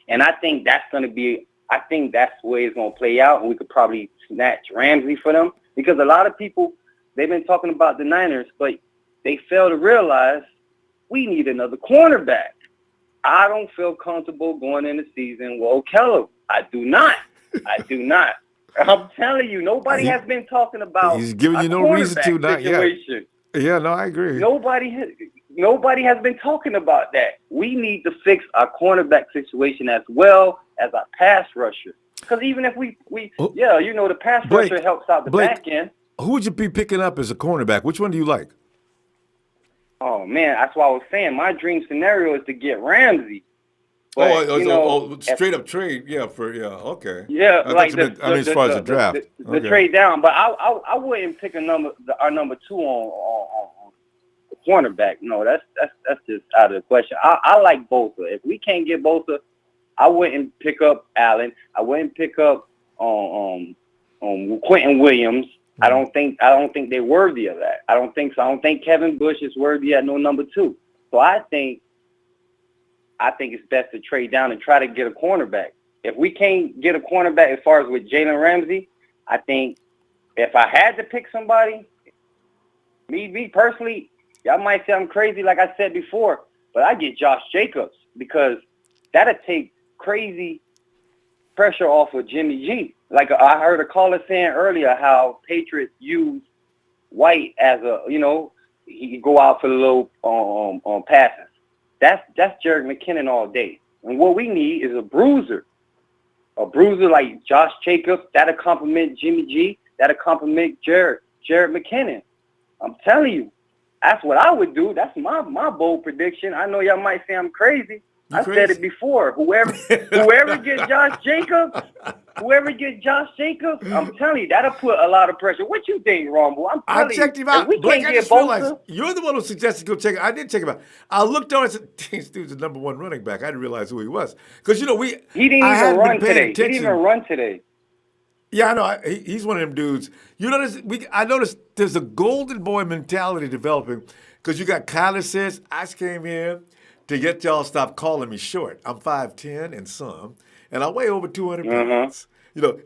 And I think that's the way it's going to play out, and we could probably snatch Ramsey for them because a lot of people, they've been talking about the Niners, but they fail to realize we need another cornerback. I don't feel comfortable going in the season with O'Kelly. I do not. I'm telling you, nobody has been talking about. He's giving you no reason to, not yet. Yeah, no, I agree. Nobody has been talking about that. We need to fix our cornerback situation as well as our pass rusher. Because even if the pass rusher helps out the back end. Who would you be picking up as a cornerback? Which one do you like? Oh, man, that's what I was saying. My dream scenario is to get Ramsey. But, straight up trade, okay. Yeah, as far as the draft. The trade down, but I wouldn't pick our number 2 on the cornerback. No, that's just out of the question. I like Bosa. If we can't get Bosa, I wouldn't pick up Allen. I wouldn't pick up Quentin Williams. I don't think they're worthy of that. I don't think so. I don't think Kevin Bush is worthy at no number 2. So I think it's best to trade down and try to get a cornerback. If we can't get a cornerback as far as with Jalen Ramsey, I think if I had to pick somebody, me personally, y'all might say I'm crazy like I said before, but I get Josh Jacobs because that'll take crazy pressure off of Jimmy G. Like I heard a caller saying earlier how Patriots use White as he could go out for the little on passes. That's Jerick McKinnon all day. And what we need is a bruiser. A bruiser like Josh Jacobs, that'll complement Jimmy G, that'll complement Jerick McKinnon. I'm telling you, that's what I would do. That's my bold prediction. I know y'all might say I'm crazy. I said it before. Whoever gets Josh Jacobs, I'm telling you, that'll put a lot of pressure. What you think, Ronbo? I checked him out. Blake, I just realized you're the one who suggested go check him. I did check him out. I looked on and said, this dude's the number 1 running back. I didn't realize who he was. Because, he didn't even run today. Yeah, I know. He's one of them dudes. You notice? I noticed there's a golden boy mentality developing because you got Kyler says, I came here to get y'all stop calling me short. I'm 5'10" and some, and I weigh over 200 pounds.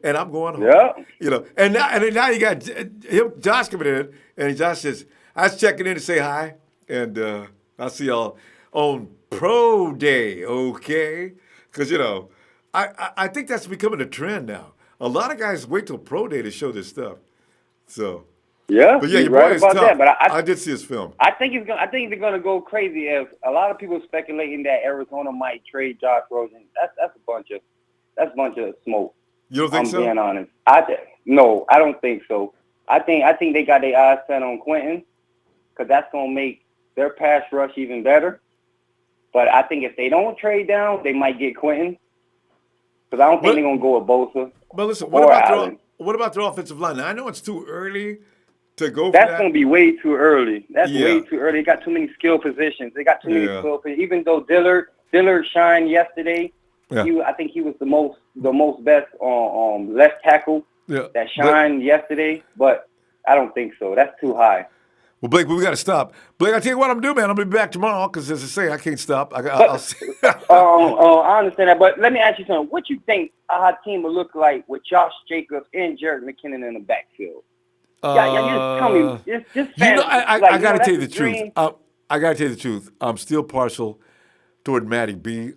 And I'm going home. Yeah. And now you got Josh coming in, and Josh says, I was checking in to say hi, and I'll see y'all on Pro Day, okay? Because, I think that's becoming a trend now. A lot of guys wait till Pro Day to show this stuff. So. Yeah, but your right boy is about tough. that. But I did see his film. I think they're gonna go crazy if a lot of people speculating that Arizona might trade Josh Rosen. That's a bunch of smoke. You don't think so? I'm being honest. No, I don't think so. I think they got their eyes set on Quentin because that's gonna make their pass rush even better. But I think if they don't trade down, they might get Quentin because I don't think they're gonna go with Bosa. But listen, what about their offensive line? Now, I know it's too early to go for that. That's going to be way too early. Way too early. They got too many skill positions. Even though Dillard shined yesterday, I think he was the most best on left tackle that shined yesterday. But I don't think so. That's too high. Well, Blake, we got to stop. Blake, I tell you what I'm doing, man. I'm going to be back tomorrow because, as I say, I can't stop. I'll see. I understand that. But let me ask you something. What you think our team will look like with Josh Jacobs and Jerick McKinnon in the backfield? Just tell me. Just I got to tell you the truth. I got to tell you the truth. I'm still partial toward Matty B.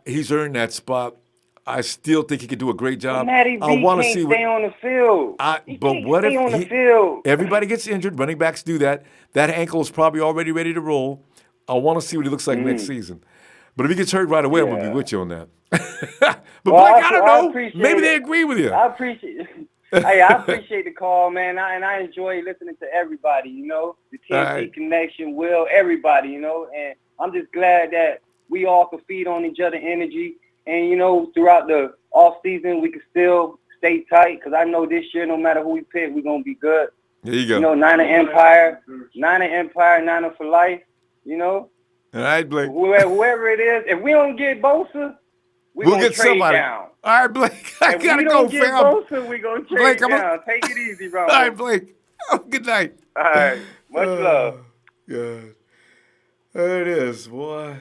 He's earned that spot. I still think he could do a great job. Matty B can't stay on the field. But what if everybody gets injured? Running backs do that. That ankle is probably already ready to roll. I want to see what he looks like next season. But if he gets hurt right away, I'm going to be with you on that. But Blake, I don't know. Maybe they agree with you. I appreciate it. Hey, I appreciate the call, man, and I enjoy listening to everybody, the TNT connection, Will, everybody, and I'm just glad that we all can feed on each other energy, and, throughout the off season, we can still stay tight, because I know this year, no matter who we pick, we're going to be good. There you go. You know, Niner Empire, Niner for life. You know. All right, Blake. Whoever it is, if we don't get Bosa, we'll get trade somebody down. All right, Blake. I if gotta we go, don't get fam. Bosa, we're going to trade Blake, down. Take it easy, Ronbo. All right, Blake. Oh, good night. All right. Much love. God. There it is, boy.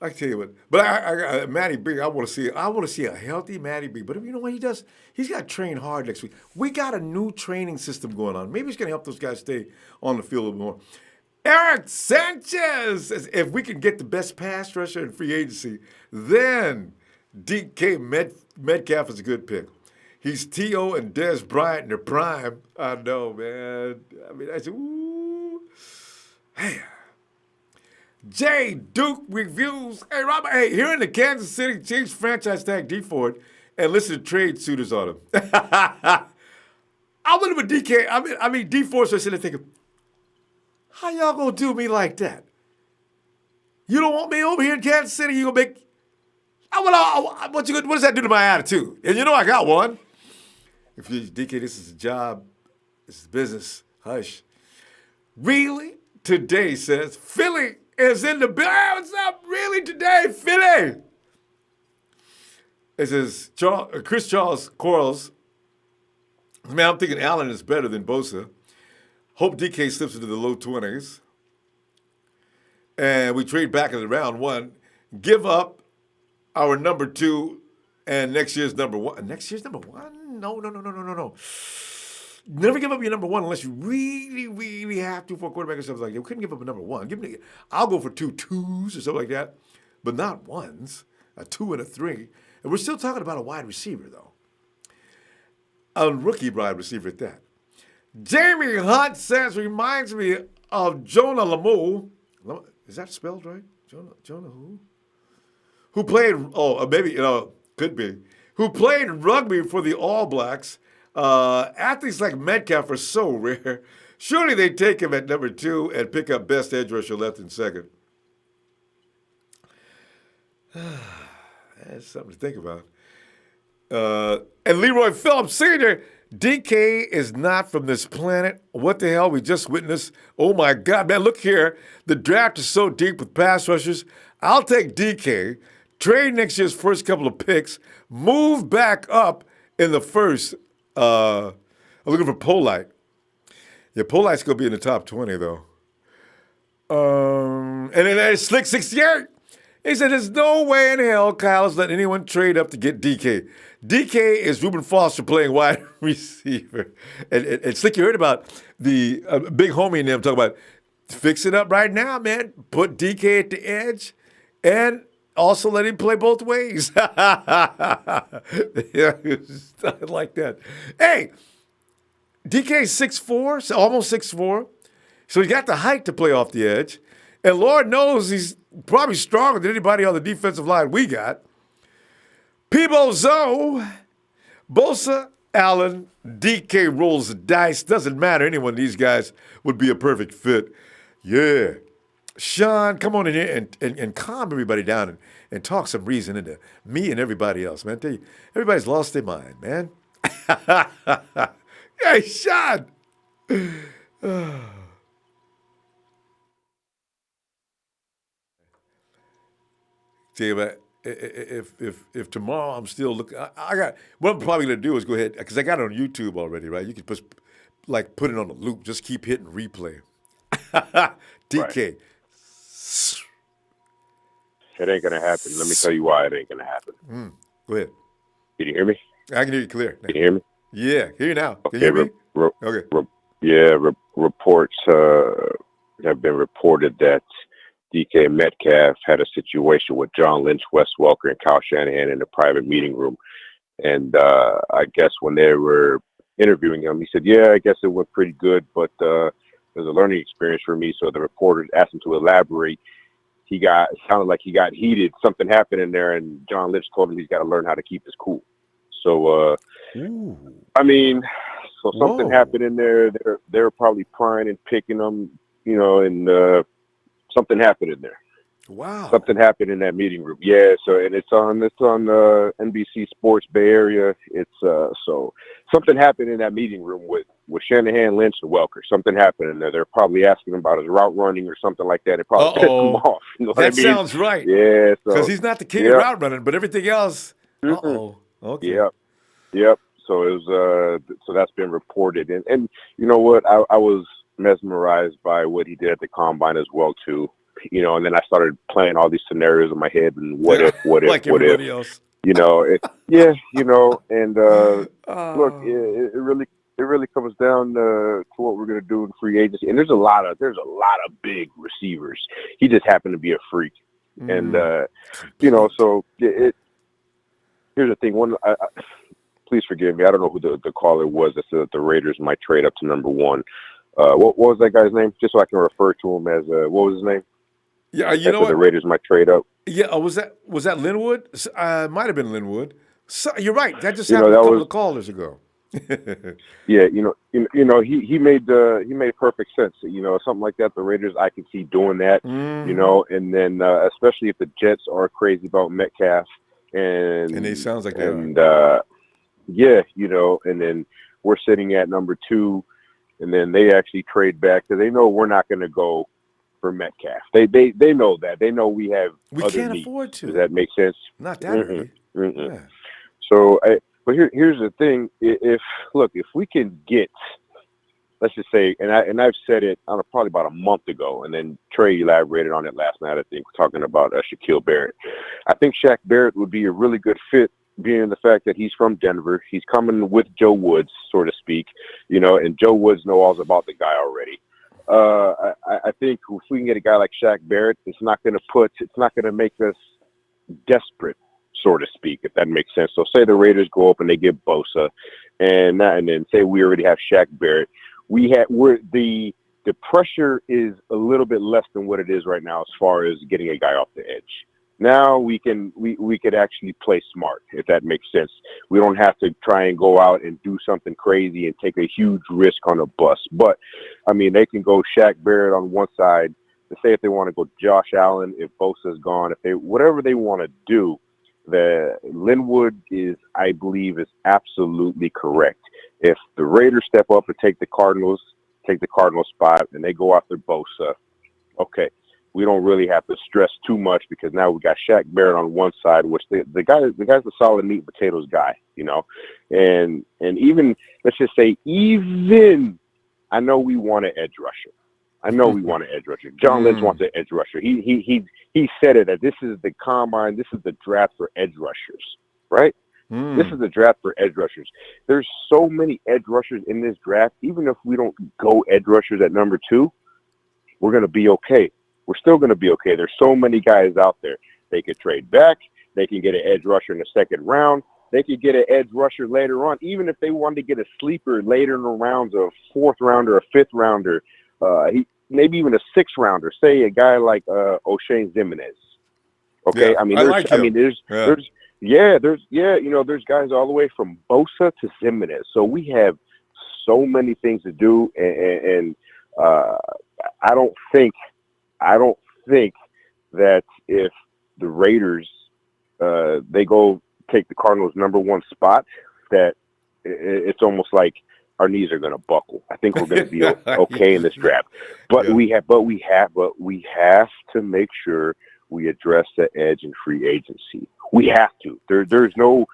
I tell you what. But I Matty B, I want to see a healthy Matty B. But you know what he does? He's got to train hard next week. We got a new training system going on. Maybe it's going to help those guys stay on the field a little more. Eric Sanchez, if we can get the best pass rusher in free agency, then DK Metcalf is a good pick. He's T.O. and Dez Bryant in their prime. I know, man. I mean, I said, ooh. Hey. J. Duke Reviews. Hey, Robert, hey, here in the Kansas City Chiefs franchise tag D Ford and listen to trade suitors on him. I'm looking at DK. I mean D Ford, so I sit there thinking, how y'all gonna do me like that? You don't want me over here in Kansas City? You gonna make? What does that do to my attitude? And you know I got one. If you DK, this is a job, this is business. Hush. Really? Today says Philly is in the building. What's up? Really today, Philly? It says Chris Charles Quarles. Man, I'm thinking Allen is better than Bosa. Hope DK slips into the low 20s. And we trade back in the round one. Give up our number 2 and next year's number 1. Next year's number 1? No. Never give up your number 1 unless you really, really have to for a quarterback or something like that. We couldn't give up a number 1. I'll go for 2 2s or something like that, but not 1s. A 2 and a 3. And we're still talking about a wide receiver, though. A rookie wide receiver at that. Jamie Hunt says, reminds me of Jonah Lamour. Is that spelled right? Jonah who? Who played, maybe, could be. Who played rugby for the All Blacks. Athletes like Metcalf are so rare. Surely they take him at number 2 and pick up best edge rusher left in second. That's something to think about. And Leroy Phillips Sr., DK is not from this planet. What the hell? We just witnessed. Oh, my God, man, look here. The draft is so deep with pass rushers. I'll take DK, trade next year's first couple of picks, move back up in the first. I'm looking for Polite. Yeah, Polite's going to be in the top 20, though. And then there's Slick 68. He said, there's no way in hell Kyle is letting anyone trade up to get DK. DK is Reuben Foster playing wide receiver. And Slick, you heard about the big homie in them talking about fix it up right now, man. Put DK at the edge and also let him play both ways. Yeah, I like that. Hey, DK's 6'4", so almost 6'4", so he got the height to play off the edge. And Lord knows he's probably stronger than anybody on the defensive line we got. Peebo Zoe, Bosa, Allen, DK rolls the dice. Doesn't matter. Any one of these guys would be a perfect fit. Yeah. Sean, come on in here and calm everybody down and talk some reason into me and everybody else, man. I tell you, everybody's lost their mind, man. Hey, Sean. Tell you what, if tomorrow I'm still looking, I got what I'm probably gonna do is go ahead because I got it on YouTube already, right? You can put it on a loop, just keep hitting replay. DK. Right. It ain't gonna happen. Let me tell you why it ain't gonna happen. Go ahead. Can you hear me? I can hear you clear. Can you hear me? Yeah, hear you now. Can Okay, you hear me? Okay. Reports have been reported that DK Metcalf had a situation with John Lynch, Wes Welker, and Kyle Shanahan in a private meeting room. And I guess when they were interviewing him, he said, yeah, I guess it went pretty good, but it was a learning experience for me. So the reporter asked him to elaborate. It sounded like he got heated. Something happened in there, and John Lynch told him he's got to learn how to keep his cool. So, something happened in there. They're probably prying and picking them, and something happened in there. Wow. Something happened in that meeting room. Yeah, so and it's on NBC Sports Bay Area. It's so something happened in that meeting room with Shanahan, Lynch, and Welker. Something happened in there. They're probably asking him about his route running or something like that. It probably pissed him off. You know what I That mean? sounds right. Yeah, Because so he's not the king of route running, but everything else. Mhm. Okay. Yep. So it was so that's been reported, and you know what? I was mesmerized by what he did at the combine as well too. You know, and then I started playing all these scenarios in my head and what if, like everybody else. you know, you know, and look, Oh. it really comes down to what we're gonna do in free agency. And there's a lot of big receivers. He just happened to be a freak, and you know, so here's the thing. Please forgive me. I don't know who the caller was that said that the Raiders might trade up to number 1. What was that guy's name? Just so I can refer to him as what was his name? Yeah, you know what? The Raiders might trade up. Yeah, was that Linwood? Might have been Linwood. So, you're right. That just You know, happened that a couple was- of callers ago. Yeah, he made perfect sense. You know, something like that. The Raiders, I can see doing that. You know, and then especially if the Jets are crazy about Metcalf, and it sounds like they are. Yeah, you know, and then we're sitting at number 2, and then they actually trade back because they know we're not going to go for Metcalf. They know that. They know we have other can't needs. afford to. Does that make sense? Not that early. Yeah. So, but here's the thing: if we can get, let's just say, and I've said it probably about a month ago, and then Trey elaborated on it last night. I think talking about Shaquille Barrett. I think Shaq Barrett would be a really good fit, being the fact that he's from Denver. He's coming with Joe Woods, so to speak, you know, and Joe Woods knows all about the guy already. I think if we can get a guy like Shaq Barrett, it's not going to make us desperate, so to speak, if that makes sense. So say the Raiders go up and they get Bosa, and then say we already have Shaq Barrett. The pressure is a little bit less than what it is right now as far as getting a guy off the edge. Now we could actually play smart, if that makes sense. We don't have to try and go out and do something crazy and take a huge risk on a bus. But I mean, they can go Shaq Barrett on one side. To say if they want to go Josh Allen, if Bosa's gone, whatever they want to do. The Linwood I believe, is absolutely correct. If the Raiders step up and take the Cardinals spot, and they go after Bosa, okay. We don't really have to stress too much because now we got Shaq Barrett on one side, which the guy's a solid meat and potatoes guy, you know, and even let's just say I know we want an edge rusher. John Lynch wants an edge rusher. He said it that this is the combine, this is the draft for edge rushers, right? This is the draft for edge rushers. There's so many edge rushers in this draft. Even if we don't go edge rushers at number 2, we're going to be okay. We're still going to be okay. There's so many guys out there. They could trade back. They can get an edge rusher in the second round. They could get an edge rusher later on. Even if they wanted to get a sleeper later in the rounds, a 4th rounder, a 5th rounder, maybe even a 6th rounder. Say a guy like O'Shane Zimenez. Okay, yeah, I mean, there's guys all the way from Bosa to Zimenez. So we have so many things to do, and I don't think that if the Raiders they go take the Cardinals number 1 spot, that it's almost like our knees are going to buckle. I think we're going to be okay in this draft, but we have to make sure we address the edge in free agency. We have to. There's no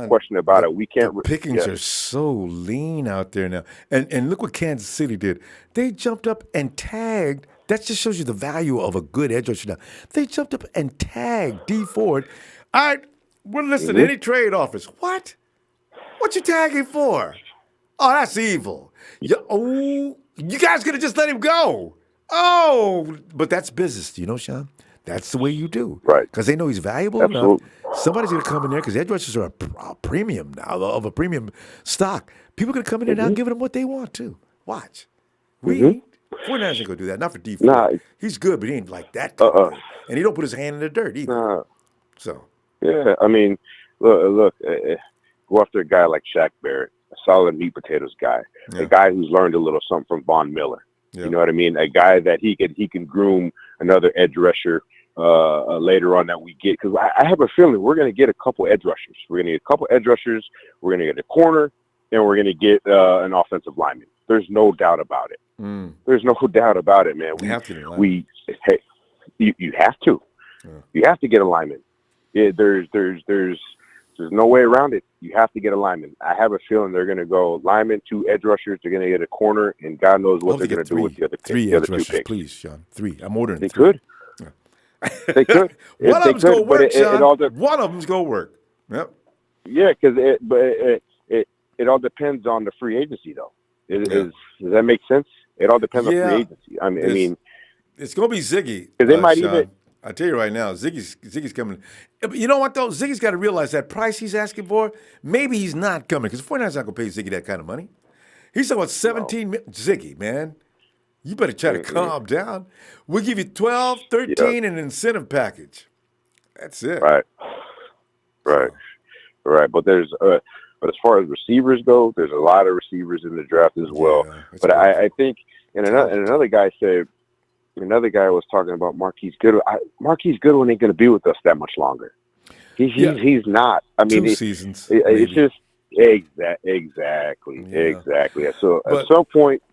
question about it. We can't. The pickings are so lean out there now, and look what Kansas City did. They jumped up and tagged. That just shows you the value of a good edge rusher now. They jumped up and tagged D Ford. All right, we're listed any trade offers. What? What you tagging for? Oh, that's evil. You guys could have just let him go. Oh, but that's business, you know, Sean. That's the way you do. Right. Because they know he's valuable enough. Somebody's going to come in there because edge rushers are a premium now, of a premium stock. People are going to come in there now giving them what they want to. Watch. Fournette ain't going to do that. Not for D4. Nah. He's good, but he ain't like that kind of good. And he don't put his hand in the dirt either. Nah. So. Yeah, I mean, look, go after a guy like Shaq Barrett, a solid meat potatoes guy, a guy who's learned a little something from Von Miller. Yeah. You know what I mean? A guy that he can groom another edge rusher later on that we get, because I have a feeling we're going to get a couple edge rushers. We're going to get a couple edge rushers. We're going to get a corner, and we're going to get an offensive lineman. There's no doubt about it. There's no doubt about it, man. You have to. Yeah. You have to get a lineman. Yeah, there's no way around it. You have to get a lineman. I have a feeling they're going to go lineman, 2 edge rushers. They're going to get a corner, and God knows what they're going to do with the other 3 edge rushers, please, Sean. 3. I'm ordering. They 3. could. They could. One of them's going to work, Sean. One of them's going to work. Yep. Yeah, because it all depends on the free agency, though. Does that make sense? It all depends on free agency. I mean, it's going to be Ziggy. Because they might Sean. even. I tell you right now, Ziggy's coming. But you know what, though? Ziggy's got to realize that price he's asking for, maybe he's not coming, because 49ers not going to pay Ziggy that kind of money. He's talking about 17 million. Ziggy, man, you better try to calm down. We'll give you 12, 13, and an incentive package. That's it. Right. But there's but as far as receivers go, there's a lot of receivers in the draft as well. But I think, and another guy said, another guy was talking about Marquise Goodwin. Marquise Goodwin ain't going to be with us that much longer. He's not. I mean, 2 seasons. It's just exactly. So at some point,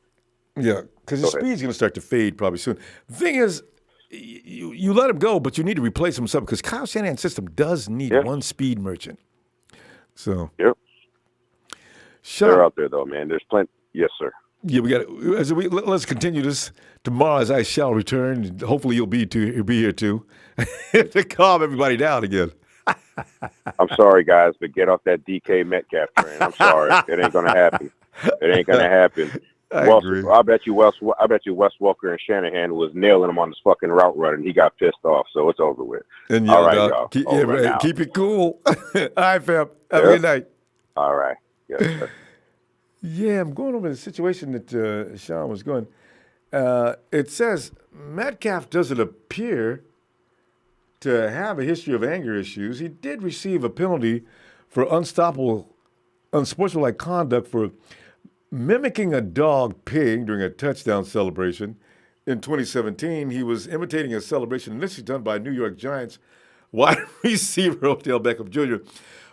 because his speed's going to start to fade probably soon. The thing is, you let him go, but you need to replace him with something, because Kyle Shanahan's system does need one speed merchant. So they're out there though, man. There's plenty. Yes, sir. Yeah, let's continue this tomorrow, as I shall return. And hopefully, you'll be here too to calm everybody down again. I'm sorry, guys, but get off that DK Metcalf train. I'm sorry, it ain't gonna happen. It ain't gonna happen. I agree. I bet you Wes Welker and Shanahan was nailing him on this fucking route run, and he got pissed off. So it's over with. And all right, y'all. Keep it cool. All right, fam. Have a good night. All right. Yes, sir. Yeah, I'm going over the situation that Sean was going. It says Metcalf doesn't appear to have a history of anger issues. He did receive a penalty for unsportsmanlike conduct for mimicking a dog peeing during a touchdown celebration. In 2017, he was imitating a celebration initially done by New York Giants wide receiver Odell Beckham Jr.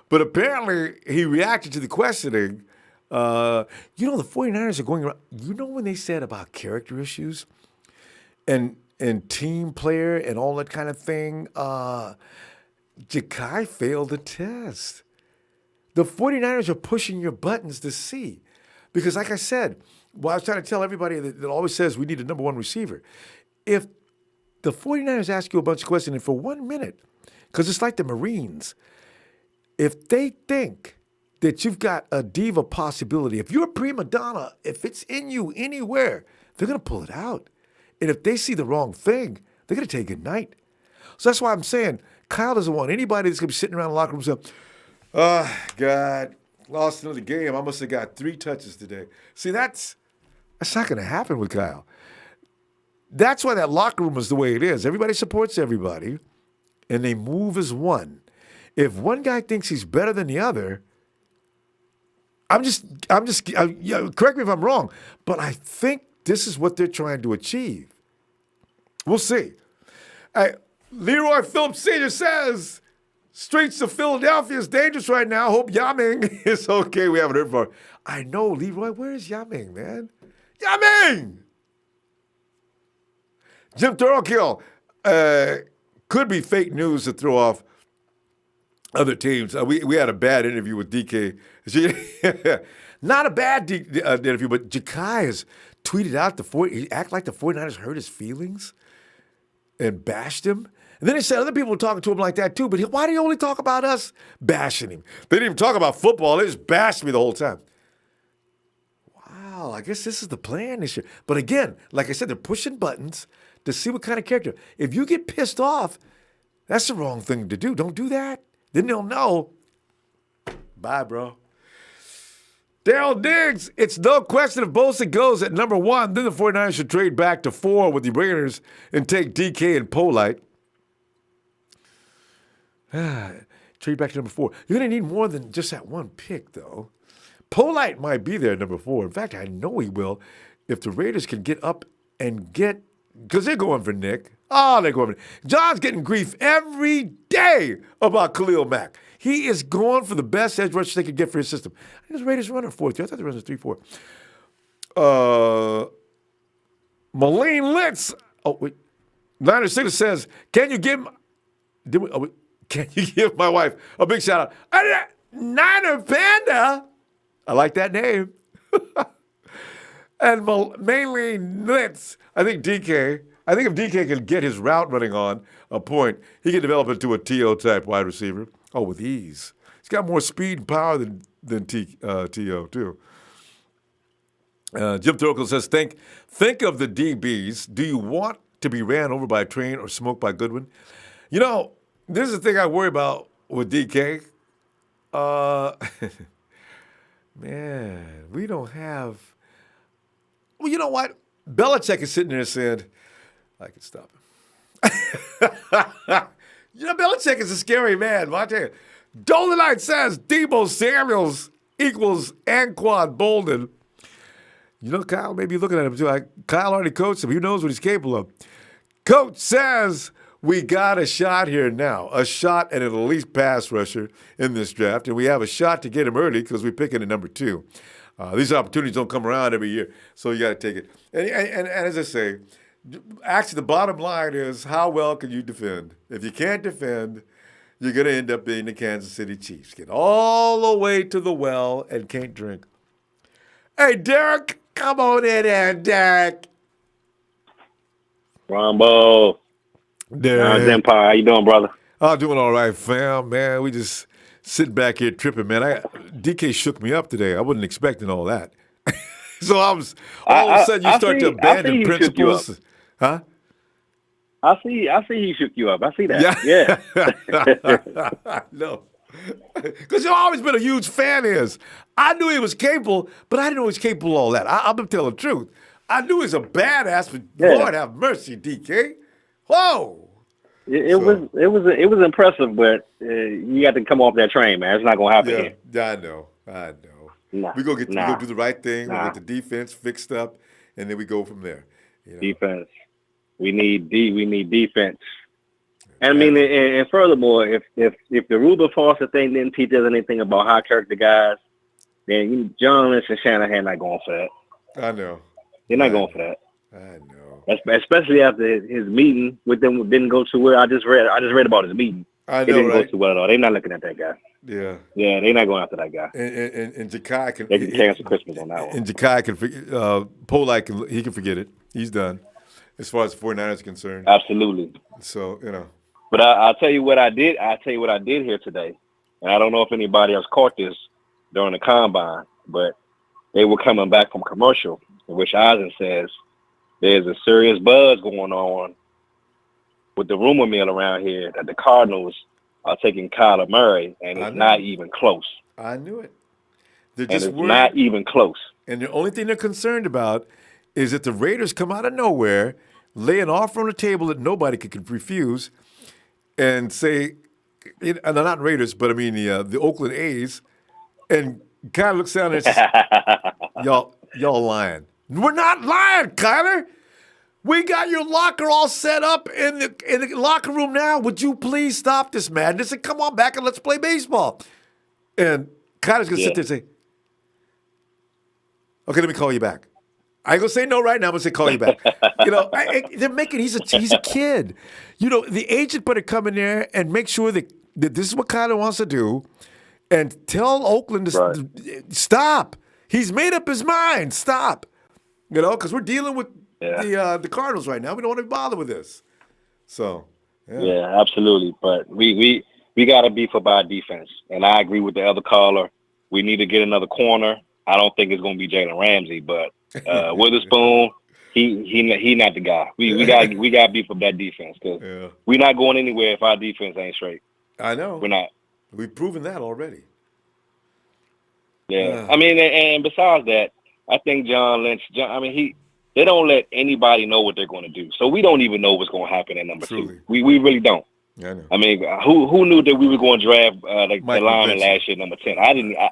But apparently, he reacted to the questioning. The 49ers are going around. You know when they said about character issues and team player and all that kind of thing? Ja'Kai failed the test. The 49ers are pushing your buttons to see. Because like I said, I was trying to tell everybody that always says we need a number 1 receiver. If the 49ers ask you a bunch of questions, and for 1 minute, because it's like the Marines, if they think that you've got a diva possibility, if you're a prima donna, if it's in you anywhere, they're going to pull it out. And if they see the wrong thing, they're going to tell you good night. So that's why I'm saying Kyle doesn't want anybody that's going to be sitting around the locker room saying, oh, God, lost another game. I must have got 3 touches today. See, that's not going to happen with Kyle. That's why that locker room is the way it is. Everybody supports everybody, and they move as one. If one guy thinks he's better than the other, correct me if I'm wrong, but I think this is what they're trying to achieve. We'll see. Leroy Phillips Sr. says, streets of Philadelphia is dangerous right now. Hope Yaming is okay. We haven't heard from her. I know, Leroy. Where is Yaming, man? Yaming! Jim Thorokill, could be fake news to throw off other teams. We had a bad interview with DK. Not a bad interview, but Ja'Kai has tweeted out he act like the 49ers hurt his feelings and bashed him. And then he said other people were talking to him like that too, but why do you only talk about us bashing him? They didn't even talk about football. They just bashed me the whole time. Wow, I guess this is the plan this year. But again, like I said, they're pushing buttons to see what kind of character. If you get pissed off, that's the wrong thing to do. Don't do that. Then they'll know. Bye, bro. Daryl Diggs, it's no question if Bosa goes at number 1, then the 49ers should trade back to 4 with the Raiders and take DK and Polite. Trade back to number 4. You're going to need more than just that one pick, though. Polite might be there at number 4. In fact, I know he will if the Raiders can get up and get, because they're going for Nick. Oh, they're going. John's getting grief every day about Khalil Mack. He is going for the best edge rush they could get for his system. I think the Raiders run a 4-3. I thought they ran a 3-4. Malene Litz. Oh, wait. Niner Singer says, can you give my wife a big shout out? Niner Panda. I like that name. And mainly Litz. I think if DK can get his route running on a point, he can develop into a TO type wide receiver. Oh, with ease. He's got more speed and power than TO too. Jim Thorogood says, think of the DBs. Do you want to be ran over by a train or smoked by Goodwin? You know, this is the thing I worry about with DK. Man, we don't have. Well, you know what? Belichick is sitting there saying, I can stop him. Belichick is a scary man. I tell you, Dolanite says Debo Samuels equals Anquan Bolden. Kyle may be looking at him too. Kyle already coached him. He knows what he's capable of. Coach says we got a shot here now, a shot at an elite pass rusher in this draft, and we have a shot to get him early because we're picking at number 2. These opportunities don't come around every year, so you got to take it. And as I say, actually the bottom line is how well can you defend? If you can't defend, you're going to end up being the Kansas City Chiefs. Get all the way to the well and can't drink. Hey, Derek, come on in there, Derek. Ronbo. Derek. Empire. How you doing, brother? I'm doing all right, fam. Man, we just sitting back here tripping, man. DK shook me up today. I wasn't expecting all that. So all of a sudden you start to abandon principles. Huh? I see he shook you up. I see that. Yeah. No. Because you've always been a huge fan of his. I knew he was capable, but I didn't know he was capable of all that. I'm going to tell the truth. I knew he was a badass, but Lord have mercy, DK. Whoa. It was impressive, but you got to come off that train, man. It's not going to happen here. Yeah, I know. Nah, we go do the right thing. We'll get the defense fixed up, and then we go from there. Defense. We need defense. And I mean, and furthermore, if the Ruben Foster thing didn't teach us anything about high character guys, then John Lynch and Shanahan not going for that. I know. They're not going for that. I know. Especially after his meeting with them didn't go too well. I just read about his meeting. I know, it didn't right? go too well at all. They're not looking at that guy. Yeah. Yeah, they're not going after that guy. And Ja'Kai they can cancel Christmas on that one. And Ja'Kai can Polite he can forget it. He's done as far as the 49ers are concerned. Absolutely. So, But I'll tell you what I did. I'll tell you what I did here today. And I don't know if anybody else caught this during the combine, but they were coming back from commercial, in which Eisen says there's a serious buzz going on with the rumor mill around here that the Cardinals are taking Kyler Murray, and it's not even close. I knew it. Not even close. And the only thing they're concerned about is that the Raiders come out of nowhere, lay an offer on the table that nobody could refuse, and say, and they're not Raiders, but I mean the Oakland A's, and Kyler looks down and says, y'all lying. We're not lying, Kyler. We got your locker all set up in the locker room now. Would you please stop this madness and come on back and let's play baseball? And Kyler's going to sit there and say, okay, let me call you back. I ain't going to say no right now. I'm going to say call you back. They're making, he's a kid. The agent better come in there and make sure that this is what Kyler wants to do and tell Oakland to stop. He's made up his mind. Stop. Because we're dealing with the Cardinals right now. We don't want to be bothered with this. So, yeah, absolutely. But we got to beef up our defense. And I agree with the other caller. We need to get another corner. I don't think it's going to be Jalen Ramsey, but Witherspoon, he not the guy. We got to beef up that defense because we're not going anywhere if our defense ain't straight. I know. We're not. We've proven that already. Yeah. I mean, and besides that, I think John Lynch, they don't let anybody know what they're going to do. So we don't even know what's going to happen at number 2. We really don't. Yeah, I know. I mean, who knew that we were going to draft the lineman last year, number 10? I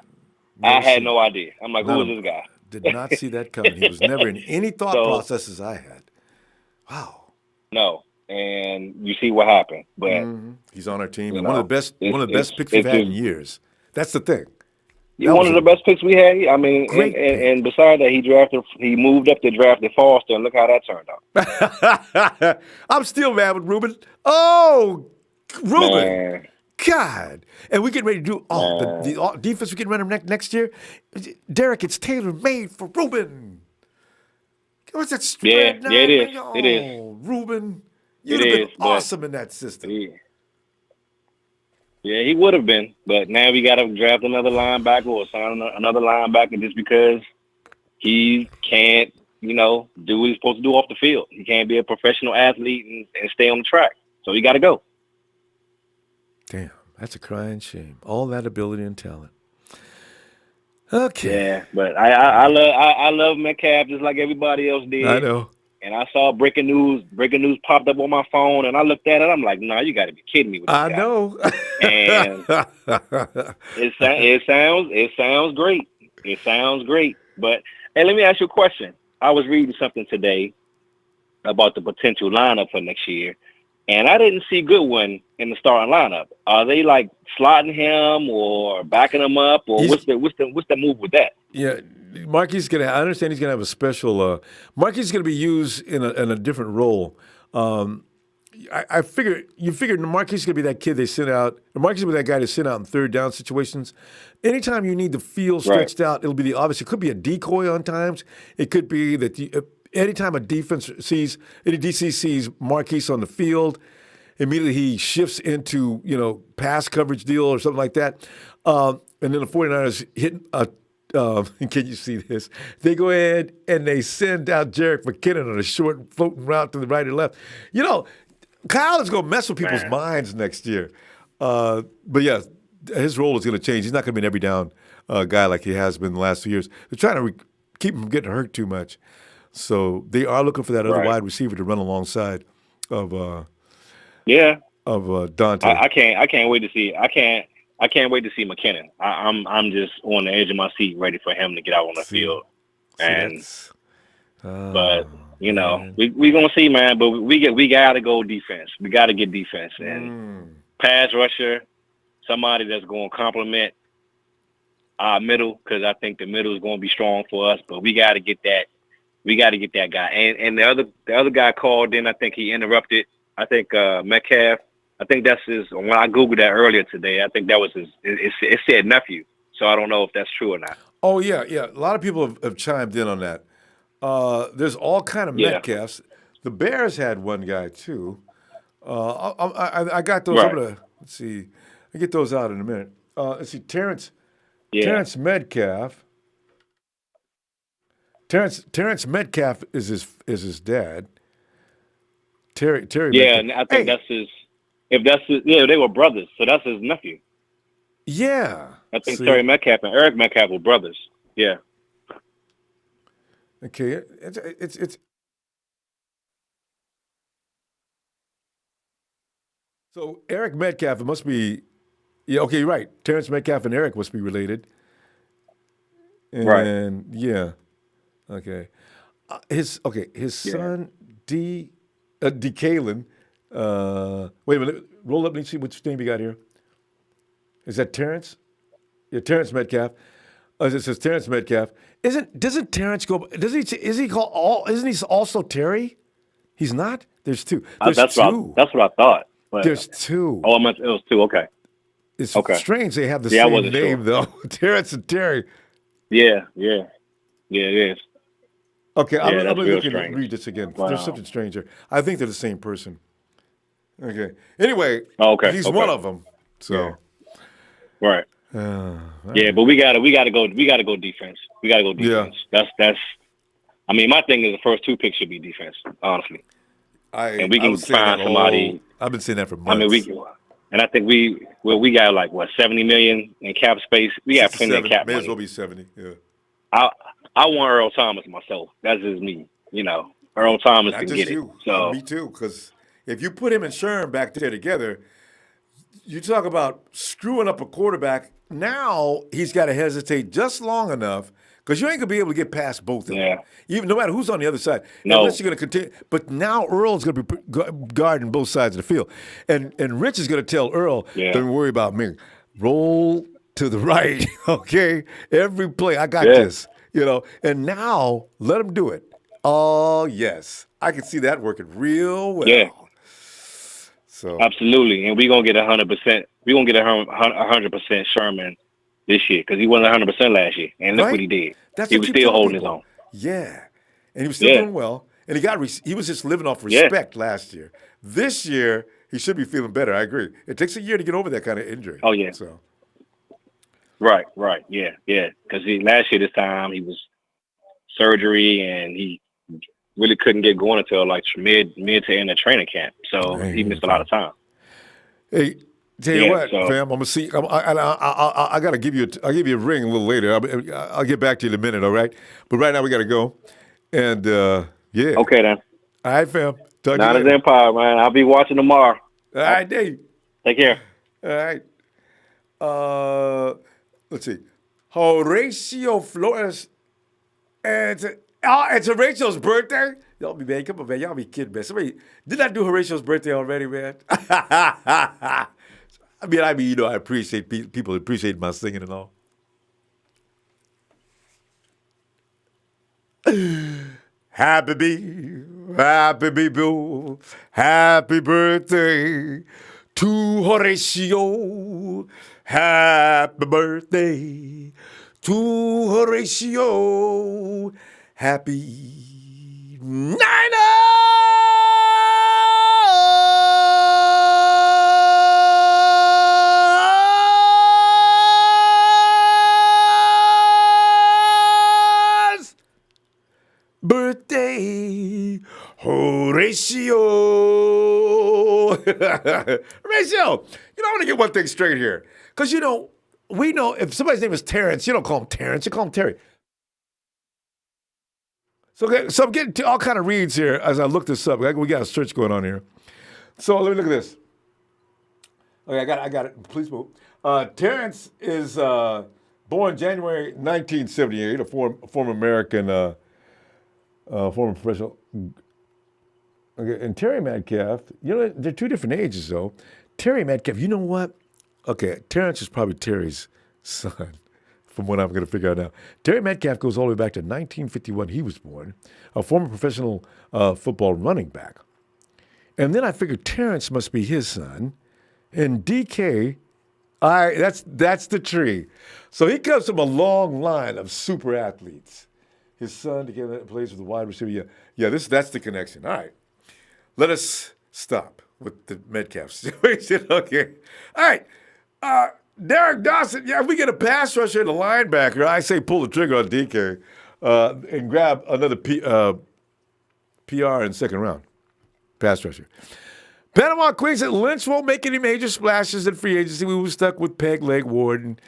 had no idea. I'm like, who is this guy? Did not see that coming. He was never in any thought processes I had. Wow. No. and you see what happened. But he's on our team, you and one of know, the best picks we've had in years. That's the thing. He's one of the best picks we had. I mean, and besides that, he moved up to drafted Foster, and look how that turned out. I'm still mad with Ruben. Oh, Ruben. Man. God. And we're getting ready to do the defense we're getting ready to next year. Derek, it's tailor-made for Ruben. What's that spread now? Yeah, it is. Oh, it is. Ruben, you'd have been awesome in that system. Yeah, he would have been, but now we got to draft another linebacker or sign another linebacker just because he can't, do what he's supposed to do off the field. He can't be a professional athlete and stay on the track. So he got to go. Damn, that's a crying shame. All that ability and talent. Okay. Yeah, but I love Metcalf just like everybody else did. I know. And I saw breaking news popped up on my phone, and I looked at it. I'm like, no, you got to be kidding me with this guy. Know. And it sounds great. It sounds great. But hey, let me ask you a question. I was reading something today about the potential lineup for next year, and I didn't see Goodwin in the starting lineup. Are they like slotting him or backing him up, or what's the move with that? Yeah. Marquis I understand he's gonna have a special. Marquis is gonna be used in a different role. I figured Marquis is gonna be that kid they sent out. Marquis will be that guy they sent out in third down situations. Anytime you need the field stretched out, it'll be the obvious. It could be a decoy on times. It could be that anytime a DC sees Marquis on the field, immediately he shifts into pass coverage deal or something like that. And then the 49ers hit a. Can you see this? They go ahead and they send out Jerick McKinnon on a short floating route to the right and left. Kyle is going to mess with people's minds next year. But yeah, his role is going to change. He's not going to be an every down guy like he has been the last 2 years. They're trying to keep him from getting hurt too much. So they are looking for that other wide receiver to run alongside of Dante. I can't wait to see. I can't wait to see McKinnon. I'm just on the edge of my seat, ready for him to get out on the field. But we gonna see, man. But we gotta go defense. We gotta get defense and pass rusher, somebody that's gonna complement our middle, because I think the middle is gonna be strong for us. But we gotta get that. We gotta get that guy. And the other guy called in. I think he interrupted. I think Metcalf. I think that's his. When I Googled that earlier today, I think that was his. It said nephew, so I don't know if that's true or not. Oh yeah. A lot of people have chimed in on that. There's all kind of Metcalfs. The Bears had one guy too. I got those. Right. Let's see. I get those out in a minute. Let's see. Terrence Metcalf. Terrence Metcalf is his dad. Terry. Yeah, and I think that's his. If that's his, they were brothers, so that's his nephew. Yeah, I think Terry Metcalf and Eric Metcalf were brothers. Yeah. Okay, it's. So Eric Metcalf, it must be. Yeah, okay, you're right. Terrence Metcalf and Eric must be related. And, right. Yeah. Okay. His son Kalen. Wait a minute. Roll up and see which name you got here. Is that Terrence? Yeah, Terrence Metcalf. It says Terrence Metcalf. Doesn't Terrence go? Isn't he also Terry? He's not. There's two. That's two. That's what I thought. But, there's two. Oh, it was two. Okay. It's strange they have the same name though. Terrence and Terry. Yeah, it is. Okay, I'm going to read this again. Wow. There's something strange here. I think they're the same person. Okay. Anyway, he's one of them. So, right. Yeah, but we gotta go defense. We gotta go defense. Yeah. That's. I mean, my thing is the first two picks should be defense. Honestly, and we can find somebody. I've been saying that for months. I mean, and I think we got like $70 million in cap space. We got plenty of cap money. May as well be 70. Yeah. I want Earl Thomas myself. That's just me. Earl Thomas can get it. So me too, because if you put him and Sherm back there together, you talk about screwing up a quarterback. Now he's got to hesitate just long enough Because you ain't going to be able to get past both of Yeah. them, even no matter who's on the other side. No. Unless you're going to continue. But now Earl's going to be guarding both sides of the field. And Rich is going to tell Earl, Yeah. don't worry about me. Roll to the right, okay? Every play, I got Yeah. this, And now, let him do it. Oh, yes. I can see that working real well. Yeah. So Absolutely. And we're going to get 100%. We're going to get 100% Sherman this year because he wasn't 100% last year. And look Right? what he did. That's He what I was keep still telling holding his people. own. Yeah. And he was still Yeah. doing well. And he was just living off Yeah. respect last year. This year, he should be feeling better. I agree. It takes a year to get over that kind of injury. Oh, yeah. So Right. Yeah. Because last year, this time, he was surgery and he really couldn't get going until like mid to end of training camp. So he missed a lot of time. Hey, tell you what, so- fam, I'm gonna see. I gotta give you. I'll give you a ring a little later. I'll get back to you in a minute. All right. But right now we gotta go. And yeah. Okay, then. All right, fam. Talk to you Niners later. Empire, man. I'll be watching tomorrow. All right, Dave. Take care. All right. Let's see. Horatio Flores. It's Horatio's birthday. Y'all be man, come on, man. Y'all be kidding, man. Somebody did I do Horatio's birthday already, man? I I appreciate people appreciate my singing and all. Happy boo, happy birthday to Horatio. Happy birthday to Horatio. Happy Niners birthday, Horatio. Horatio, I want to get one thing straight here. Because, we know if somebody's name is Terrence, you don't call him Terrence, you call him Terry. So I'm getting to all kind of reads here as I look this up. We got a search going on here. So let me look at this. Okay, I got it. Please move. Terrence is born January 1978, a former American, former professional. Okay, and Terry Metcalf, they're two different ages, though. Terry Metcalf, you know what? Okay, Terrence is probably Terry's son, from what I'm going to figure out now. Terry Metcalf goes all the way back to 1951. He was born, a former professional football running back. And then I figured Terrence must be his son. And DK, that's the tree. So he comes from a long line of super athletes. His son plays with the wide receiver. Yeah, that's the connection. All right. Let us stop with the Metcalf situation. Okay. All right. Derek Dawson, if we get a pass rusher and a linebacker, I say pull the trigger on DK and grab another PR in second round. Pass rusher. Panama Queens said Lynch won't make any major splashes in free agency. We were stuck with Peg Leg Ward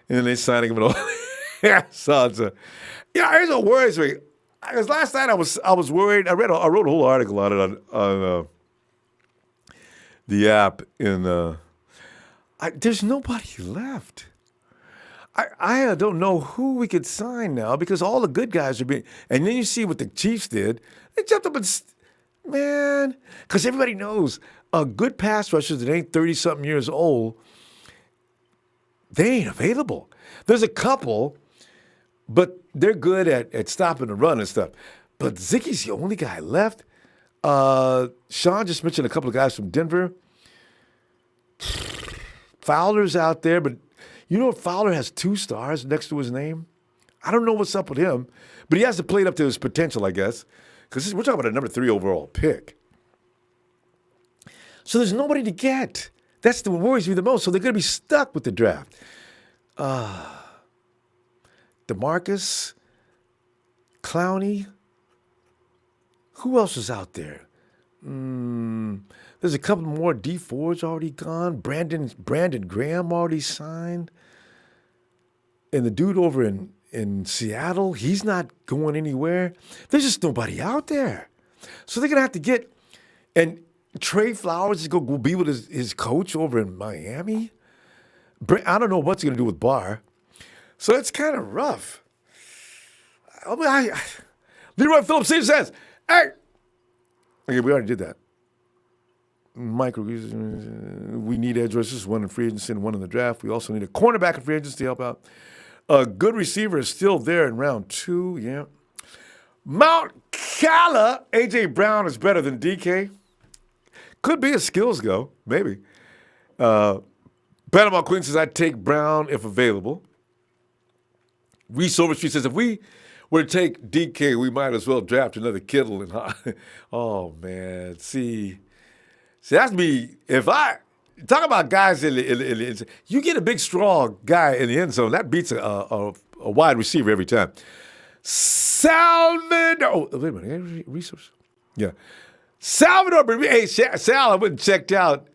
and they signing him and all. So here's what worries me. Because last night I was worried. I wrote a whole article on it on the app. There's nobody left. I don't know who we could sign now because all the good guys are being. And then you see what the Chiefs did. They jumped up and man, because everybody knows a good pass rusher that ain't 30-something years old, they ain't available. There's a couple, but they're good at stopping the run and stuff. But Zicky's the only guy left. Sean just mentioned a couple of guys from Denver. Fowler's out there, but Fowler has 2 stars next to his name? I don't know what's up with him, but he has to play it up to his potential, I guess, because we're talking about a number 3 overall pick. So there's nobody to get. That's what worries me the most. So they're going to be stuck with the draft. DeMarcus, Clowney. Who else is out there? There's a couple more. D4's already gone. Brandon Graham already signed. And the dude over in Seattle, he's not going anywhere. There's just nobody out there. So they're going to have to get... And Trey Flowers is going to go be with his coach over in Miami. I don't know what's going to do with Barr. So it's kind of rough. Leroy Phillips says, hey. Okay, we already did that. We need edge rushers, one in free agency and one in the draft. We also need a cornerback in free agency to help out. A good receiver is still there in round 2, yeah. Mount Cala, A.J. Brown is better than DK. Could be a skills go, maybe. Panama Queen says, I'd take Brown if available. Reese Overstreet says, if we were to take DK, we might as well draft another Kittle. Oh, man. See, that's me. If I talk about guys you get a big, strong guy in the end zone, that beats a wide receiver every time. Salvador. Oh, wait a minute. Resource. Yeah. Salvador. Hey, Sal, I went and checked out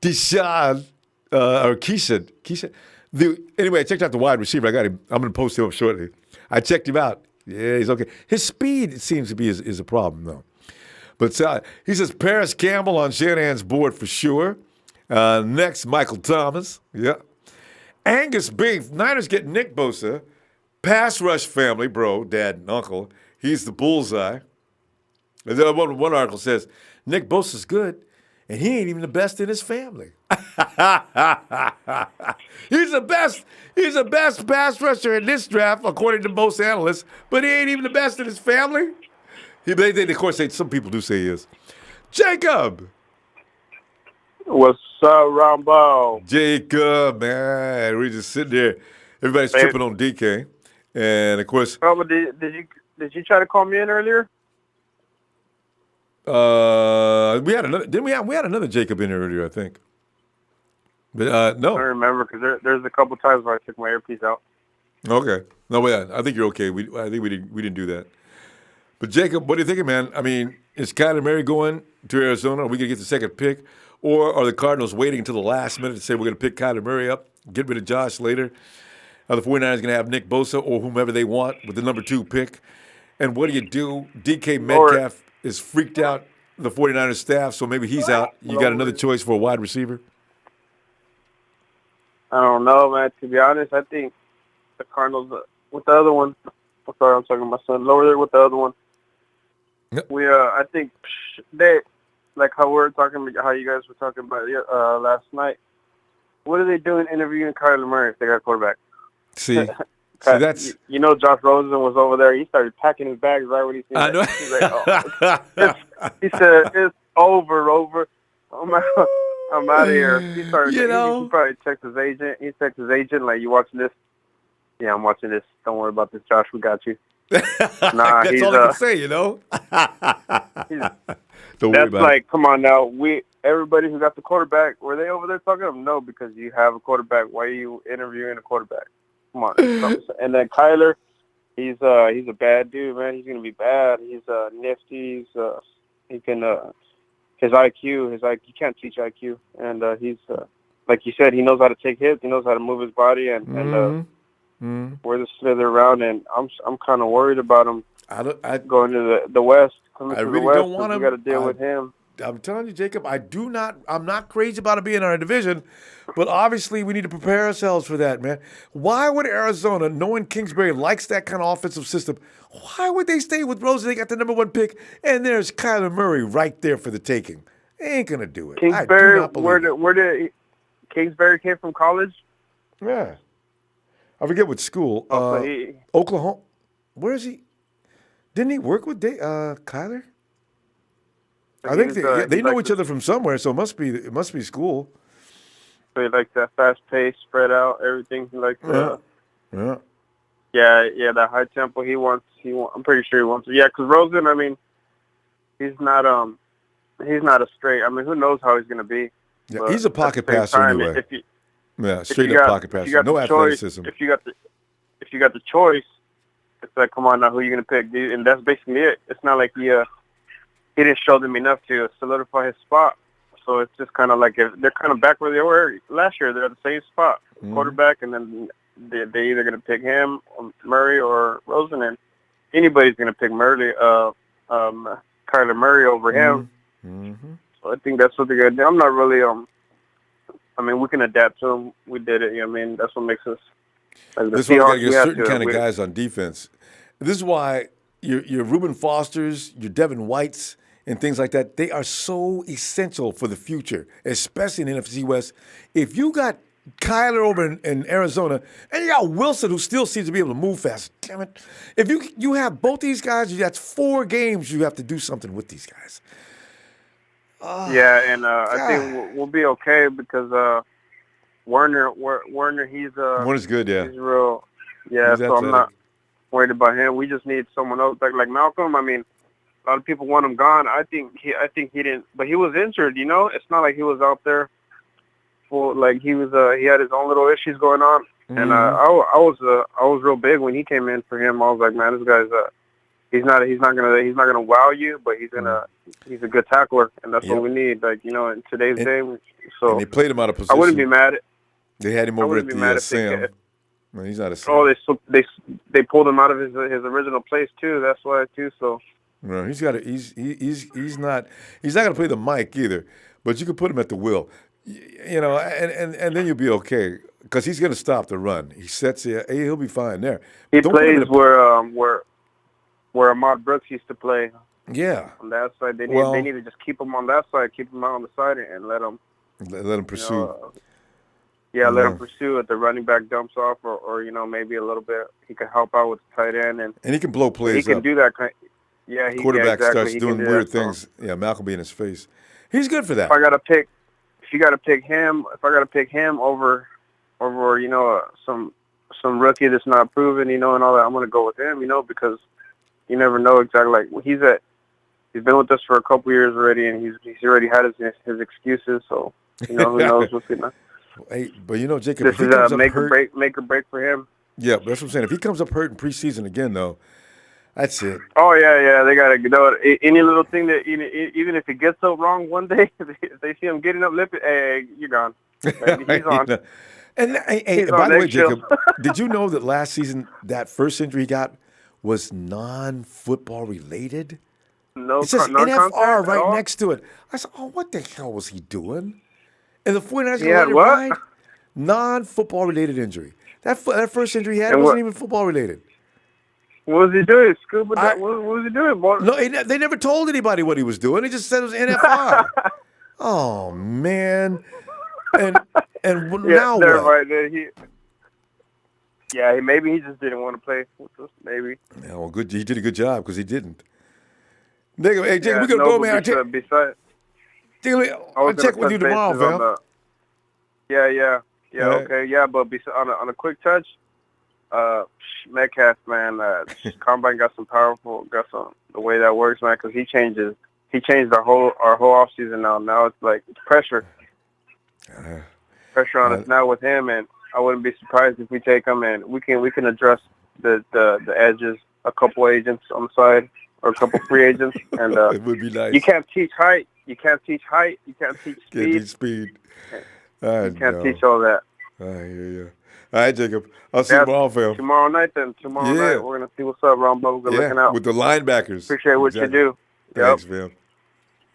Deshaun or Keisha. Anyway, I checked out the wide receiver. I got him. I'm going to post him up shortly. I checked him out. Yeah, he's okay. His speed, it seems to be, is a problem, though. But he says Paris Campbell on Shanahan's board for sure. Next, Michael Thomas. Yeah. Angus Beef. Niners get Nick Bosa. Pass rush family, bro, dad and uncle. He's the bullseye. And then one article says, Nick Bosa's good, and he ain't even the best in his family. He's the best pass rusher in this draft, according to most analysts, but he ain't even the best in his family. Of course, some people do say he is. Jacob. What's up, Ronbo? Jacob, man. We're just sitting there. Everybody's tripping on DK. And, of course... Did you try to call me in earlier? We had another. We had another Jacob in earlier, I think. But no, I don't remember because there's a couple times where I took my earpiece out. Okay, no, I think you're okay. I think we didn't do that. But Jacob, what are you thinking, man? I mean, is Kyler Murray going to Arizona? Are we gonna get the second pick, or are the Cardinals waiting until the last minute to say we're gonna pick Kyler Murray up, get rid of Josh later? Are the 49ers gonna have Nick Bosa or whomever they want with the number 2 pick? And what do you do? DK Metcalf is freaked out the 49ers staff, so maybe he's out. You got another choice for a wide receiver? I don't know, man. To be honest, I think the Cardinals with the other one. I'm sorry, I'm talking to my son. Lower there with the other one. Yep. I think they, like how how you guys were talking about last night. What are they doing interviewing Kyler Murray if they got a quarterback? See that's Josh Rosen was over there. He started packing his bags right when he seen I know. He's like, he said, "It's over. I'm out of here." He started. He probably checked his agent. He checked his agent like, "You watching this?" Yeah, I'm watching this. Don't worry about this, Josh. We got you. Nah, that's all I can say, Don't worry about like, come on now. Everybody who got the quarterback, were they over there talking to him? No, because you have a quarterback. Why are you interviewing a quarterback? Come on. And then Kyler, he's a bad dude, man. He's gonna be bad. He's nifty. He can his IQ. You can't teach IQ. And he's like you said, he knows how to take hits. He knows how to move his body and wear the slither around. And I'm kind of worried about him. Going to the West. Coming to really the West, don't want him. We got to deal with him. I'm telling you, Jacob, I'm not crazy about it being in our division, but obviously we need to prepare ourselves for that, man. Why would Arizona, knowing Kingsbury likes that kind of offensive system, why would they stay with Rosen? They got the number 1 pick, and there's Kyler Murray right there for the taking. They ain't going to do it. Kingsbury, where did Kingsbury came from college? Yeah. I forget what school. Oklahoma. Where is he? Didn't he work with Kyler? I think they know each other from somewhere, so it must be school. So he likes that fast pace, spread out, everything. He likes that high tempo. He wants. I'm pretty sure he wants it. Yeah, because Rosen, I mean, he's not a straight. I mean, who knows how he's going to be? Yeah, he's a pocket passer anyway. Straight up pocket passer. No athleticism. If you got the choice, it's like, come on now, who are you going to pick? And that's basically it. It's not like he didn't show them enough to solidify his spot. So it's just kind of like they're kind of back where they were last year. They're at the same spot, quarterback, and then they're either going to pick him, or Murray, or Rosen. And anybody's going to pick Kyler Murray over him. So I think that's what they're going to do. I'm not really I mean, we can adapt to him. We did it. I mean, that's what makes us. This is why we got to get certain kind of guys on defense. This is why your Reuben Fosters, your Devin Whites, and things like that, they are so essential for the future, especially in NFC West. If you got Kyler over in Arizona, and you got Wilson, who still seems to be able to move fast. Damn it. If you have both these guys, that's 4 games you have to do something with these guys. Yeah, and I think we'll be okay because Werner, he's Warner's good, yeah. he's real. Yeah, He's so I'm athletic. not worried about him. We just need someone else like Malcolm. I mean, a lot of people want him gone. I think he didn't, but he was injured. You know, it's not like he was out there. Like he was, he had his own little issues going on, and I was real big when he came in for him. I was like, man, this guy's he's not gonna wow you, but he's a good tackler, and that's what we need. Like, you know, in today's game. So And they played him out of position. I wouldn't be mad. They had him I over at wouldn't be the mad if Sam. No, he's not a Sam. Oh, they pulled him out of his original place too. That's why too. So No, he's not going to play the mic either, but you can put him at the will. You know, and then you'll be okay because he's going to stop the run. He sets it. He'll be fine there. he Don't put him in plays where Ahmad Brooks used to play. Yeah. On that side, they Well- need to just keep him on that side, keep him out on the side, and let him. Let him pursue. Let him pursue it. The running back dumps off, or you know, maybe a little bit. He can help out with the tight end, and And he can blow plays he can up. do that. Yeah, Quarterback exactly. starts He doing can do weird that, so. things. Yeah, Malcolm be in his face. He's good for that. If I got to pick him over you know some rookie that's not proven, you know, and all that, I'm gonna go with him, you know, because you never know exactly. Like he's been with us for a couple years already, and he's already had his excuses, so you know who knows what's gonna. Hey, but you know, Jacob, This if he is comes a up make hurt, or break for him. yeah, that's what I'm saying. If he comes up hurt in preseason again, though, that's it. Oh yeah, they gotta know it. Any little thing that even if it gets so wrong one day, if they see him getting up limping, hey, you're gone. Like, he's on. And hey, He's by on the way, eggshells. Jacob, did you know that last season that first injury he got was non-football related? No, It says non-contact NFR at right all? next to it. I said, oh, what the hell was he doing? And the 49ers He gonna had let it what? ride? Non-football related injury. That first injury he had And wasn't what- even football related. What was he doing? Scuba? What was he doing, boy? No, they never told anybody what he was doing. They just said it was NFR. Oh man! And now they're what? right there. Maybe he just didn't want to play with us. Maybe. Yeah, well, good. He did a good job because he didn't. Jacob, hey, Jacob, Yeah, we gotta no, go, but man. besides, Jacob, I I'll was check gonna with you touch tomorrow, bases on fam. Yeah, All right. okay, yeah, but on a quick touch, Metcalf, man, Combine got some the way that works, man, because he changed our whole off season now. Now it's like pressure on us now with him, and I wouldn't be surprised if we take him and we can address the edges, a couple agents on the side or a couple free agents, and It would be nice. you can't teach height, you can't teach speed. Can't teach speed. I You can't know. teach all that. I hear you. All right, Jacob. I'll see you tomorrow, fam. Tomorrow night, we're going to see what's up, Ronbo. Good looking out. with the linebackers. Appreciate what you do. Thanks, fam.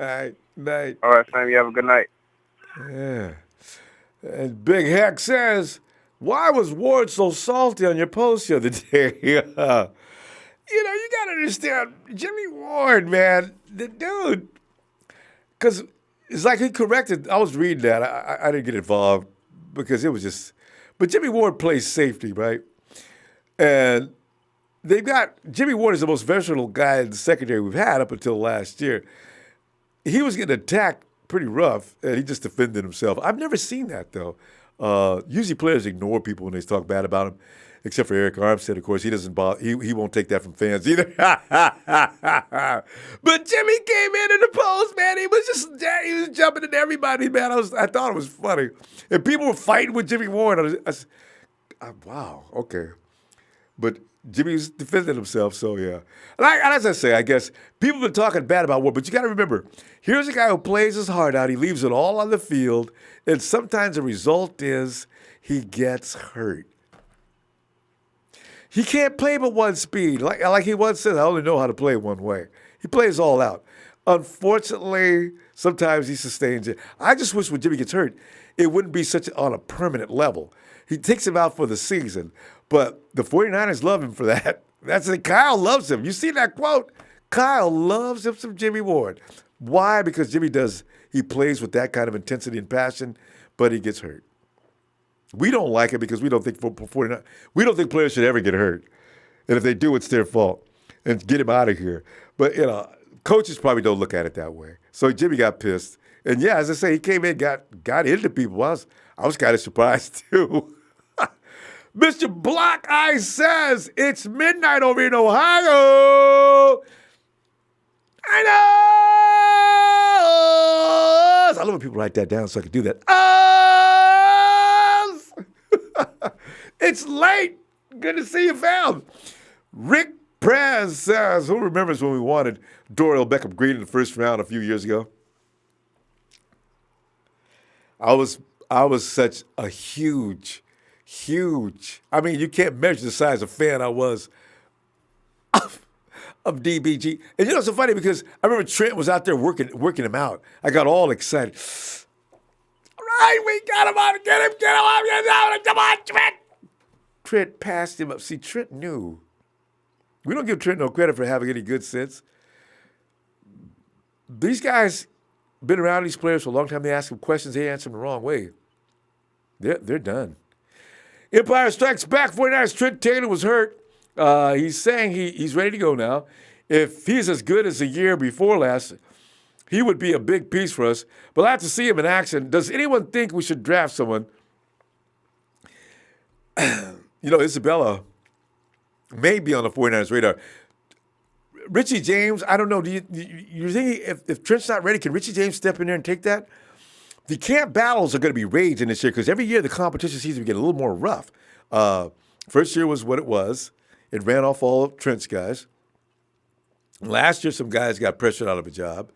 All right, night. All right, fam. You have a good night. Yeah. And Big Heck says, why was Ward so salty on your post the other day? You know, you got to understand, Jimmy Ward, man, the dude, because it's like he corrected. I was reading that. I didn't get involved because it was just, but Jimmy Ward plays safety, right? And they've got, Jimmy Ward is the most versatile guy in the secondary we've had up until last year. He was getting attacked pretty rough, and he just defended himself. I've never seen that, though. Usually players ignore people when they talk bad about him, except for Eric Armstead, of course. He doesn't bother. He won't take that from fans either. But Jimmy came in the post, man. He was jumping at everybody, man. I thought it was funny. And people were fighting with Jimmy Ward. Wow, okay. But Jimmy's defending himself, so yeah. Like, as I say, I guess people have been talking bad about Ward, but you got to remember, here's a guy who plays his heart out. He leaves it all on the field, and sometimes the result is he gets hurt. He can't play but one speed. Like he once said, I only know how to play one way. He plays all out. Unfortunately, sometimes he sustains it. I just wish when Jimmy gets hurt, it wouldn't be such on a permanent level. He takes him out for the season, but the 49ers love him for that. That's it. Kyle loves him. You see that quote? Kyle loves him some Jimmy Ward. Why? Because he plays with that kind of intensity and passion, but he gets hurt. We don't like it because we don't think players should ever get hurt. And if they do, it's their fault. And get him out of here. But, coaches probably don't look at it that way. So Jimmy got pissed. And, yeah, as I say, he came in, got into people. I was kind of surprised, too. Mr. Block Eye says, it's midnight over in Ohio. I know. I love when people write that down so I can do that. It's late. Good to see you, fam. Rick Prez says, who remembers when we wanted Dorial Beckham Green in the first round a few years ago? I was such a huge, I mean, you can't measure the size of fan I was of DBG. And it's so funny because I remember Trent was out there working him out. I got all excited. All right, we got him on. Get him on. Come on, Trent. Trent passed him up. See, Trent knew. We don't give Trent no credit for having any good sense. These guys been around these players for a long time. They ask them questions. They answer them the wrong way. They're done. Empire Strikes Back. 49ers. Trent Taylor was hurt. He's saying he's ready to go now. If he's as good as the year before last, he would be a big piece for us. But I'll have to see him in action. Does anyone think we should draft someone? Isabella may be on the 49ers radar. Richie James, I don't know. Do you think if Trent's not ready, can Richie James step in there and take that? The camp battles are going to be raging this year because every year the competition seems to get a little more rough. First year was what it was. It ran off all of Trent's guys. Last year, some guys got pressured out of a job.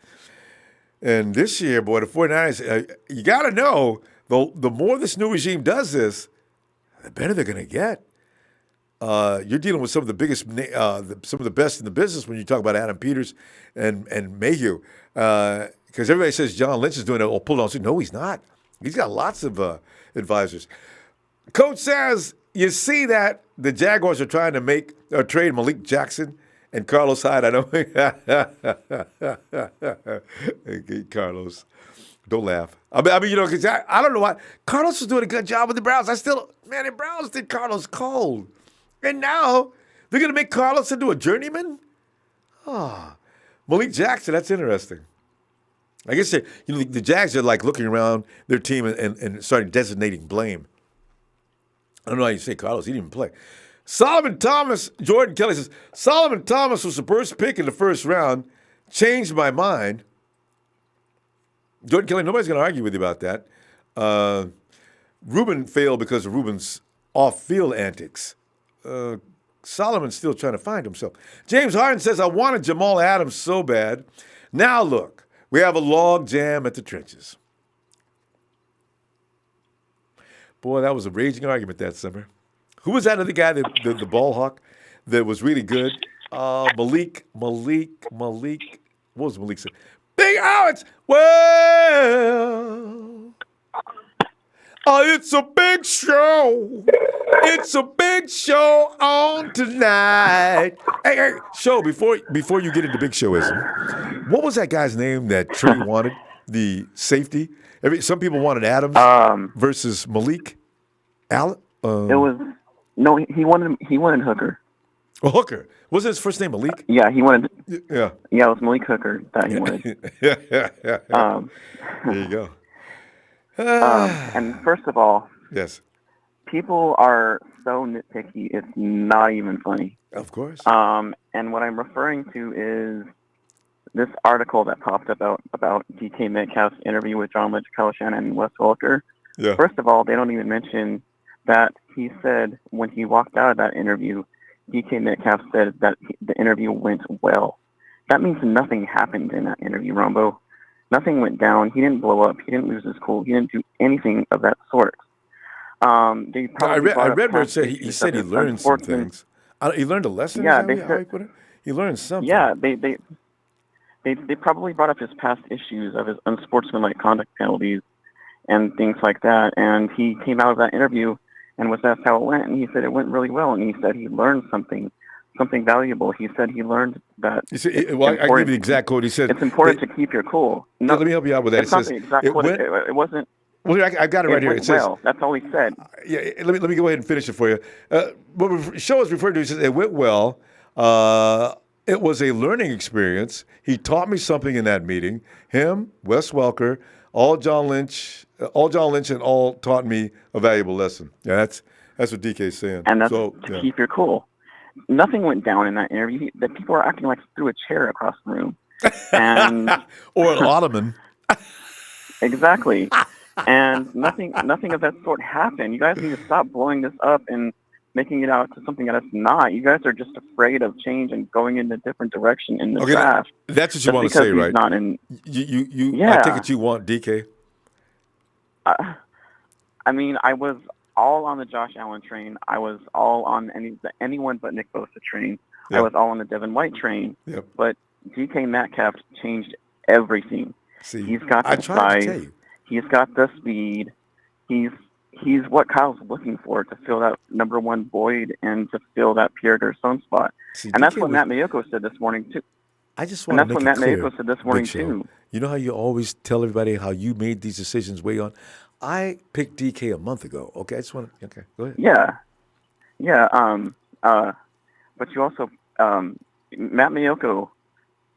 And this year, boy, the 49ers, you got to know, the more this new regime does this, the better they're going to get. You're dealing with some of the biggest, some of the best in the business when you talk about Adam Peters and Mayhew. Because everybody says John Lynch is doing it. Oh, pull on. No, he's not. He's got lots of advisors. Coach says, you see that the Jaguars are trying to trade Malik Jackson and Carlos Hyde. I know. Carlos, don't laugh. I mean, because I don't know why. Carlos was doing a good job with the Browns. The Browns did Carlos cold. And now they're going to make Carlos into a journeyman? Malik Jackson, that's interesting. I guess the Jags are like looking around their team and starting designating blame. I don't know how you say Carlos. He didn't even play. Solomon Thomas, Jordan Kelly says, Solomon Thomas was the first pick in the first round. Changed my mind. Jordan Kelly, nobody's going to argue with you about that. Ruben failed because of Ruben's off-field antics. Solomon's still trying to find himself. James Harden says, I wanted Jamal Adams so bad. Now look, we have a log jam at the trenches. Boy, that was a raging argument that summer. Who was that other guy, the ball hawk, that was really good? Malik. What was Malik saying? Big Alex. Well, it's a big show. It's a big show on tonight. Hey, show, before you get into big showism, what was that guy's name that Trey wanted? The safety? Some people wanted Adams versus Malik. Allen? It was he wanted Hooker. Oh, Hooker. Wasn't his first name Malik? Yeah, he wanted. Yeah. Yeah, it was Malik Hooker that he wanted. Yeah. There you go. And first of all, yes, people are so nitpicky. It's not even funny. Of course. And what I'm referring to is this article that popped up about DK Metcalf's interview with John Lynch, Kyle Shanahan, and Wes Welker. Yeah. First of all, they don't even mention that he said when he walked out of that interview, DK Metcalf said that the interview went well. That means nothing happened in that interview, Ronbo. Nothing went down. He didn't blow up. He didn't lose his cool. He didn't do anything of that sort. I read where it said he said he learned some things. He learned a lesson. Yeah, he learned something. Yeah, they probably brought up his past issues of his unsportsmanlike conduct penalties and things like that. And he came out of that interview and was asked how it went, and he said it went really well. And he said he learned something something valuable. He said he learned that. You see, well, I give you the exact quote. He said it's important to keep your cool. No, let me help you out with that. It's not the exact quote. It wasn't. Well, I got it right here. It says, well. That's all he said. Yeah, let me go ahead and finish it for you. What the show is referred to, he says, it went well. It was a learning experience. He taught me something in that meeting. Him, Wes Welker, all John Lynch, and all taught me a valuable lesson. Yeah, that's what DK's saying. And that's to keep your cool. Nothing went down in that interview. The people are acting like he threw a chair across the room. And or an ottoman. Exactly. And nothing of that sort happened. You guys need to stop blowing this up and making it out to something that it's not. You guys are just afraid of change and going in a different direction in the draft. That's what you want to say, right? Not in, I take it you want DK. I mean, I was all on the Josh Allen train. I was all on anyone but Nick Bosa train. Yep. I was all on the Devin White train. Yep. But DK Metcalf changed everything. See, he's got the size. He's got the speed. He's what Kyle's looking for to fill that number one void and to fill that Pierre Garçon spot. See, and that's what Matt Mayoko said this morning too. I just want to make it clear. And that's what Matt Mayoko said this morning too. You know how you always tell everybody how you made these decisions way on. I picked DK a month ago. Okay, I just want to. Okay, go ahead. Yeah. But you also Matt Mayoko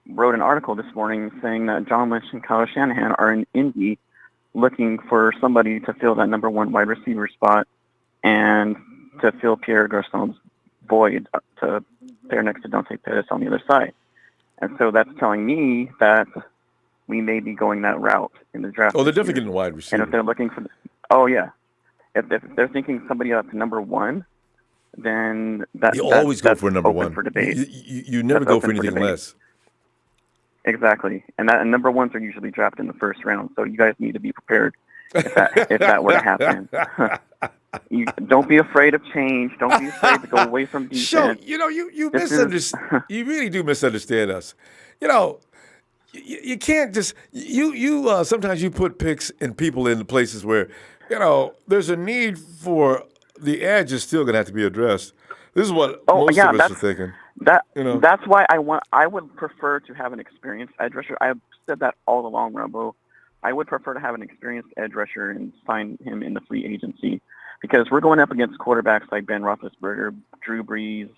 wrote an article this morning saying that John Lynch and Kyle Shanahan are in Indy looking for somebody to fill that number one wide receiver spot and to fill Pierre Garçon's void to there next to Dante Pettis on the other side. And so that's telling me that we may be going that route in the draft. Oh, they're definitely getting a wide receiver. And if they're looking for, if they're thinking somebody up to number one, then you always go for a number one. For debate. You never go for anything less. Exactly, and number ones are usually drafted in the first round, so you guys need to be prepared if that were to happen. You don't be afraid of change. Don't be afraid to go away from defense. Sure, you misunderstand. You really do misunderstand us. You can't just sometimes you put picks and people in places where there's a need for the edge is still going to have to be addressed. This is what most of us are thinking. That's why I would prefer to have an experienced edge rusher. I've said that all along, Ronbo. I would prefer to have an experienced edge rusher and sign him in the free agency because we're going up against quarterbacks like Ben Roethlisberger, Drew Brees,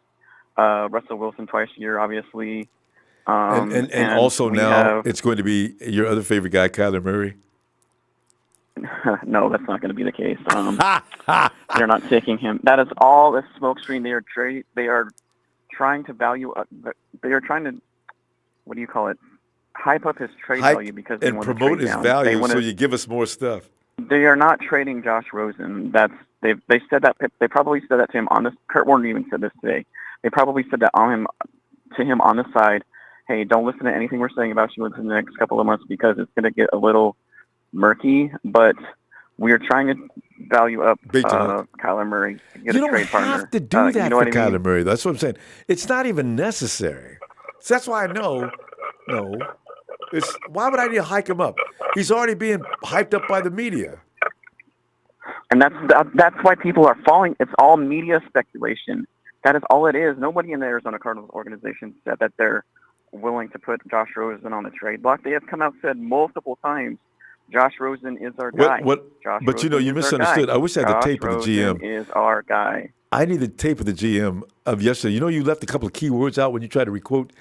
Russell Wilson twice a year, obviously. And also now it's going to be your other favorite guy, Kyler Murray. No, that's not going to be the case. They're not taking him. That is all a smokescreen. They are trying to value. They are trying to, what do you call it? Hype up his trade value because they want to promote his down. value so you give us more stuff. They are not trading Josh Rosen. They said that. They probably said that to him on this. Kurt Warner even said this today. They probably said that to him on the side. Hey, don't listen to anything we're saying about you in the next couple of months because it's going to get a little murky. But we are trying to value up Kyler Murray to get a trade partner. You don't have to do that for Kyler Murray. That's what I'm saying. It's not even necessary. So that's why I know. No. Why would I need to hike him up? He's already being hyped up by the media. And that's why people are falling. It's all media speculation. That is all it is. Nobody in the Arizona Cardinals organization said that they're willing to put Josh Rosen on the trade block. They have come out and said multiple times, Josh Rosen is our guy. But you misunderstood. I wish I had the tape of the GM. Josh Rosen is our guy. I need the tape of the GM of yesterday. You left a couple of key words out when you tried to requote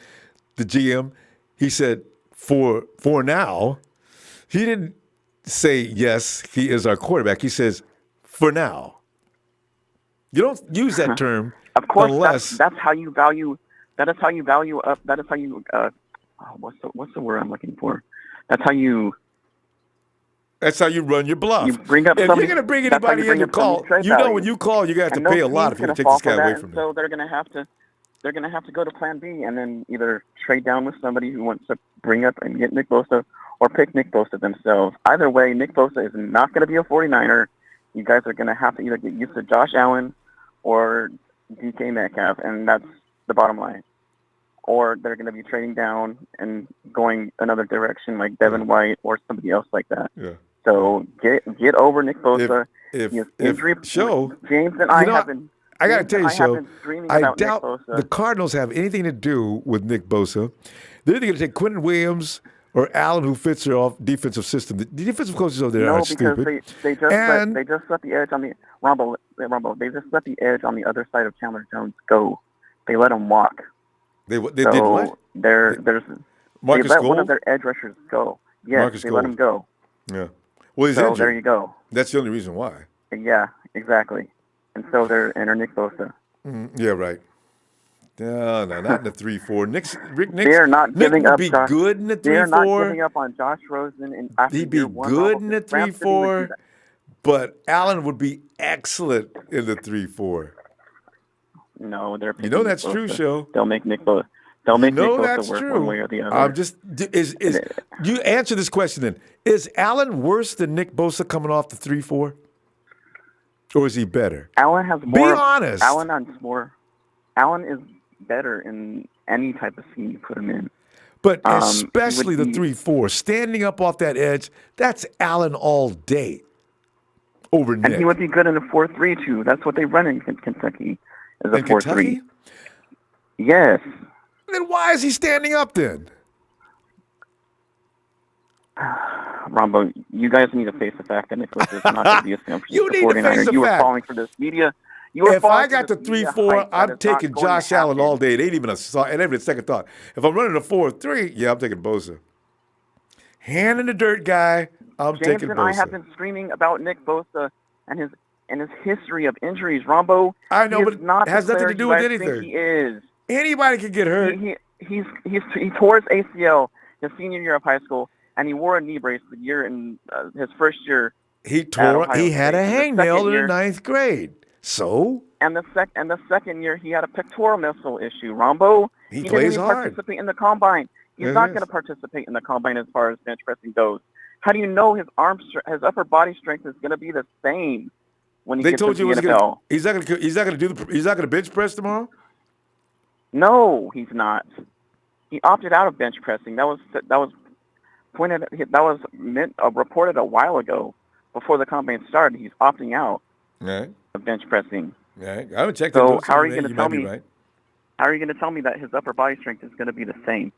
the GM. He said, for now, he didn't say, yes, he is our quarterback. He says, for now. You don't use that term of course, unless... That's how you value... That is how you value up... That is how you... what's the word I'm looking for? That's how you... That's how you run your bluff. You bring up if you're going to bring anybody in to call, when you call, you're going to have to pay a lot if you're going to take this guy away from him. So they're going to have to go to plan B and then either trade down with somebody who wants to bring up and get Nick Bosa or pick Nick Bosa themselves. Either way, Nick Bosa is not going to be a 49er. You guys are going to have to either get used to Josh Allen or DK Metcalf, and that's the bottom line. Or they're going to be trading down and going another direction like Devin White or somebody else like that. Yeah. So get over Nick Bosa. If James and I have been I got to tell you, I have Show, been screaming I about Nick doubt Bosa. the Cardinals have anything to do with Nick Bosa. They're either going to take Quentin Williams or Allen, who fits their defensive system. The defensive coaches over there No, are because stupid. they just let the edge on the Ronbo. They just let the edge on the other side of Chandler Jones go. They let him walk. They did what? They Marcus let one Gold? of their edge rushers go. Yes, Marcus they Gold. let him go. Yeah. Well, he's So injured. there you go. That's the only reason why. Yeah, exactly. And so they're Nick Bosa. Yeah, right. No, not in the 3-4. They're not Nick giving would up. be good in the 3-4. They're not giving up on Josh Rosen and after He'd be year one. good Ronbo, in the if Rhapsody would do 3-4, but Allen would be excellent in the 3-4. No, they're picking You know Nick that's true, Bosa. Show. They'll make Nick Bosa. They'll make Nick Bosa that's work true. one way or the other. I'm just you answer this question then. Is Allen worse than Nick Bosa coming off the 3-4? Or is he better? Allen has more. Be honest. Allen has more. Allen is better in any type of scheme you put him in. But especially the be- 3-4, standing up off that edge, that's Allen all day over Nick. And he would be good in a 4-3 too. That's what they run in Kentucky. Is a In 4-3. Kentucky? Yes. Then why is he standing up then? Rombo, you guys need to face the fact that Nicholas is not going to be a San Francisco You need to 49er. face the You are fact. falling for this media. If I got the 3-4, I'm taking Josh Allen all day. It ain't even a second thought. If I'm running a 4-3, yeah, I'm taking Bosa. Hand in the dirt guy, I'm James taking and Bosa. I have been screaming about Nick Bosa and his history of injuries. Rombo, I know, he but is not it has the nothing player to do you with guys anything. think he is. Anybody can get hurt. He tore his ACL his senior year of high school, and he wore a knee brace the year in his first year. He at tore. Ohio He had State. a And the hangnail second in year- the 9th grade. So And the second year, he had a pectoral muscle issue. Rombo, He didn't plays even hard. participate in the combine. He's Yes, not yes. going to participate in the combine as far as bench pressing goes. How do you know his his upper body strength is going to be the same when he they gets told to you the he was NFL? gonna. He's not gonna bench press tomorrow. No, he's not. He opted out of bench pressing. That was reported a while ago before the combine started. He's opting out Right. of bench pressing. Right. I haven't checked So into it. how are you You going to might tell be me? right. How are you going to tell me that his upper body strength is going to be the same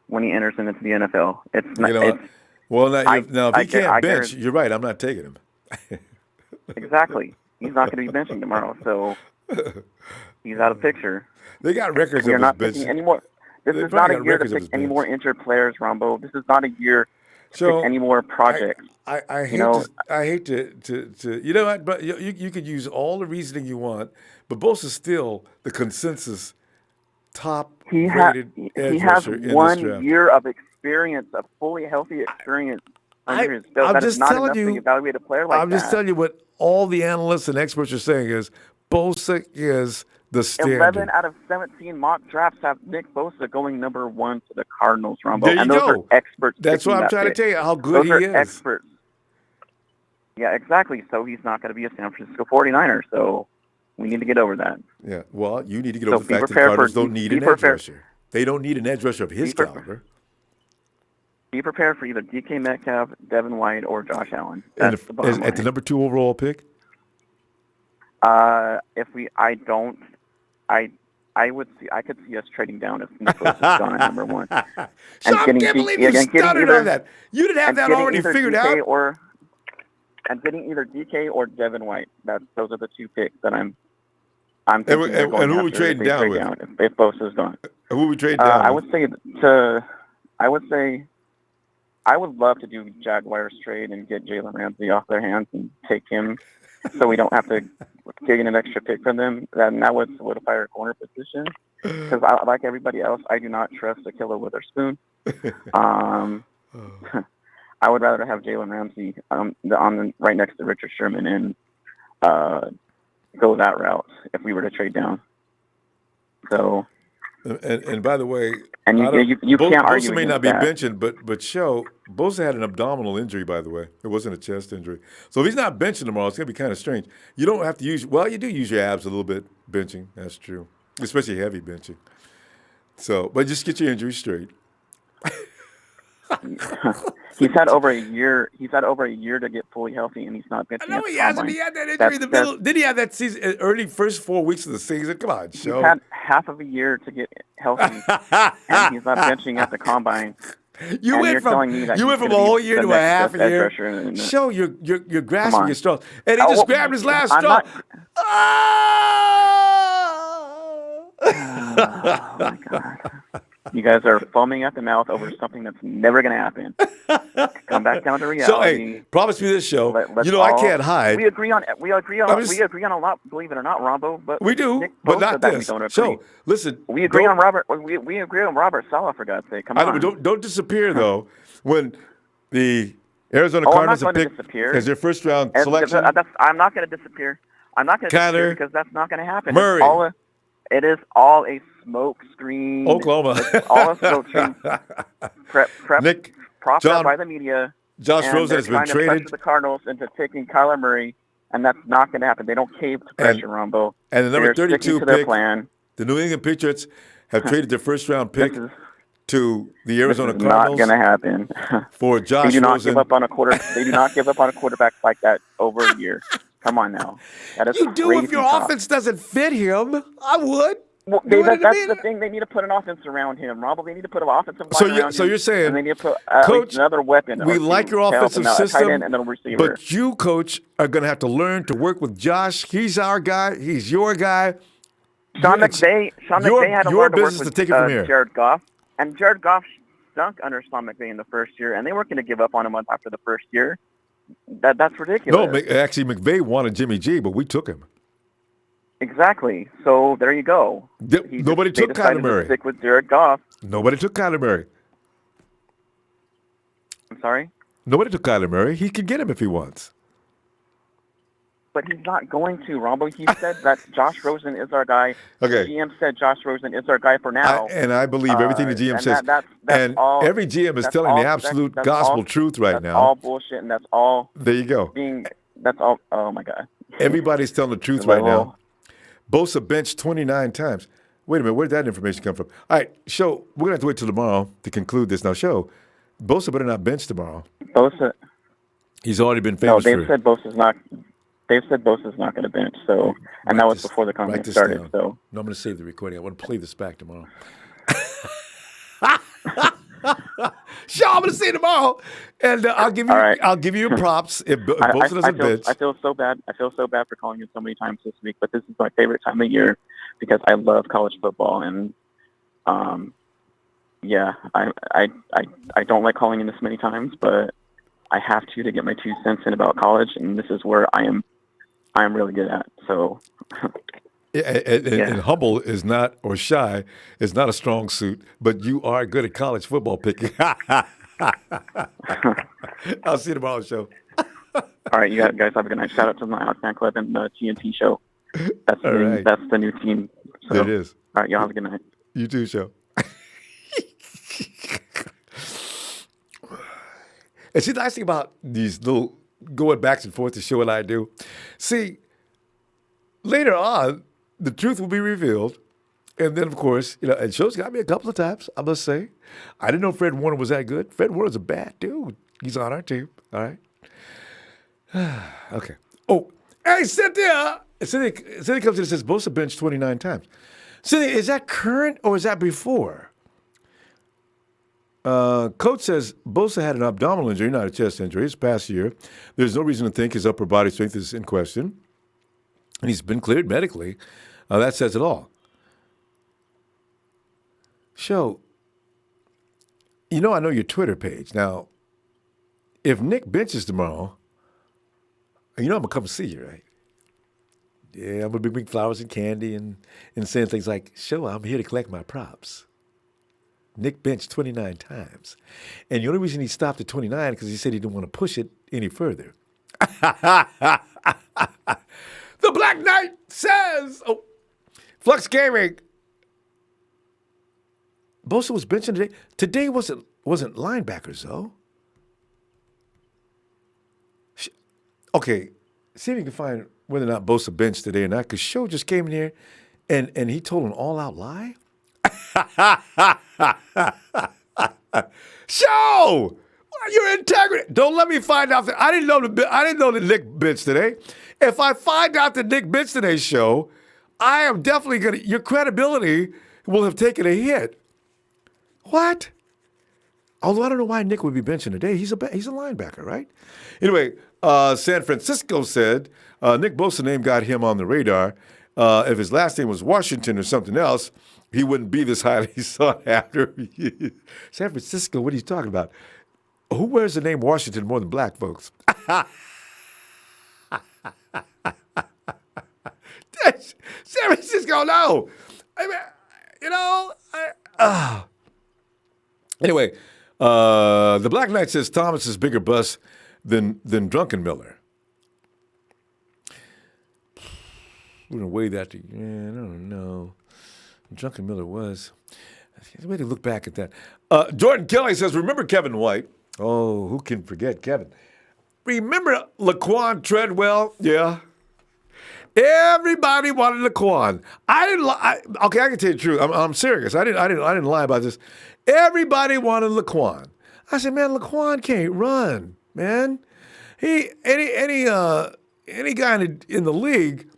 when he enters into the NFL? It's not. You know what? Well, now if he can't I bench, you're right. I'm not taking him. Exactly. He's not going to be benching tomorrow, so he's out of picture. They got records We're of not his picking bench. any more. This They is probably not a got year to records of pick his any bench. more injured players, Rombo. This is not a year to So, pick any more projects. I hate to you know what? But you could use all the reasoning you want, but Bosa's still the consensus top He rated he edge has rusher in this 1 draft. year of experience, a fully healthy experience under his belt. I'm That is just not telling enough you. to evaluate a player like I'm just that. telling you what all the analysts and experts are saying is Bosa is the standard. 11 out of 17 mock drafts have Nick Bosa going number 1 to the Cardinals, Rombo. There you and those go. are experts. That's picking what I'm that trying pick. to tell you, how good Those he are is. experts. Yeah, exactly. So he's not going to be a San Francisco 49er. So we need to get over that. Yeah. Well, you need to get So over the be fact that the prepared Cardinals for- don't need be an edge prepared. rusher. They don't need an edge rusher of his caliber. Be prepared for either DK Metcalf, Devin White, or Josh Allen. And That's the bottom at the line. number 2 overall pick. I could see us trading down if Nicholas is gone at number 1. So I can't believe you stuttered on that. You didn't have that already figured out. And getting either DK or Devin White. Those are the 2 picks that I'm And thinking they're going who we after trading if they down trade with? down, if Bosa's gone. Who we trading down I with? would say I would love to do Jaguars trade and get Jalen Ramsey off their hands and take him so we don't have to get an extra pick from them. And that would solidify our corner position. Because like everybody else, I do not trust a killer Witherspoon. I would rather have Jalen Ramsey right next to Richard Sherman and go that route if we were to trade down. So. And by the way, And you can't argue Bosa may not against be benching, but Bosa had an abdominal injury, by the way. It wasn't a chest injury. So if he's not benching tomorrow, it's going to be kind of strange. You don't have to use, you do use your abs a little bit benching. That's true. Especially heavy benching. So, but just get your injury straight. He's had over a year. He's had over a year to get fully healthy, and he's not benching. No, at the he hasn't. combine. He had that injury in the middle. Did he have that season, early first 4 weeks of the season? Come on, He's show. had half of a year to get healthy, and he's not benching at the combine. You went from a whole year to a half a year. Show you're grasping at straws, and he just grabbed his last straw. Oh my God! You guys are foaming at the mouth over something that's never going to happen. Come back down to reality. So, hey, promise me this show. I can't hide. We agree on a lot. Believe it or not, Rombo. But we do, Nick but Bosa not that this. We don't agree. So, listen. We agree on Robert. We agree on Robert Saleh, for God's sake. Come on. Don't disappear though. When the Arizona Cardinals have picked as their first round selection, I'm not going to disappear. I'm not going to disappear because that's not going to happen. Murray. It is all a smoke screen. Oklahoma. It's all a smoke screen. Propped up by the media. Josh Rosen has been traded. Trying to pressure the Cardinals into taking Kyler Murray, and that's not going to happen. They don't cave to pressure, Rombo. And the number 32 to pick, plan. The New England Patriots have traded their first round pick to the Arizona Cardinals. Cardinals. Not going to happen. For Josh Rosen. They do not give up on a quarterback like that over a year. Come on now. That is you do if your offense doesn't fit him. I would. Well, that's the thing. They need to put an offense around him, Rob. They need to put an offensive line around him. So you're saying, and they need to put Coach, another weapon. We like your offensive system, tight end and a receiver. But you, Coach, are going to have to learn to work with Josh. He's our guy. He's your guy. Sean McVay had to learn to work with Jared Goff. And Jared Goff stunk under Sean McVay in the first year, and they weren't going to give up on him after the first year. That's ridiculous. No, actually, McVay wanted Jimmy G, but we took him. Exactly. So there you go. Nobody took Kyler Murray. To stick with Jared Goff. Nobody took Kyler Murray. I'm sorry? Nobody took Kyler Murray. He can get him if he wants. But he's not going to, Rombo. He said that Josh Rosen is our guy. Okay. The GM said Josh Rosen is our guy for now. And I believe everything the GM says. Every GM is telling the absolute gospel truth right now. That's all bullshit, and that's all. There you go. That's all. Oh, my God. Everybody's telling the truth right now. Bosa benched 29 times. Wait a minute, where did that information come from? All right, Show, we're going to have to wait till tomorrow to conclude this. Now, Show, Bosa better not bench tomorrow. He's already been famous for it. They've said Bosa's not going to bench, and that was before the combine started. Down. So no, I'm going to save the recording. I want to play this back tomorrow. Show, I'm going to see you tomorrow, and I'll give you your props if Bosa doesn't bench. I feel so bad. I feel so bad for calling you so many times this week, but this is my favorite time of year because I love college football, and I don't like calling you this many times, but I have to get my 2 cents in about college, and this is where I am really good at. So. And humble is not, or shy is not a strong suit, but you are good at college football picking. I'll see you tomorrow, Show. All right, you guys have a good night. Shout out to my Fan Club and the TNT Show. That's the new team. So, it is. All right, y'all have a good night. You too, Show. And see, the nice thing about these little going back and forth to Show and I do, see, later on, the truth will be revealed. And then, of course, and Show's got me a couple of times, I must say. I didn't know Fred Warner was that good. Fred Warner's a bad dude. He's on our team. All right. Okay. Oh, hey, Cynthia. Cynthia comes in and says, Bosa benched 29 times. Cynthia, is that current or is that before? Coach says Bosa had an abdominal injury, not a chest injury, this past year. There's no reason to think his upper body strength is in question. And he's been cleared medically. That says it all. Show, I know your Twitter page. Now, if Nick benches tomorrow, I'm going to come see you, right? Yeah, I'm going to be bringing flowers and candy and saying things like, Show, I'm here to collect my props. Nick benched 29 times. And the only reason he stopped at 29 because he said he didn't want to push it any further. The Black Knight says, Flux Gaming. Bosa was benching today. Today wasn't linebackers, though. Okay, see if you can find whether or not Bosa benched today or not, because Show just came in here and he told an all-out lie. Show your integrity. Don't let me find out that I didn't know that Nick benched today. If I find out that Nick benched today's show, I am definitely gonna. Your credibility will have taken a hit. What? Although I don't know why Nick would be benching today. He's a linebacker, right? Anyway, San Francisco said Nick Bosa's name got him on the radar. If his last name was Washington or something else, he wouldn't be this highly sought after. San Francisco, what are you talking about? Who wears the name Washington more than black folks? San Francisco, no. I mean, you know, Anyway, the Black Knight says Thomas is bigger bust than Drunkenmiller. We're going to weigh that. I don't know. Drunkenmiller was. The way to look back at that. Jordan Kelly says, remember Kevin White? Oh, who can forget Kevin? Remember Laquan Treadwell? Yeah. Everybody wanted Laquan. I didn't. Okay, I can tell you the truth. I'm serious. I didn't lie about this. Everybody wanted Laquan. I said, man, Laquan can't run, man. Any guy in the league,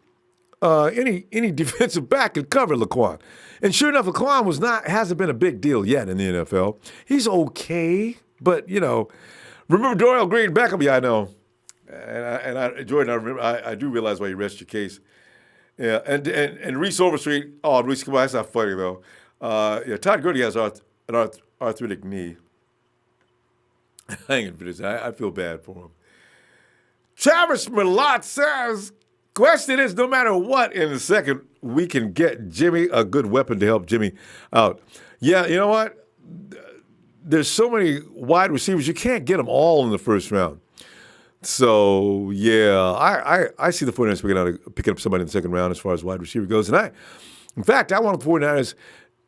any defensive back could cover Laquan. And sure enough, Laquan hasn't been a big deal yet in the NFL. He's okay, but remember Doyle Green Beckham? Yeah, I know. And Jordan, I do realize why you rest your case. Yeah, and Reese Overstreet. Oh, Reese, come on, that's not funny though. Todd Gurley has an arthritic knee. Hanging for this, I feel bad for him. Travis Malott says, question is, no matter what in the second, we can get Jimmy a good weapon to help Jimmy out. Yeah, you know what? There's so many wide receivers, you can't get them all in the first round. So, yeah, I see the 49ers picking up somebody in the second round as far as wide receiver goes. And in fact, I want the 49ers,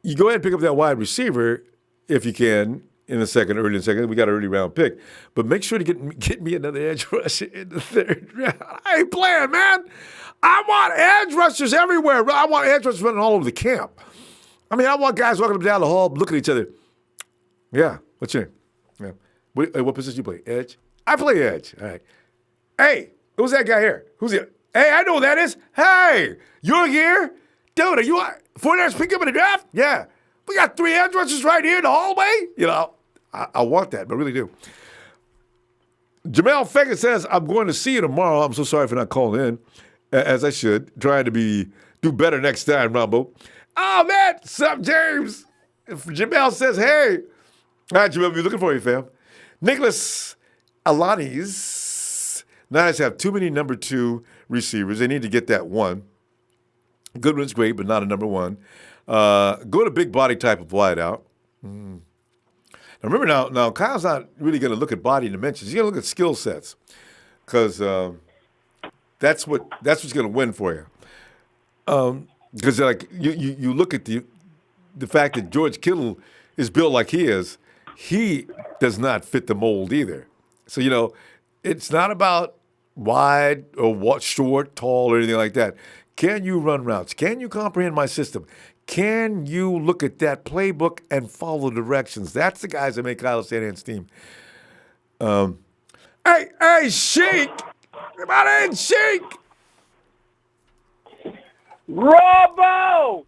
you go ahead and pick up that wide receiver if you can early in the second. We got an early round pick. But make sure to get me another edge rusher in the third round. I ain't playing, man. I want edge rushers everywhere. I want edge rushers running all over the camp. I mean, I want guys walking up and down the hall looking at each other. Yeah, what's your name? Yeah. What position you play? Edge? I play edge. All right. Hey, who's that guy here? Who's he? Hey, I know who that is. Hey, you're here? Dude, are you 49ers pick up in the draft? Yeah. We got 3 edge rushers right here in the hallway. I want that, but I really do. Jamel Fagan says, I'm going to see you tomorrow. I'm so sorry for not calling in, as I should. Trying to do better next time, Ronbo. Oh, man. What's up, James? Jamel says, hey. All right, Jamel, we're looking for you, fam. Nicholas Alanis. Niners have too many number 2 receivers. They need to get that one. Goodwin's great, but not a number 1. Go to big body type of wideout. Now remember, now Kyle's not really going to look at body dimensions. He's going to look at skill sets, because that's what's going to win for you. Because you look at the fact that George Kittle is built like he is. He does not fit the mold either. So it's not about wide or short, tall, or anything like that. Can you run routes? Can you comprehend my system? Can you look at that playbook and follow directions? That's the guys that make Kyle Shanahan's team. Hey, Sheik! Come on in, Sheik! Ronbo!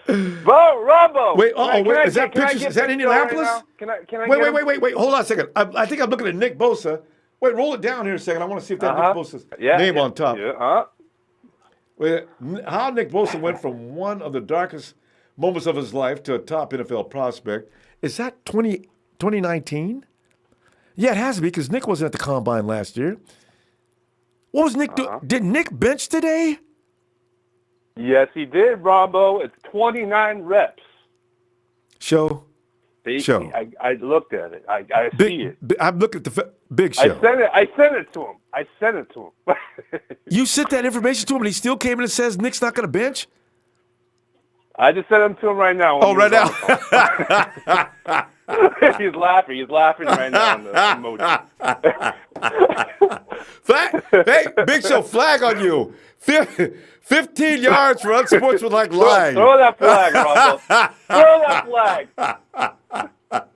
Ronbo! Wait, is that pictures? Is that Indianapolis? Right Wait. Hold on a second. I think I'm looking at Nick Bosa. Wait, roll it down here a second. I want to see if that Nick Bosa's name on top. Yeah, Wait, how Nick Bosa went from one of the darkest moments of his life to a top NFL prospect. Is that 2019? Yeah, it has to be, because Nick wasn't at the Combine last year. What was Nick doing? Did Nick bench today? Yes, he did, Ronbo. It's 29 reps. Show. I looked at it. I see it. I'm looking at the big show. I sent it to him. You sent that information to him, and he still came in and says Nick's not going to bench? I just sent it to him right now. Oh, right now? He's laughing. He's laughing right now on the emoji. Hey, Big Show, flag on you. 15 yards for unsportsmanlike lying. Throw that flag, Ronbo. Throw that flag.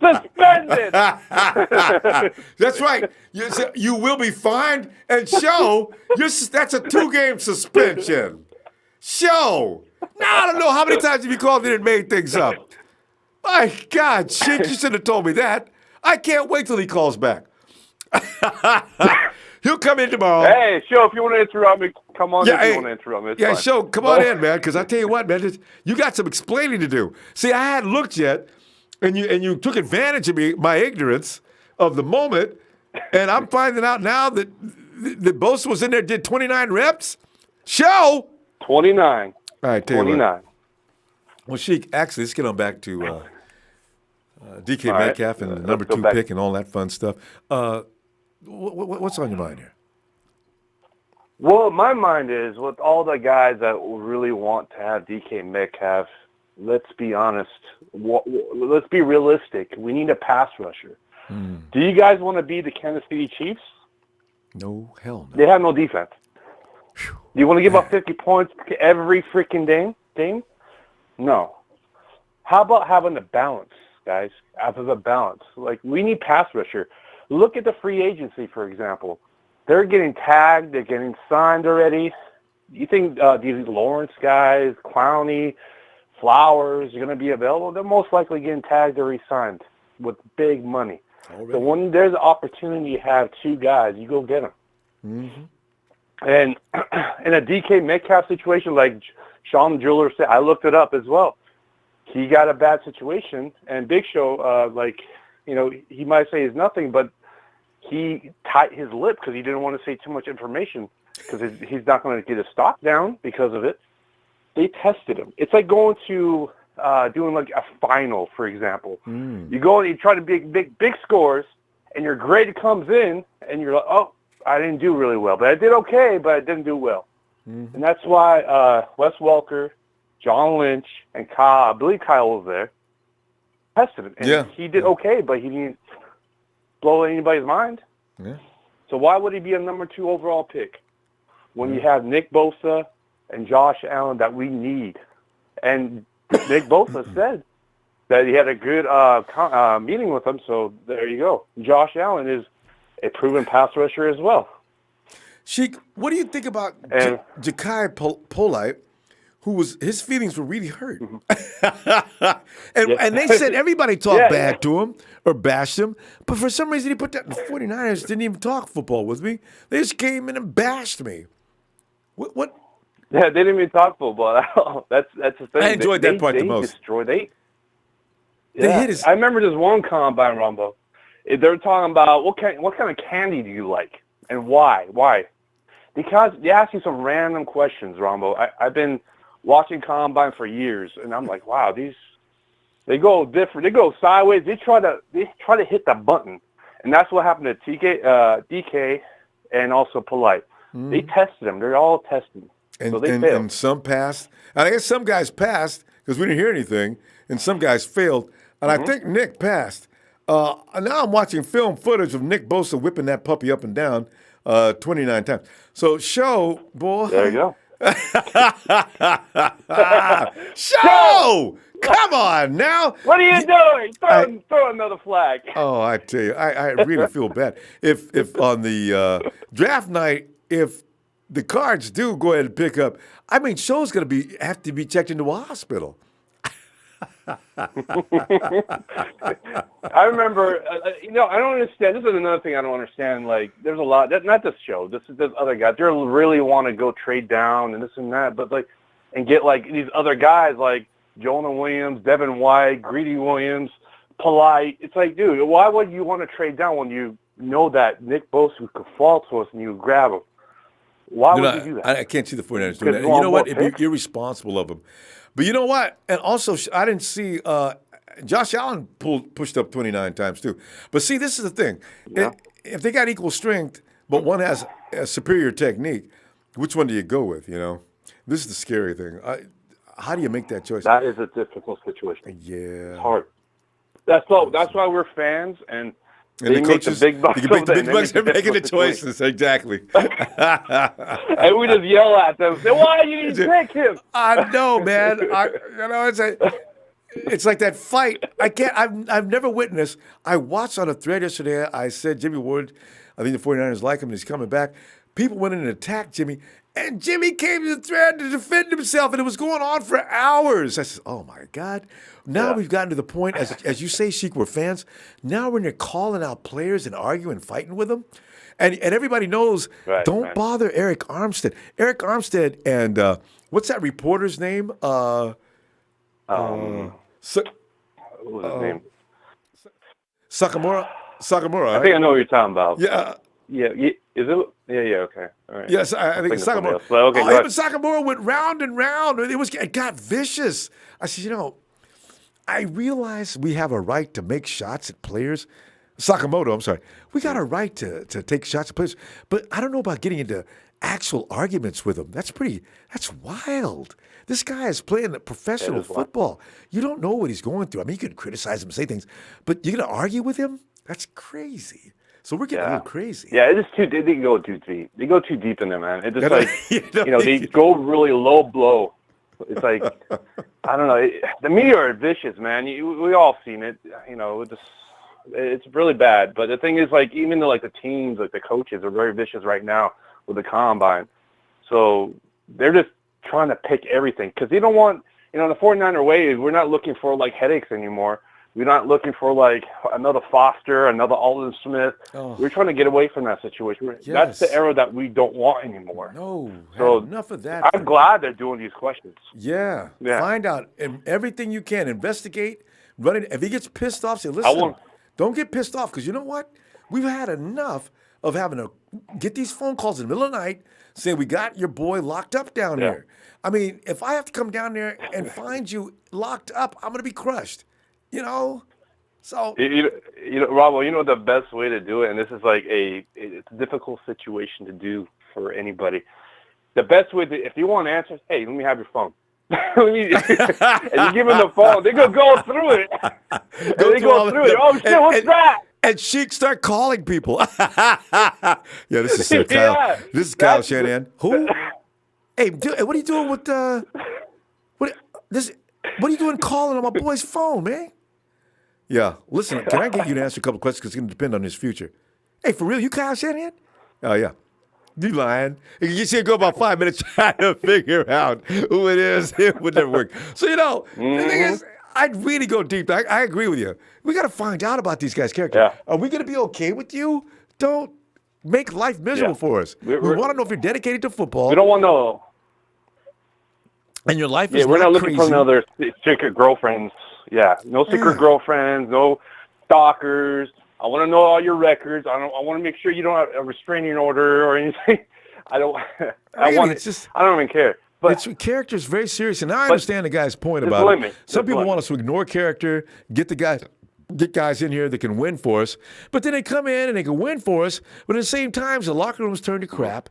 Suspended. That's right. You will be fined and show. That's a 2-game suspension. Show. Now, I don't know how many times have you called in and made things up. My God, shit, you should have told me that. I can't wait till he calls back. He'll come in tomorrow. Hey, Show, if you want to interrupt me, come on if you want to interrupt me. It's fine. Show, come on in, man, because I tell you what, man, you got some explaining to do. See, I hadn't looked yet, and you took advantage of my ignorance of the moment, and I'm finding out now that Bosa was in there, did 29 reps. Show! 29. All right, tell 29. You what. Well, Sheik, actually, let's get on back to DK Metcalf and the number 2 pick and all that fun stuff. What's on your mind here? Well, my mind is with all the guys that really want to have DK Metcalf, let's be honest. Let's be realistic. We need a pass rusher. Do you guys want to be the Kansas City Chiefs? No, hell no. They have no defense. Do you want to give up 50 points every freaking game? No. How about having a balance, guys? Having a balance. Like, we need pass rusher. Look at the free agency, for example. They're getting tagged. They're getting signed already. You think these Lawrence guys, Clowney, Flowers are going to be available? They're most likely getting tagged or re-signed with big money. Already. So when there's an opportunity to have 2 guys, you go get them. Mm-hmm. And in a DK Metcalf situation, like Sean Jeweler said, I looked it up as well. He got a bad situation, and Big Show, he might say it's nothing, but he tight his lip because he didn't want to say too much information because he's not going to get his stock down because of it. They tested him. It's like going to doing like a final, for example. You go and you try to big scores, and your grade comes in, and you're like, oh, I didn't do really well, but I did okay, but I didn't do well. And that's why Wes Welker, John Lynch, and Kyle, I believe Kyle was there, tested him. And he did okay, but he didn't blow anybody's mind. Yeah. So why would he be a number 2 overall pick when you have Nick Bosa and Josh Allen that we need? And Nick Bosa said that he had a good meeting with him, so there you go. Josh Allen is a proven pass rusher as well. Sheik, what do you think about Ja'Kai Polite, his feelings were really hurt? and they said everybody talked bad to him or bashed him, but for some reason he put that in the 49ers, didn't even talk football with me. They just came in and bashed me. What? Yeah, they didn't even talk football at all. That's the thing. I enjoyed that part the most. I remember this one combine, Ronbo. They were talking about what kind of candy do you like and why? Why? Because they ask you some random questions, Ronbo. I've been watching combine for years, and I'm like, wow, they go different. They go sideways. They try to hit the button, and that's what happened to DK and also Polite. They tested them. They're all tested. So they failed. And some passed. I guess some guys passed because we didn't hear anything, and some guys failed. And I think Nick passed. Now I'm watching film footage of Nick Bosa whipping that puppy up and down 29 times. So, Show, boy. There you go. Show! Come on now. What are you doing? Throw another flag. Oh, I tell you, I really feel bad. If on the draft night, if the Cards do go ahead and pick up, I mean, Show's going to have to be checked into a hospital. I remember, I don't understand. This is another thing I don't understand. Like, there's a lot, not this Show, this other guys. They really want to go trade down and this and that, but and get these other guys like Jonah Williams, Devin White, Greedy Williams, Polite. It's like, dude, why would you want to trade down when you know that Nick Bosa could fall to us and you grab him? Why would you do that? I can't see the 49ers doing that. You know what? It'd be irresponsible of them. But you know what? And also, I didn't see Josh Allen pushed up 29 times too. But see, this is the thing. Yeah. If they got equal strength, but one has a superior technique, which one do you go with, This is the scary thing. How do you make that choice? That is a difficult situation. Yeah. It's hard. That's why we're fans, and And They the make the coaches, big bucks. the big, over there, and they bucks make are making the difference between. choices. Exactly. And we just yell at them. Say, why you didn't pick him? I know, man. It's like that fight. I've never witnessed. I watched on a thread yesterday. I said Jimmy Ward, I think the 49ers like him and he's coming back. People went in and attacked Jimmy, and Jimmy came to the thread to defend himself, and it was going on for hours. I said, oh my God. Now we've gotten to the point, as you say, Sheik, we're fans. Now when you're calling out players and arguing, fighting with them, and everybody knows, don't bother Eric Armstead. Eric Armstead and what's that reporter's name? What was his name? Sakamura. I think I know what you're talking about. Yeah. Yeah. Is it? Yeah. Okay. All right. Yes, I think it's Sakamura. Okay, him and Sakamura went round and round. It got vicious. I said, I realize we have a right to make shots at players. Sakamoto, I'm sorry. We got a right to take shots at players, but I don't know about getting into actual arguments with them. That's wild. This guy is playing professional football. You don't know what he's going through. I mean, you could criticize him, say things, but you're going to argue with him? That's crazy. So we're getting a little crazy. Yeah, it's just they go too deep. They go too deep in there, man. It's just like, they go really low blow. It's like, I don't know. The media are vicious, man. We all seen it. It's really bad. But the thing is, like, even though, like, the teams, like the coaches are very vicious right now with the combine. So they're just trying to pick everything because they don't want, the 49er way is we're not looking for, like, headaches anymore. We're not looking for, like, another Foster, another Alden Smith. We're trying to get away from that situation. Yes. That's the era that we don't want anymore. No, so enough of that. I'm glad they're doing these questions. Yeah. Find out everything you can. Investigate. Run it. If he gets pissed off, say, listen, don't get pissed off because you know what? We've had enough of having to get these phone calls in the middle of the night saying we got your boy locked up down here. I mean, if I have to come down there and find you locked up, I'm going to be crushed. So Ronbo, the best way to do it, and this is like it's a difficult situation to do for anybody. The best way if you want answers, hey, let me have your phone. And you give them the phone, they're gonna go through it. They go through it. Oh shit, what's that? And Sheik start calling people. This is Kyle. This is Kyle Shanahan. Who? Hey, what are you doing with what are you doing calling on my boy's phone, man? Yeah, listen, can I get you to answer a couple questions because it's going to depend on his future? Hey, for real, you Kyle Shanahan? Oh, yeah. You lying. You see it go about 5 minutes trying to figure out who it is. It would never work. So, the thing is, I'd really go deep. I agree with you. We got to find out about these guys' character. Yeah. Are we going to be okay with you? Don't make life miserable for us. We want to know if you're dedicated to football. We don't want to. And your life is we're not looking crazy. for another secret girlfriends. Yeah, no secret girlfriends, no stalkers. I want to know all your records. I want to make sure you don't have a restraining order or anything. I don't even care. But character is very serious, and I understand the guy's point about it. Some people want us to ignore character, get guys in here that can win for us, but then they come in and they can win for us, but at the same time, the locker rooms turn to crap.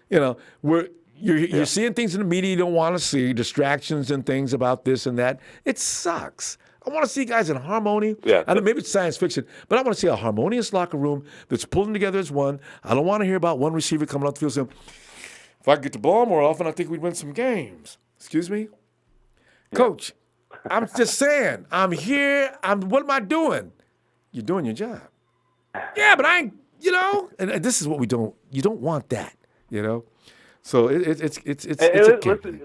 You're seeing things in the media you don't want to see, distractions and things about this and that. It sucks. I want to see guys in harmony. Yeah. I know maybe it's science fiction, but I want to see a harmonious locker room that's pulling together as one. I don't want to hear about one receiver coming off the field saying, if I could get the ball more often, I think we'd win some games. Excuse me? Yeah. Coach, I'm just saying, I'm here. What am I doing? You're doing your job. Yeah, but I ain't, and this is what you don't want that, So it's a character.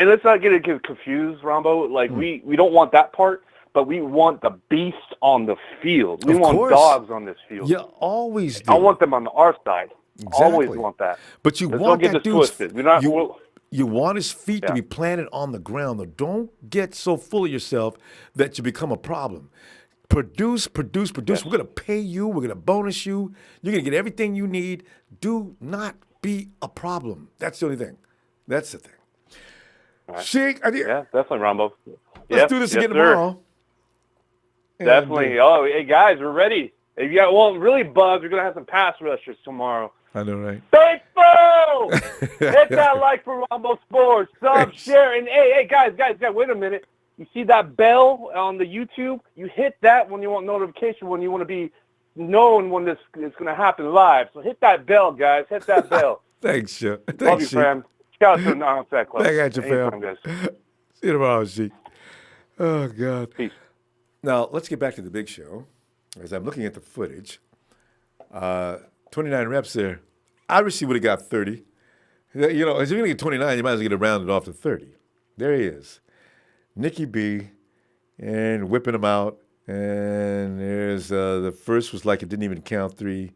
And let's not get it confused, Ronbo. Like we don't want that part, but we want the beast on the field. We want dogs on this field. You always do. I want them on our side. Exactly. Always want that. But you Let's want don't get that this dude's twisted. You want his feet to be planted on the ground. Though. Don't get so full of yourself that you become a problem. Produce. Yes. We're going to pay you. We're going to bonus you. You're going to get everything you need. Do not be a problem. That's the only thing. That's the thing. Right. Sheik, yeah, definitely, Ronbo. Let's do this again tomorrow. Definitely. Hey, guys, we're ready. If you got really bugs, we're going to have some pass rushers tomorrow. I know, right? Faithful! Hit that like for Ronbo Sports. Sub, share, and hey, guys, wait a minute. You see that bell on the YouTube? You hit that when you want notification, when you want to be known when this is going to happen live. So hit that bell, guys. Hit that bell. Thanks, Sheik. Love you, fam. Shout out to the Non-Fat Club. Back at you, Anytime, fam. guys. See you tomorrow, Sheik. Oh, God. Peace. Now, let's get back to the big show. As I'm looking at the footage, 29 reps there. Obviously would have got 30. You know, if you're going to get 29, you might as well get it rounded off to 30. There he is. Nicky B, and whipping him out. And there's the first was like it didn't even count. 3,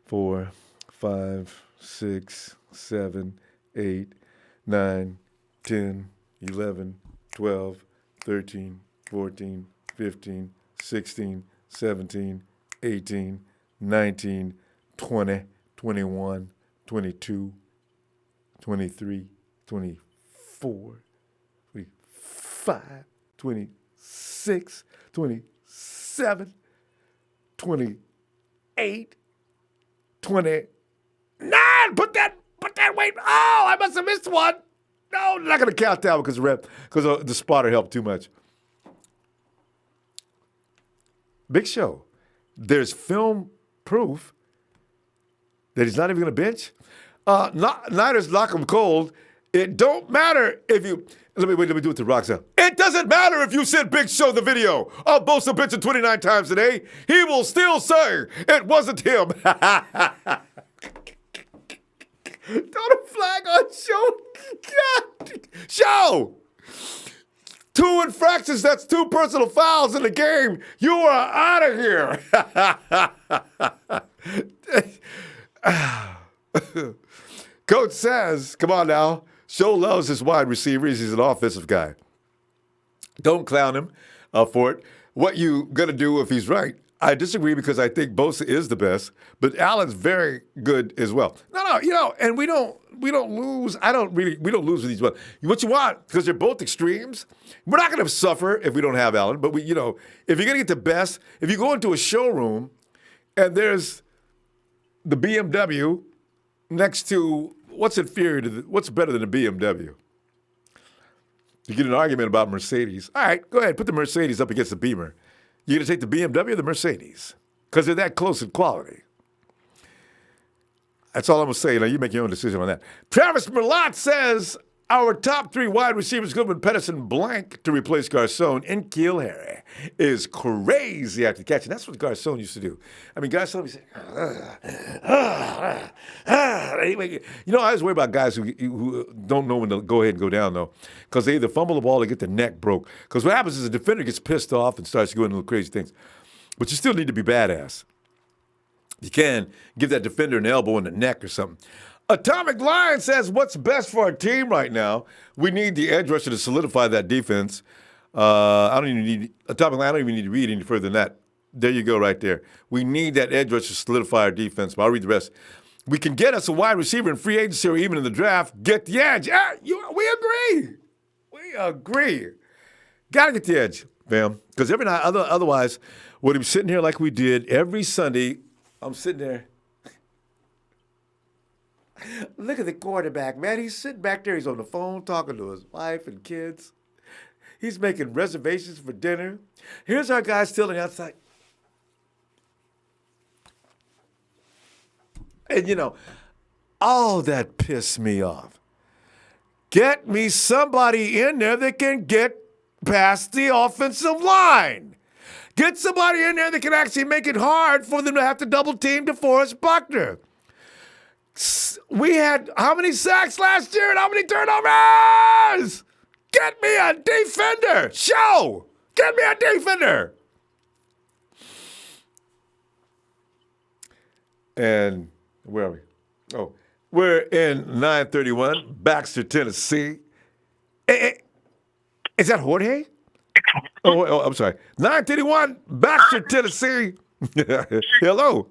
4, 5, 6, 7, 8, 9, 10, 11, 12, 13, 14, 15, 16, 17, 18, 19, 20, 21, 22, 23, 24, 25, 26, 27, 28, 29. Put that weight. Oh, I must have missed one. No, not going to count that one because the spotter helped too much. Big show. There's film proof that he's not even going to bench. Niners knock him cold. It don't matter if you. Let me do it to Roxanne. It doesn't matter if you send Big Show the video of Bosa benching 29 times today. He will still say it wasn't him. Throw the flag on Show. God. Show. 2 infractions, that's 2 personal fouls in the game. You are out of here. Coach says, come on now, Show loves his wide receivers. He's an offensive guy. Don't clown him for it. What you going to do if he's right? I disagree because I think Bosa is the best, but Allen's very good as well. No, and we don't lose. We don't lose with these ones. What you want, because they're both extremes. We're not going to suffer if we don't have Allen, but if you're going to get the best, if you go into a showroom and there's the BMW next to what's better than a BMW? You get an argument about Mercedes. All right, go ahead, put the Mercedes up against the Beamer. You going to take the BMW or the Mercedes? Because they're that close in quality. That's all I'm going to say. Now, you make your own decision on that. Travis Merlot says, our top 3 wide receivers, Goodwin, Pedersen, blank to replace Garcon and Kiel Harry is crazy after catching. That's what Garcon used to do. I mean, Garcon would say, anyway, I always worry about guys who don't know when to go ahead and go down, though, because they either fumble the ball or get their neck broke. Because what happens is the defender gets pissed off and starts doing little crazy things. But you still need to be badass. You can give that defender an elbow in the neck or something. Atomic Lion says, what's best for our team right now? We need the edge rusher to solidify that defense. Atomic Lion, I don't even need to read any further than that. There you go right there. We need that edge rusher to solidify our defense. But I'll read the rest. We can get us a wide receiver in free agency or even in the draft. Get the edge. We agree. We agree. Got to get the edge, fam. Because every night, otherwise, we'd be sitting here like we did every Sunday. I'm sitting there. Look at the quarterback, man. He's sitting back there. He's on the phone talking to his wife and kids. He's making reservations for dinner. Here's our guy still on the outside. And, all that pissed me off. Get me somebody in there that can get past the offensive line. Get somebody in there that can actually make it hard for them to have to double team DeForest Buckner. We had how many sacks last year and how many turnovers? Get me a defender. Show. Get me a defender. And where are we? Oh, we're in 931, Baxter, Tennessee. Is that Jorge? Oh, I'm sorry. 931, Baxter, Tennessee. Hello.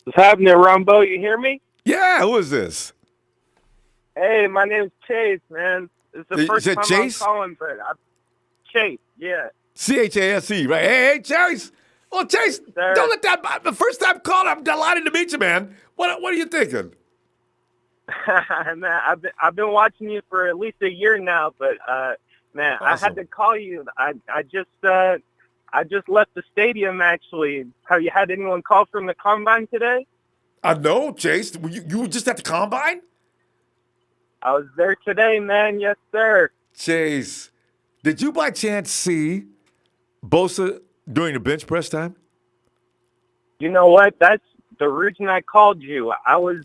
What's happening, Ronbo? You hear me? Yeah, who is this? Hey, my name's Chase, man. It's the first time Chase? I'm calling, but Chase, yeah. C-H-A-S-E, right? Hey, Chase. Well, Chase, Sir. don't let that. The first time calling, I'm delighted to meet you, man. What are you thinking? Man, I've been watching you for at least a year now, but man, Awesome. I had to call you. I just left the stadium actually. Have you had anyone call from the combine today? No, Chase. You were just at the combine? I was there today, man. Yes, sir. Chase, did you by chance see Bosa during the bench press time? You know what? That's the reason I called you. I was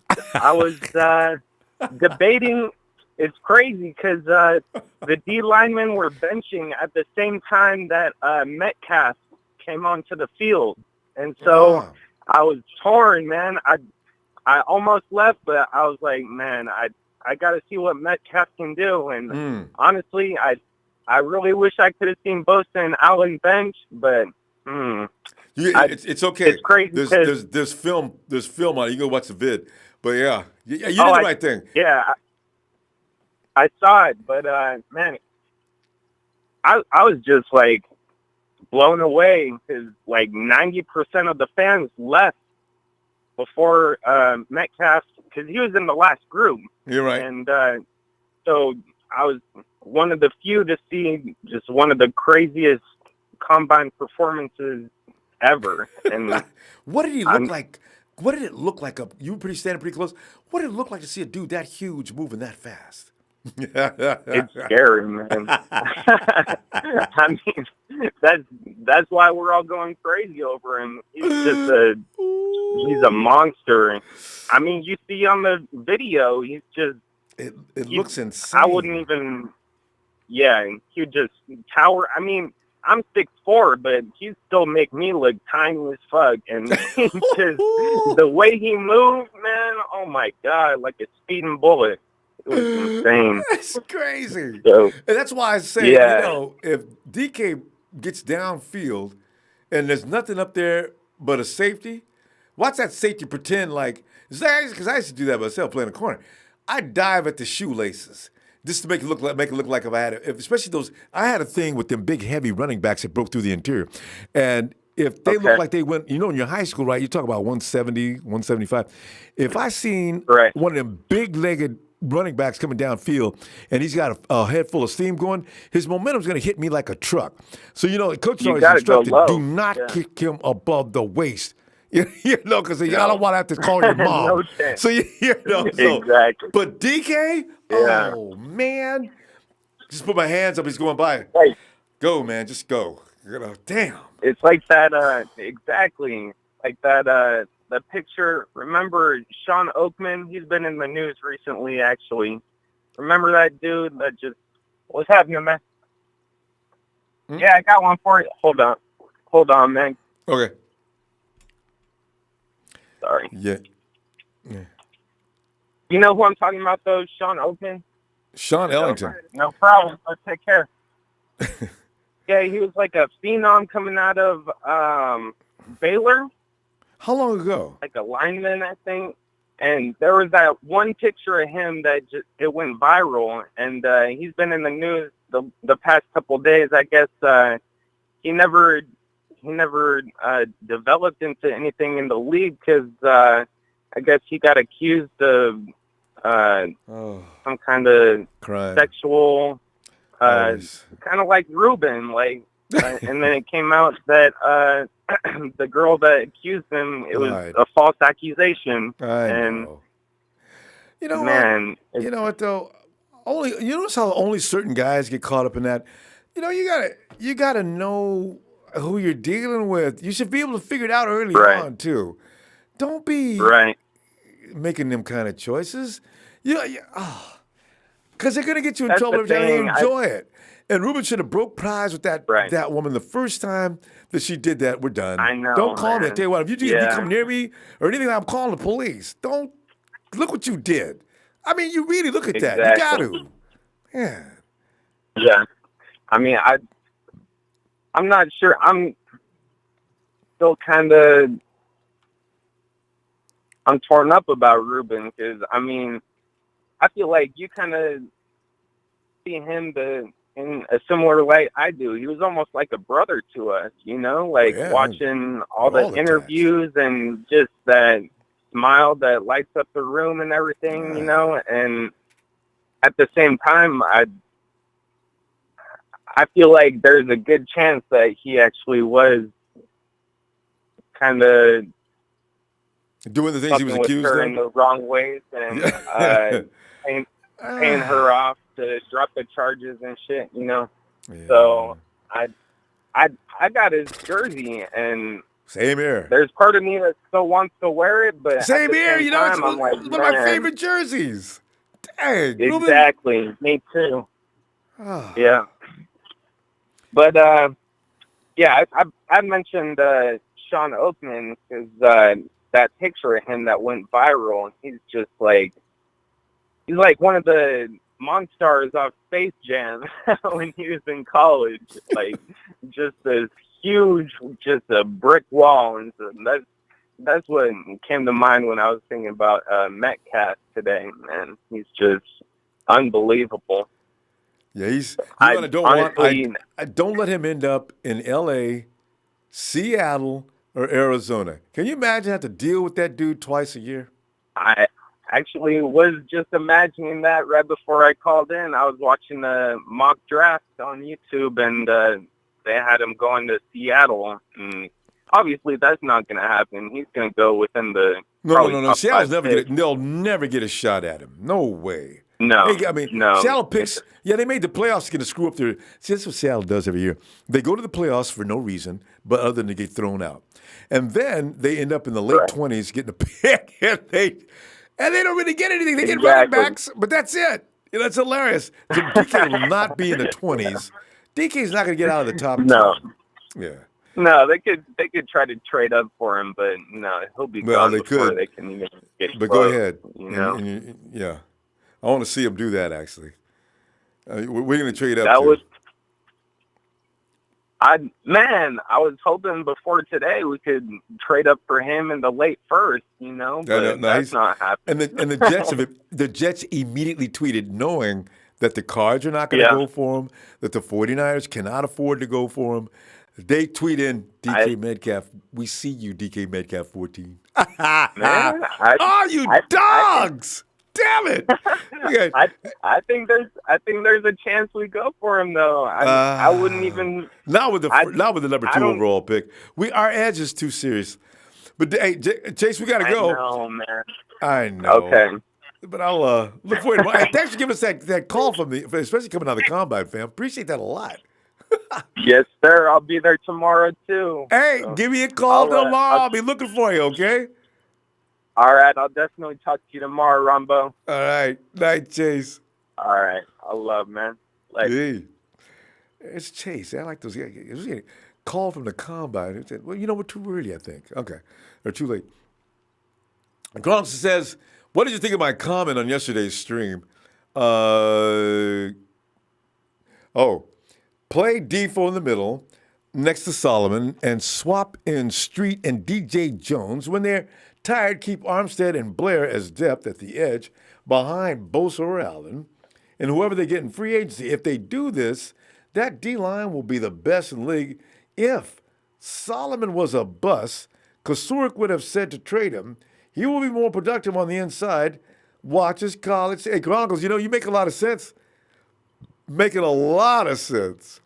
debating. It's crazy because the D linemen were benching at the same time that Metcalf came onto the field, and so I was torn, man. I almost left, but I was like, man, I got to see what Metcalf can do. And honestly, I really wish I could have seen Bosa and Allen bench, but it's okay. It's crazy. There's film on it. You can go watch the vid. But yeah, you did the right thing. Yeah, I saw it, but man, I was just like blown away because like 90% of the fans left before Metcalf, because he was in the last group. You're right. And so I was one of the few to see just one of the craziest combine performances ever. And what did he look like? What did it look like? You were standing pretty close. What did it look like to see a dude that huge moving that fast? It's scary, man. I mean, that's why we're all going crazy over him. He's a monster. I mean, you see on the video, he's just it looks insane. I wouldn't even. Yeah, he just tower. I mean, I'm 6'4", but he still make me look tiny as fuck. And he just the way he moved, man. Oh my god, like a speeding bullet. It was insane. That's crazy. So, and that's why I say, if DK gets downfield and there's nothing up there but a safety, watch that safety pretend like, because I used to do that myself playing the corner. I'd dive at the shoelaces just to make it look like if I had especially those. I had a thing with them big heavy running backs that broke through the interior, and if they look like they went, in your high school, right? You talk about 170, 175. If I seen one of them big-legged running backs coming downfield, and he's got a head full of steam going, his momentum's going to hit me like a truck. So, the coach always instructed, do not kick him above the waist. Because I don't want to have to call your mom. No chance. So, Exactly. But DK, oh, man. Just put my hands up. He's going by. Right. Go, man. Just go. Damn. It's like that, exactly. Like that, the picture. Remember Sean Oakman? He's been in the news recently, actually. Remember that dude that just, what's happening, man? Yeah, I got one for you. Hold on, man. Okay. Sorry. Yeah. You know who I'm talking about, though? Sean Oakman? Sean Ellington. No problem. Let's take care. Yeah, he was like a phenom coming out of Baylor. How long ago? Like a lineman, I think. And there was that one picture of him that it went viral, and he's been in the news the past couple of days. I guess he never developed into anything in the league because I guess he got accused of some kind of crime, sexual, kind of like Ruben, like, and then it came out that the girl that accused him, it was a false accusation. Know. You know man, what? You know what though? You notice how only certain guys get caught up in that. You gotta know who you're dealing with. You should be able to figure it out early on too. Don't be making them kind of choices. Because they're gonna get you in trouble every time you enjoy it. And Ruben should have broke ties with that woman the first time that she did that. We're done. I know. Don't call me. I man. tell you what, if you come near me or anything, I'm calling the police. Don't look what you did. I mean, you really look at that. You got to. Yeah. Yeah. I mean, I'm not sure. I'm still I'm torn up about Ruben because, I mean, I feel like you kind of see him in a similar light I do. He was almost like a brother to us, watching all the interviews and just that smile that lights up the room and everything, you know. And at the same time, I feel like there's a good chance that he actually was kind of doing the things he was with accused her of in the wrong ways and paying her off to drop the charges and shit, you know. Yeah. So I got his jersey, and same here. there's part of me that still wants to wear it, but Same at the here. same You know, time, it's I'm like, one of my favorite jerseys. Dang. Exactly. Me too. Oh. Yeah. But yeah, I mentioned Sean Oakman because that picture of him that went viral, he's just like one of the monsters off Space Jam when he was in college, like just this huge, just a brick wall, and so that's what came to mind when I was thinking about Metcalf today. Man, he's just unbelievable. Yeah, he's. I don't let him end up in L.A., Seattle, or Arizona. Can you imagine having to deal with that dude twice a year? I actually was just imagining that right before I called in. I was watching the mock draft on YouTube, and they had him going to Seattle. And obviously, that's not going to happen. He's going to go within the No. Seattle's they'll never get a shot at him. No way. No, no. Seattle picks. Yeah, they made the playoffs to screw up their. See, that's what Seattle does every year. They go to the playoffs for no reason, but other than to get thrown out, and then they end up in the late 20s getting a pick, and they don't really get anything. They get running backs, but that's it. You know, it's hilarious. So DK will not be in the 20s. DK's not going to get out of the top 10. Yeah. No, they could try to trade up for him, but no, he'll be gone before they can even get But close, go ahead. You know? Yeah. I want to see him do that, actually. We're going to trade up, I was hoping before today we could trade up for him in the late first, you know, but that's not happening. And the Jets immediately tweeted, knowing that the Cards are not going to go for him, that the 49ers cannot afford to go for him. They tweet in DK Metcalf. We see you, DK Metcalf 14. You dogs! Damn it! I think there's a chance we go for him though. I wouldn't even not with the number 2 overall pick. Our edge is too serious. But hey, Chase, we gotta go. I know, man. I know. Okay. But I'll look forward to it. Hey, thanks for giving us that call from me, especially coming out of the combine, fam. Appreciate that a lot. Yes, sir. I'll be there tomorrow too. Hey, give me a call tomorrow. I'll be looking for you, okay? All right, I'll definitely talk to you tomorrow, Ronbo. All right. Night, Chase. All right. I love, man. Hey. It's Chase. I like those guys. It was a call from the combine. It said, well, you know, we're too early, I think. Okay. Or too late. Cronus says, what did you think of my comment on yesterday's stream? Play Defoe in the middle next to Solomon and swap in Street and DJ Jones. When they're tired, keep Armstead and Blair as depth at the edge behind Bosa or Allen and whoever they get in free agency. If they do this, that D-line will be the best in the league. If Solomon was a bust, Kasurik would have said to trade him. He will be more productive on the inside. Watch his college. Hey, Chronicles, you know, you make a lot of sense. Making a lot of sense.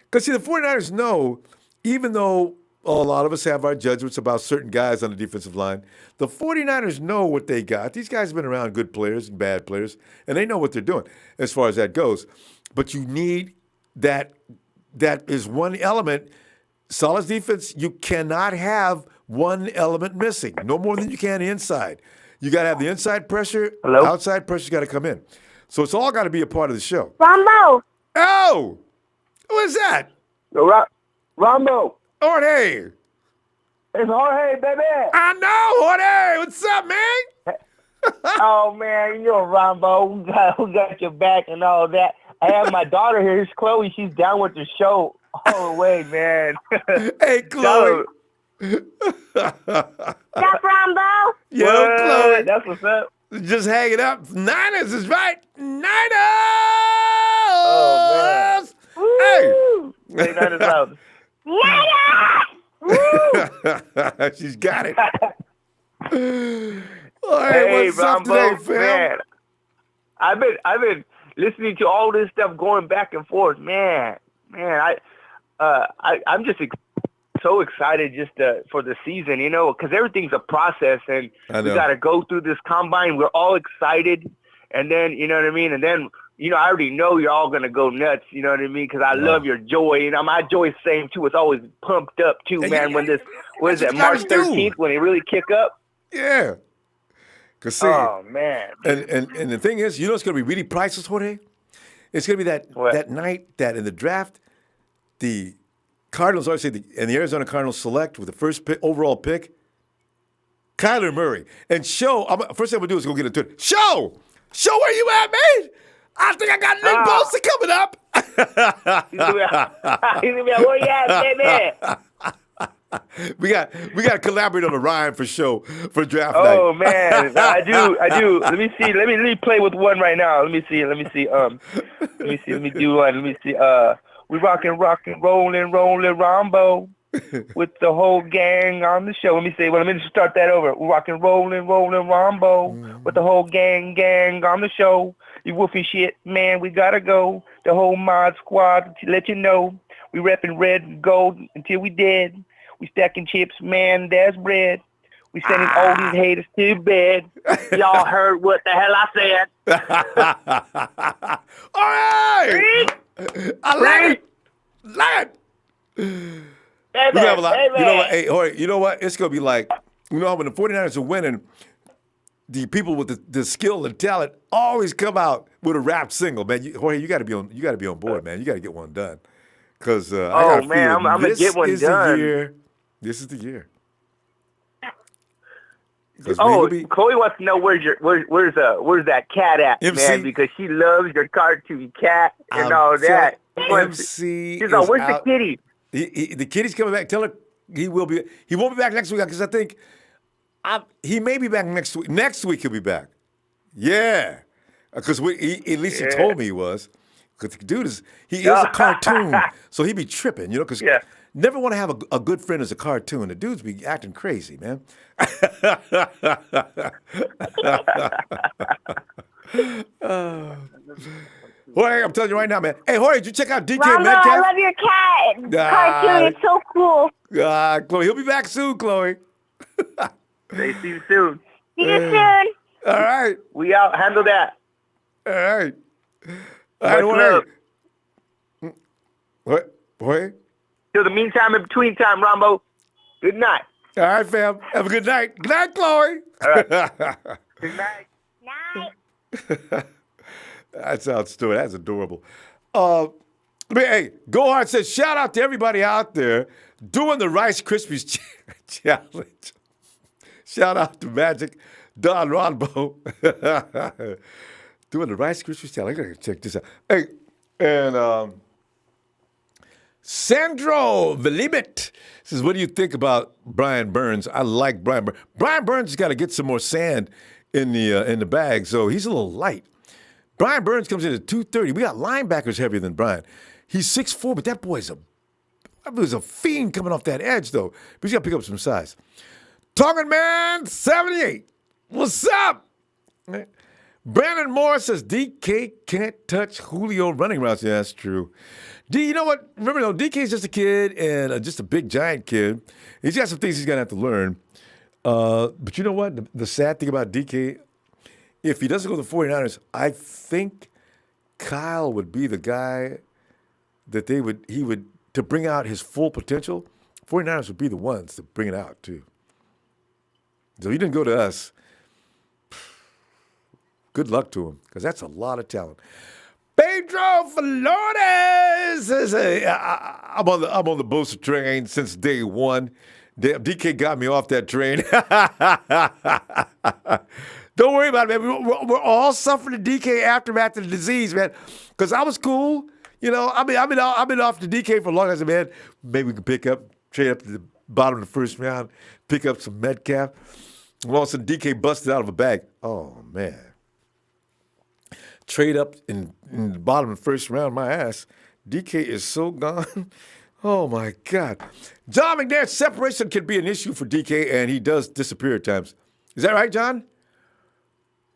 Because, see, the 49ers know, even though a lot of us have our judgments about certain guys on the defensive line, the 49ers know what they got. These guys have been around good players and bad players, and they know what they're doing as far as that goes. But you need that. That is one element. Solid defense, you cannot have one element missing. No more than you can inside. You got to have the inside pressure. Hello? Outside pressure's got to come in. So it's all got to be a part of the show. Ronbo! Oh! Who is that? Ronbo! Jorge! It's Jorge, baby! I know, Jorge! What's up, man? Oh, man, you know Ronbo. Who got your back and all that. I have my daughter here. It's Chloe. She's down with the show all the way, man. Hey, Chloe. What's up, Ronbo? Yo, Chloe. That's what's up. Just hanging up. Niners is right. Niners! Oh, man. Hey! Niners out. She's got it. Hey, what's up today, Ronbo, fam? man. I've been listening to all this stuff going back and forth, man. I'm just so excited just for the season, because everything's a process, and I we know. got to go through this combine. We're all excited, and then you know what I mean, and then I already know you're all gonna go nuts, you know what I mean, because I love your joy, my joy's same too. It's always pumped up too, man. When this was it March 13th when it really kick up? Yeah. Cause see, Oh man. and the thing is, it's gonna be really priceless, Jorge. It's gonna be that night that in the draft, the Cardinals, and the Arizona Cardinals select with the first overall pick, Kyler Murray. And first thing I'm gonna do is go get a Twitter. Show where you at, man? I think I got Nick Bosa coming up. He's gonna be like, where you at, baby? We got to collaborate on a rhyme for draft night. Oh man, I do. Let me see. Let me play with one right now. Let me see. Let me do one. Let me see. We rockin', rollin', Ronbo with the whole gang on the show. Let me see. Well, let me just start that over. We rockin', rollin', Ronbo with the whole gang on the show. You woofy shit, man. We gotta go. The whole mod squad to let you know. We reppin' red and gold until we dead. We stacking chips, man. There's bread. We sending all these haters to bed. Y'all heard what the hell I said. All right. I like it. Hey, We have a lot. hey, You know what? Hey, Jorge, you know what? It's going to be like, when the 49ers are winning, the people with the skill and talent always come out with a rap single, man. Jorge, you got to be on board, man. You got to get one done. Because I got a feeling I'm going to get one done. This is the year. Chloe wants to know where's that cat at, MC? man, because she loves your cartoon cat and all that. MC She's like, where's out. the kitty? The kitty's coming back. Tell her he won't be back next week because I think he may be back next week. Next week he'll be back. Yeah, because at least he told me he was. Because the dude is a cartoon, so he be tripping, because never want to have a good friend as a cartoon. The dudes be acting crazy, man. Jorge, I'm telling you right now, man. Hey, Jorge, did you check out DK Ronbo, Metcalf? I love your cat. Cartoon, it's so cool. Chloe, he'll be back soon, Chloe. See you soon. See you soon. All right. We out. Handle that. All right. Much love. What? Jorge? Till the meantime, in between time, Ronbo. Good night. All right, fam. Have a good night. Good night, Chloe. All right. Good night. Night. That sounds stupid. That's adorable. Hey, Go Hard says, shout out to everybody out there doing the Rice Krispies challenge. Shout out to Magic Don Ronbo. Doing the Rice Krispies challenge. I gotta check this out. Hey, and Sandro Velibit says, what do you think about Brian Burns? I like Brian Burns. Brian Burns has got to get some more sand in the bag, so he's a little light. Brian Burns comes in at 230. We got linebackers heavier than Brian. He's 6'4", but that boy's a fiend coming off that edge, though. But he's got to pick up some size. Talking Man 78. What's up? Brandon Moore says, DK can't touch Julio running routes. Yeah, that's true. D, you know what? Remember, though, DK's just a kid and just a big, giant kid. He's got some things he's going to have to learn. But you know what? The sad thing about DK, if he doesn't go to the 49ers, I think Kyle would be the guy that he would to bring out his full potential. 49ers would be the ones to bring it out, too. So he didn't go to us. Good luck to him, because that's a lot of talent. Pedro Flores says, hey, I'm on the Bosa train since day one. DK got me off that train. Don't worry about it, man. We're all suffering the DK aftermath of the disease, man. Because I was cool. I've been off the DK for a long time. I said, man, maybe we can trade up to the bottom of the first round, pick up some Metcalf. And all of a sudden, DK busted out of a bag. Oh, man. Trade up in the bottom of the first round, my ass. DK is so gone. Oh, my God. John McNair's separation can be an issue for DK, and he does disappear at times. Is that right, John?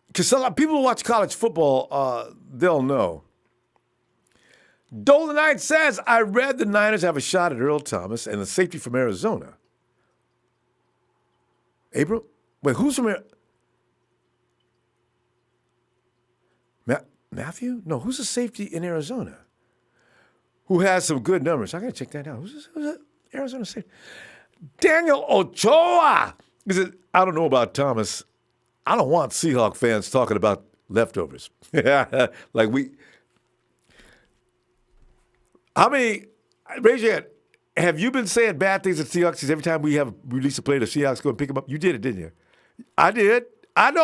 Because a lot of people who watch college football, they'll know. Dolomite says, I read the Niners have a shot at Earl Thomas and the safety from Arizona. April? Wait, who's from Arizona? Matthew? No, who's the safety in Arizona? Who has some good numbers? I got to check that out. Who's that? Arizona safety? Daniel Ochoa. He said, I don't know about Thomas. I don't want Seahawk fans talking about leftovers. Like how many, raise your hand, have you been saying bad things at Seahawks since every time we have released a player, the Seahawks go and pick him up? You did it, didn't you? I did. I know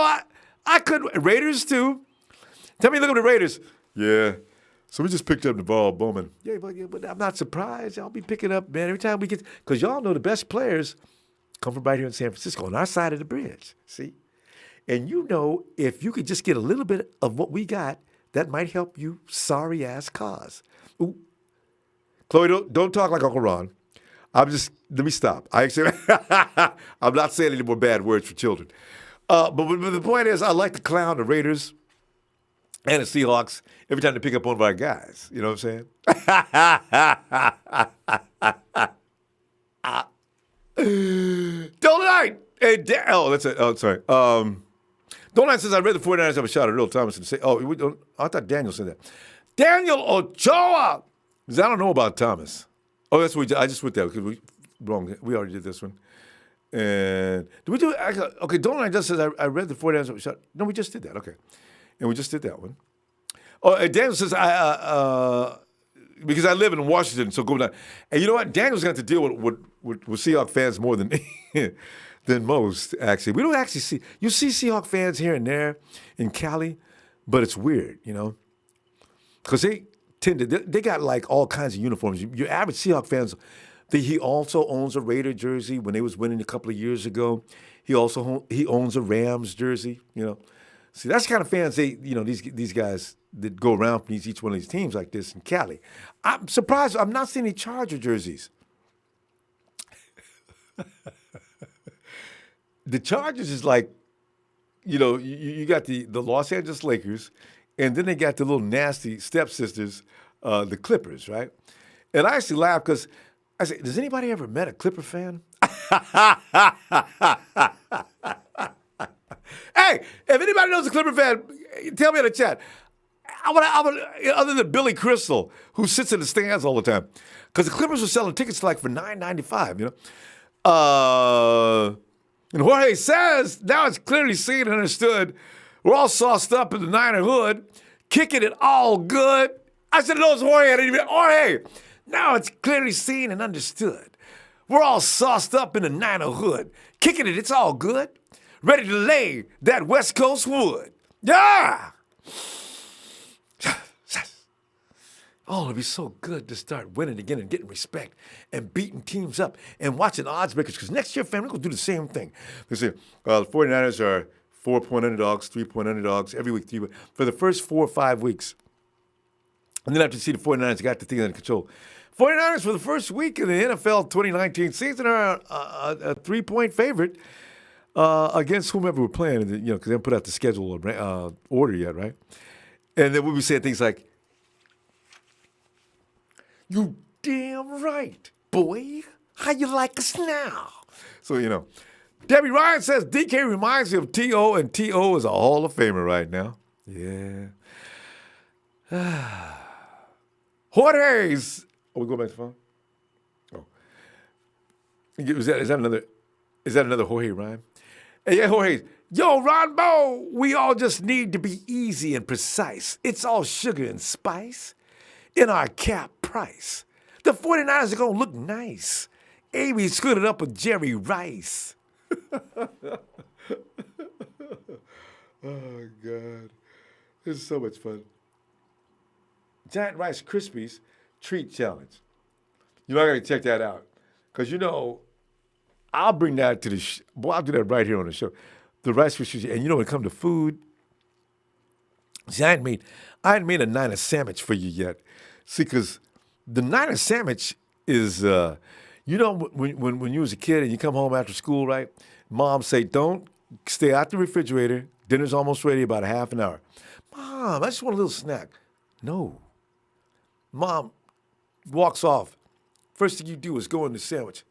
I couldn't. Raiders too. Tell me, look at the Raiders. Yeah. So we just picked up Navarro Bowman. Yeah, but I'm not surprised. I'll be picking up, man, every time we get, because y'all know the best players come from right here in San Francisco, on our side of the bridge. See? And you know, if you could just get a little bit of what we got, that might help you sorry-ass cause. Ooh. Chloe, don't talk like Uncle Ron. Let me stop. I'm not saying any more bad words for children. But the point is, I like to clown the Raiders and the Seahawks every time they pick up one of our guys. You know what I'm saying? Dolomite! Hey, that's it. Oh, sorry. Dolomite says, I read the 49ers have a shot at Earl Thomas. And say, I thought Daniel said that. Daniel Ochoa! Because I don't know about Thomas. Oh, that's what I just went there. We already did this one. And did we do it? Okay, Dolomite just says, I read the 49ers have a shot. No, we just did that. Okay. And we just did that one. Oh, and Daniel says, because I live in Washington, so go down. And you know what? Daniel's got to deal with Seahawk fans more than than most, actually. We don't actually see, you see Seahawk fans here and there in Cali, but it's weird, you know? Because they got like all kinds of uniforms. Your average Seahawk fans, he also owns a Raider jersey when they was winning a couple of years ago. He owns a Rams jersey, you know? See, that's the kind of fans these guys that go around from each one of these teams like this in Cali. I'm surprised I'm not seeing any Charger jerseys. The Chargers is like, you got the Los Angeles Lakers, and then they got the little nasty stepsisters, the Clippers, right? And I actually laugh because I say, does anybody ever met a Clipper fan? Hey, if anybody knows a Clipper fan, tell me in the chat. Other than Billy Crystal, who sits in the stands all the time, because the Clippers were selling tickets like for $9.95, you know. And Jorge says, now it's clearly seen and understood. We're all sauced up in the Niner hood, kicking it all good. I said, no, it's Jorge. I didn't even, Jorge. Now it's clearly seen and understood. We're all sauced up in the Niner hood, kicking it, it's all good. Ready to lay that West Coast wood. Yeah! Oh, it'd be so good to start winning again and getting respect and beating teams up and watching odds makers. Because next year, fam, we're going to do the same thing. The 49ers are 4-point underdogs, 3-point underdogs every week for the first 4 or 5 weeks. And then after you see the 49ers got the thing under control. 49ers for the first week in the NFL 2019 season are a 3-point favorite against whomever we're playing, because they haven't put out the schedule order yet, right? And then we'll be saying things like, you damn right, boy. How you like us now? So, Debbie Ryan says DK reminds me of T.O., and T.O. is a Hall of Famer right now. Yeah. Jorge's. Oh, we go back to the phone? Oh. Is that another Jorge rhyme? Hey, yeah, Jorge. Yo, Ronbo, we all just need to be easy and precise. It's all sugar and spice in our cap price. The 49ers are going to look nice. Amy screwed it up with Jerry Rice. Oh, God. This is so much fun. Giant Rice Krispies treat challenge. I got to check that out. Because, I'll bring that to the I'll do that right here on the show. The Rice Krispies. And when it comes to food, see, I hadn't made a Niner sandwich for you yet. See, because the Niner sandwich is, when you was a kid and you come home after school, right? Mom say, don't Stay out the refrigerator. Dinner's almost ready, about a half an hour. Mom, I just want a little snack. No. Mom walks off. First thing you do is go in the sandwich.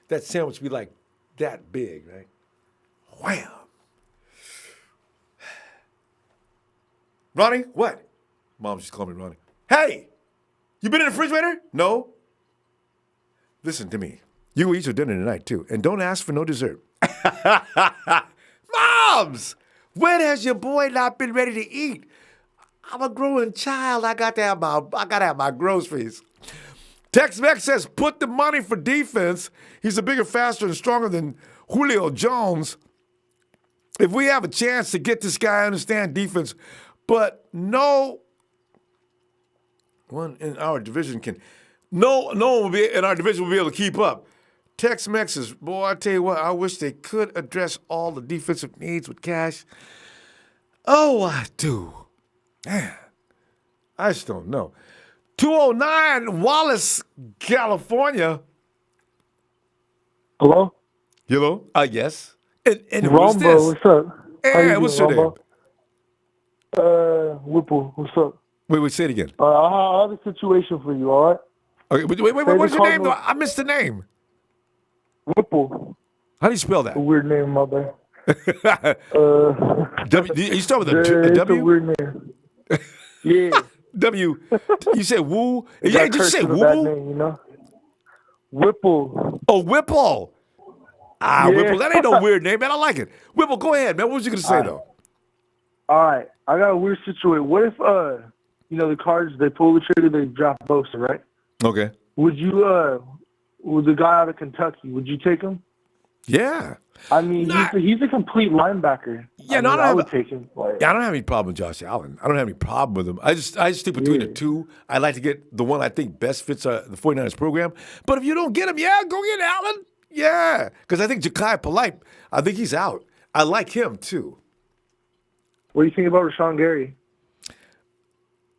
That sandwich be like that big, right? Wham! Ronnie, what? Mom just called me Ronnie. Hey! You been in the refrigerator? No. Listen to me. You will eat your dinner tonight, too. And don't ask for no dessert. Moms! When has your boy not been ready to eat? I'm a growing child. I gotta have my groceries. Tex-Mex says, put the money for defense. He's a bigger, faster, and stronger than Julio Jones. If we have a chance to get this guy to understand defense, but no one in our division can, no one will be in our division will be able to keep up. Tex-Mex is, boy, I tell you what, I wish they could address all the defensive needs with cash. Oh, I do. Man, I just don't know. 209 Wallace, California. Hello? Hello? Yes. And who's this? Ronbo, what's up? Hey, what's your name? Whipple, what's up? Wait, say it again. I have a situation for you, all right? Okay, wait, what's your name? I missed the name. Whipple. How do you spell that? A weird name, my bad. You start with a It's W? a weird name. Yeah. W. You said woo? It Yeah, got did you cursed say with a bad woo? name, you know? Whipple. Oh, Whipple. Yeah. Whipple. That ain't no weird name, man. I like it. Whipple, go ahead, man. What was you going to say, though? All right. I got a weird situation. What if, the Cards, they pull the trigger, they draft Bosa, right? Okay. Would you, with the guy out of Kentucky, would you take him? Yeah. I mean, he's a complete linebacker. Yeah, I would take him. Yeah, I don't have any problem with Josh Allen. I don't have any problem with him. I just stick between the two. I like to get the one I think best fits the 49ers program. But if you don't get him, go get Allen. Yeah. Because I think Ja'Kai Polite, I think he's out. I like him, too. What do you think about Rashawn Gary?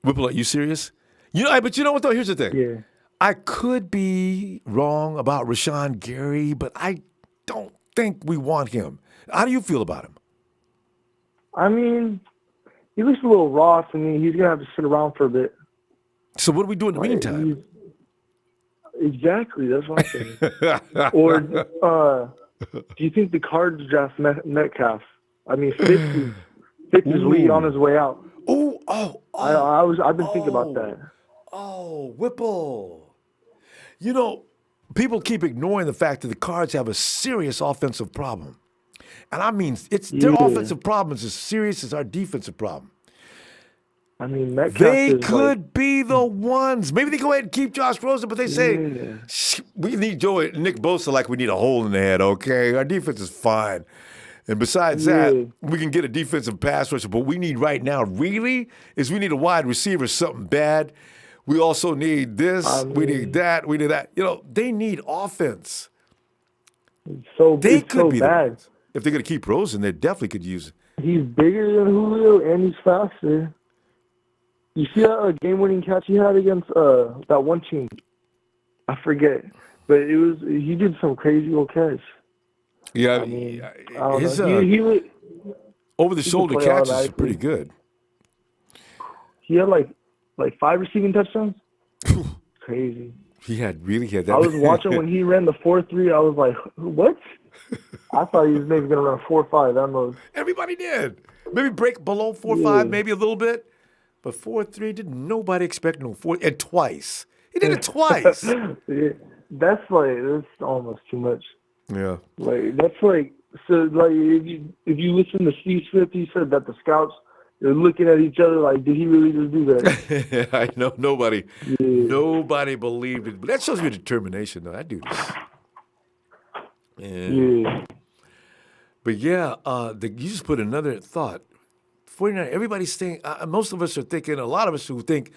Whipple, are you serious? But you know what, though? Here's the thing. Yeah. I could be wrong about Rashawn Gary, but I don't think we want him. How do you feel about him? I mean, he looks a little raw to me. He's going to have to sit around for a bit. So what do we do in the meantime? Exactly. That's what I'm saying. Or do you think the Cards draft Metcalf? I mean, Fitz is Lee on his way out. I've been thinking about that. Oh, Whipple. People keep ignoring the fact that the Cards have a serious offensive problem. And I mean, their offensive problem is as serious as our defensive problem. I mean, Metcalf they could be the ones. Maybe they go ahead and keep Josh Rosen, but they say, we need Nick Bosa like we need a hole in the head, okay? Our defense is fine. And besides that, we can get a defensive pass rusher. But we need right now, really, is we need a wide receiver, something bad. We also need this. We need that. We need that. They need offense. They could be bad. If they're going to keep Rosen, they definitely could use it. He's bigger than Julio, and he's faster. You see that game-winning catch he had against that one team? I forget. But he did some crazy little catch. Yeah, his over-the-shoulder catches are pretty good. He had like 5 receiving touchdowns. Crazy. He had that. I was watching when he ran the 4.3. I was like, what? I thought he was maybe going to run 4.5. That was. Everybody did. Maybe break below 4.5, maybe a little bit. But 4.3, didn't nobody expect no 4. And twice. He did it twice. That's almost too much. Yeah. That's if you listen to Steve Smith, he said that the scouts, they're looking at each other like, did he really just do that? I know nobody believed it. But that shows your determination, though. I do this. Yeah. But you just put another thought. 49, everybody's thinking, most of us are thinking, a lot of us who think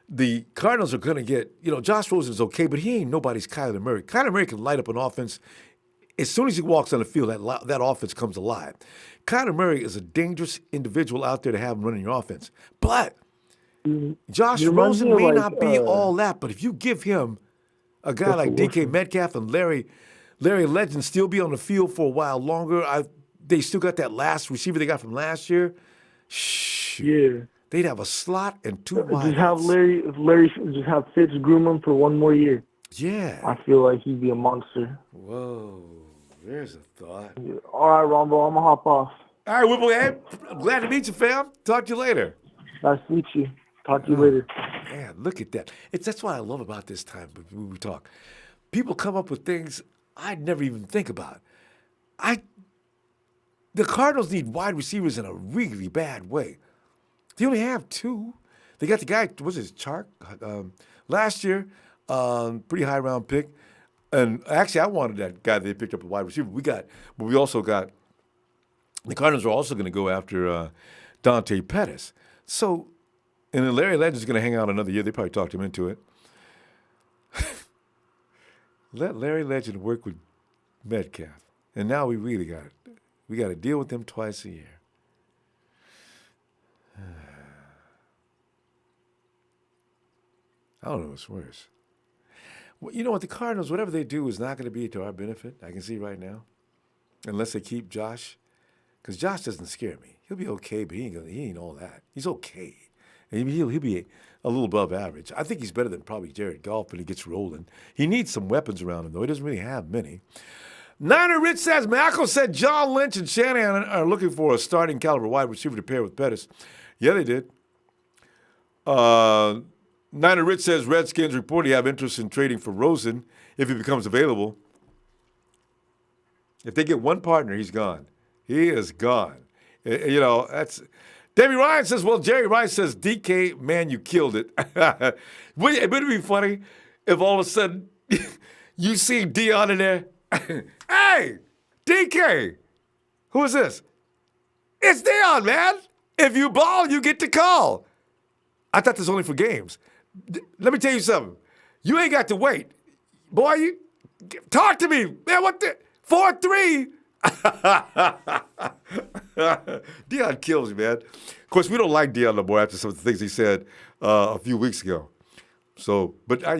the Cardinals are going to get, Josh Rosen's okay, but he ain't nobody's Kyler Murray. Kyler Murray can light up an offense. As soon as he walks on the field, that offense comes alive. Kyler Murray is a dangerous individual out there to have running your offense. But Josh Rosen may not be all that, but if you give him a guy That's like the DK worst. Metcalf and Larry Legend still be on the field for a while longer. They still got that last receiver they got from last year. Yeah. They'd have a slot and two Just have wideouts. just have Fitz groom him for one more year. Yeah. I feel like he'd be a monster. Whoa, there's a thought. Yeah. All right, Ronbo, I'm gonna hop off. All right, Whipple, hey, I'm glad to meet you, fam. Talk to you later. Nice to meet you. Talk to you later. Man, look at that. That's what I love about this time when we talk. People come up with things I'd never even think about. The Cardinals need wide receivers in a really bad way. They only have two. They got the guy, what's his, Chark? Last year, pretty high round pick. And actually, I wanted that guy they picked up a wide receiver. But we also got, the Cardinals are also going to go after Dante Pettis. So, and then Larry Legend's going to hang out another year. They probably talked him into it. Let Larry Legend work with Metcalf. And now we really got it. We got to deal with them twice a year. I don't know what's worse. Well, you know what? The Cardinals, whatever they do, is not going to be to our benefit. I can see right now. Unless they keep Josh. Because Josh doesn't scare me. He'll be okay, but he ain't all that. He's okay. And he'll be a little above average. I think he's better than probably Jared Goff when he gets rolling. He needs some weapons around him, though. He doesn't really have many. Niner Rich says, Malcolm said John Lynch and Shanahan are looking for a starting caliber wide receiver to pair with Pettis. Yeah, they did. Niner Rich says Redskins reportedly have interest in trading for Rosen if he becomes available. If they get one partner, he's gone. He is gone. You know, that's... Debbie Ryan says, well, Jerry Rice says, DK, man, you killed it. Wouldn't it be funny if all of a sudden you see Dion in there? Hey, DK, who is this? It's Dion, man. If you ball, you get the call. I thought this was only for games. Let me tell you something. You ain't got to wait. Boy, you talk to me. Man, what the? 4-3. Dion kills me, man. Of course, we don't like Dion no more after some of the things he said a few weeks ago. So, but I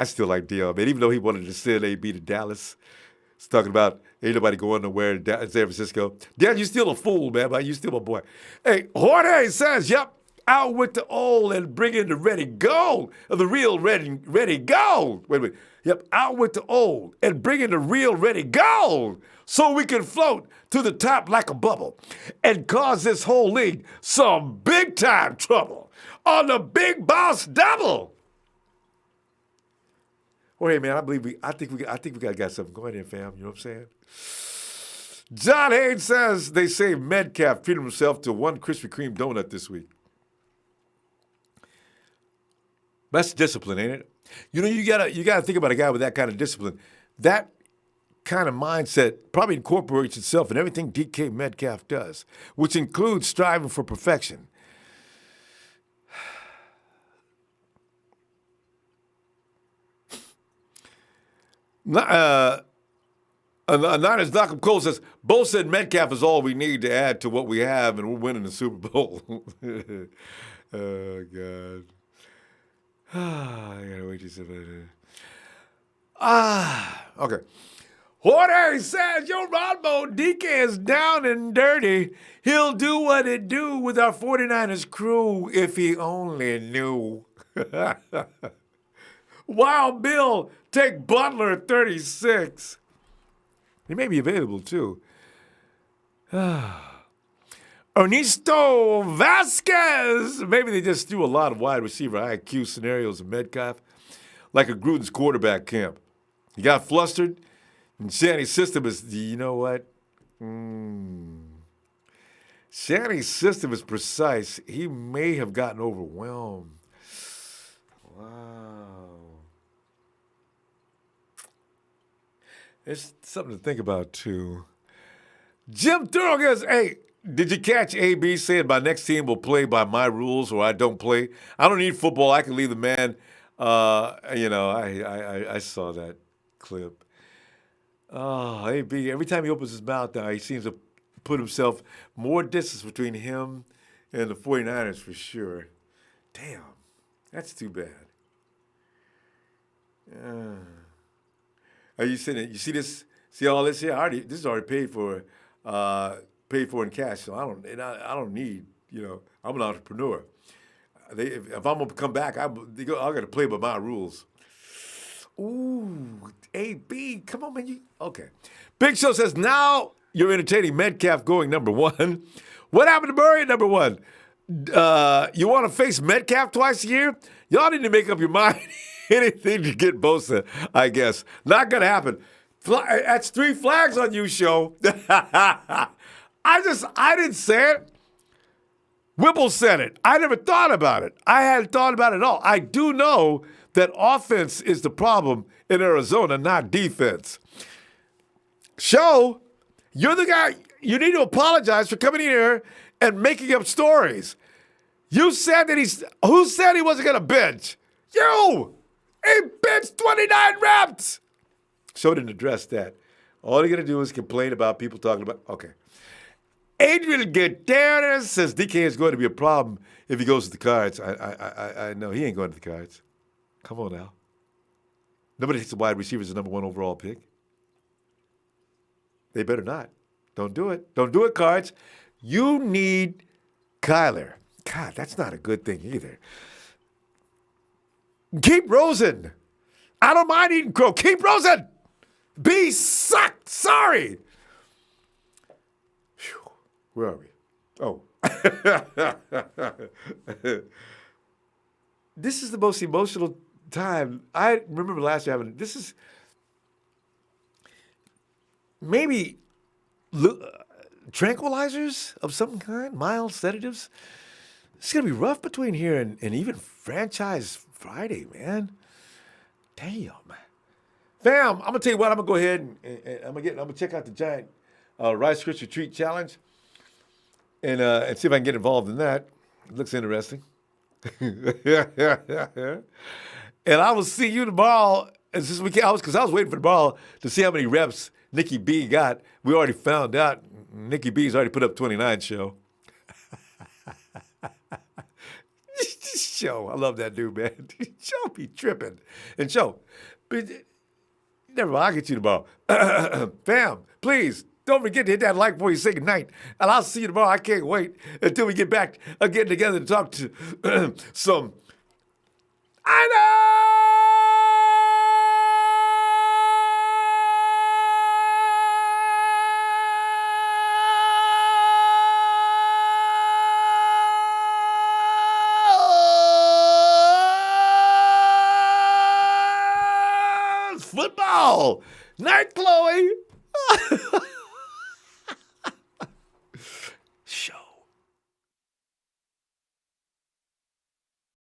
still like Dion, man. Even though he wanted to send AB to Dallas, he's talking about ain't nobody going nowhere in San Francisco. Dion, you still a fool, man. But you still a boy. Hey, Jorge says, yep, out with the old and bring in the ready gold, the real ready gold. Wait a minute. Yep, out with the old and bring in the real ready gold so we can float to the top like a bubble and cause this whole league some big time trouble on the Big Boss Double. Well, hey man, I think we got something going here, fam. You know what I'm saying? John Haynes says they say Metcalf treated himself to one Krispy Kreme donut this week. That's discipline, ain't it? You know, you gotta think about a guy with that kind of discipline. That kind of mindset probably incorporates itself in everything DK Metcalf does, which includes striving for perfection. Niners Knockem Cole says, Bosa and Metcalf is all we need to add to what we have, and we're winning the Super Bowl. Oh, God. I gotta wait till somebody. Okay. Jorge says, yo, Ronbo, DK is down and dirty. He'll do what it do with our 49ers crew if he only knew. Wild Bill, take Butler at 36. He may be available, too. Ernesto Vasquez. Maybe they just threw a lot of wide receiver IQ scenarios in Metcalf, like a Gruden's quarterback camp. He got flustered, and Shanny's system is, you know what? Shanny's system is precise. He may have gotten overwhelmed. Wow. It's something to think about, too. Jim Thurl goes, hey, did you catch AB saying my next team will play by my rules or I don't play? I don't need football. I can leave the man. I saw that clip. Oh, AB, every time he opens his mouth now, he seems to put himself more distance between him and the 49ers for sure. Damn, that's too bad. Are you sitting? You see this? See all this here? This is already paid for in cash. So I don't need. I'm an entrepreneur. If I'm gonna come back, I got to play by my rules. Ooh, AB, come on, man. Okay. Big Show says now you're entertaining Metcalf going number 1. What happened to Murray at number 1? You want to face Metcalf twice a year? Y'all need to make up your mind. Anything to get Bosa, I guess. Not gonna happen. That's 3 flags on you, Show. I didn't say it. Whipple said it. I never thought about it. I hadn't thought about it at all. I do know that offense is the problem in Arizona, not defense. Show, you're the guy. You need to apologize for coming in here and making up stories. You said that who said he wasn't going to bench? You! He benched 29 reps! Show didn't address that. All you're going to do is complain about people talking about, okay. Adrian Gutierrez says DK is going to be a problem if he goes to the Cards. I know he ain't going to the Cards. Come on now. Nobody takes the wide receiver as the number 1 overall pick. They better not. Don't do it. Don't do it, Cards. You need Kyler. God, that's not a good thing either. Keep Rosen. I don't mind eating crow. Keep Rosen. B sucked. Sorry. Where are we? Oh. This is the most emotional time. I remember last year having, this is maybe tranquilizers of some kind, mild sedatives. It's going to be rough between here and even Franchise Friday, man. Damn. Fam, I'm going to tell you what, I'm going to go ahead and I'm going to check out the Giant Rice Krispie Treat Challenge. And see if I can get involved in that. It looks interesting. And I will see you tomorrow. Because I was waiting for tomorrow to see how many reps Nikki B got. We already found out Nikki B's already put up 29, Show. Show, I love that dude, man. Show be tripping. And Show, never mind, I'll get you tomorrow. Fam, please. Don't forget to hit that like before you say goodnight. And I'll see you tomorrow. I can't wait until we get back again together to talk to some. I know! Football. Night, Chloe.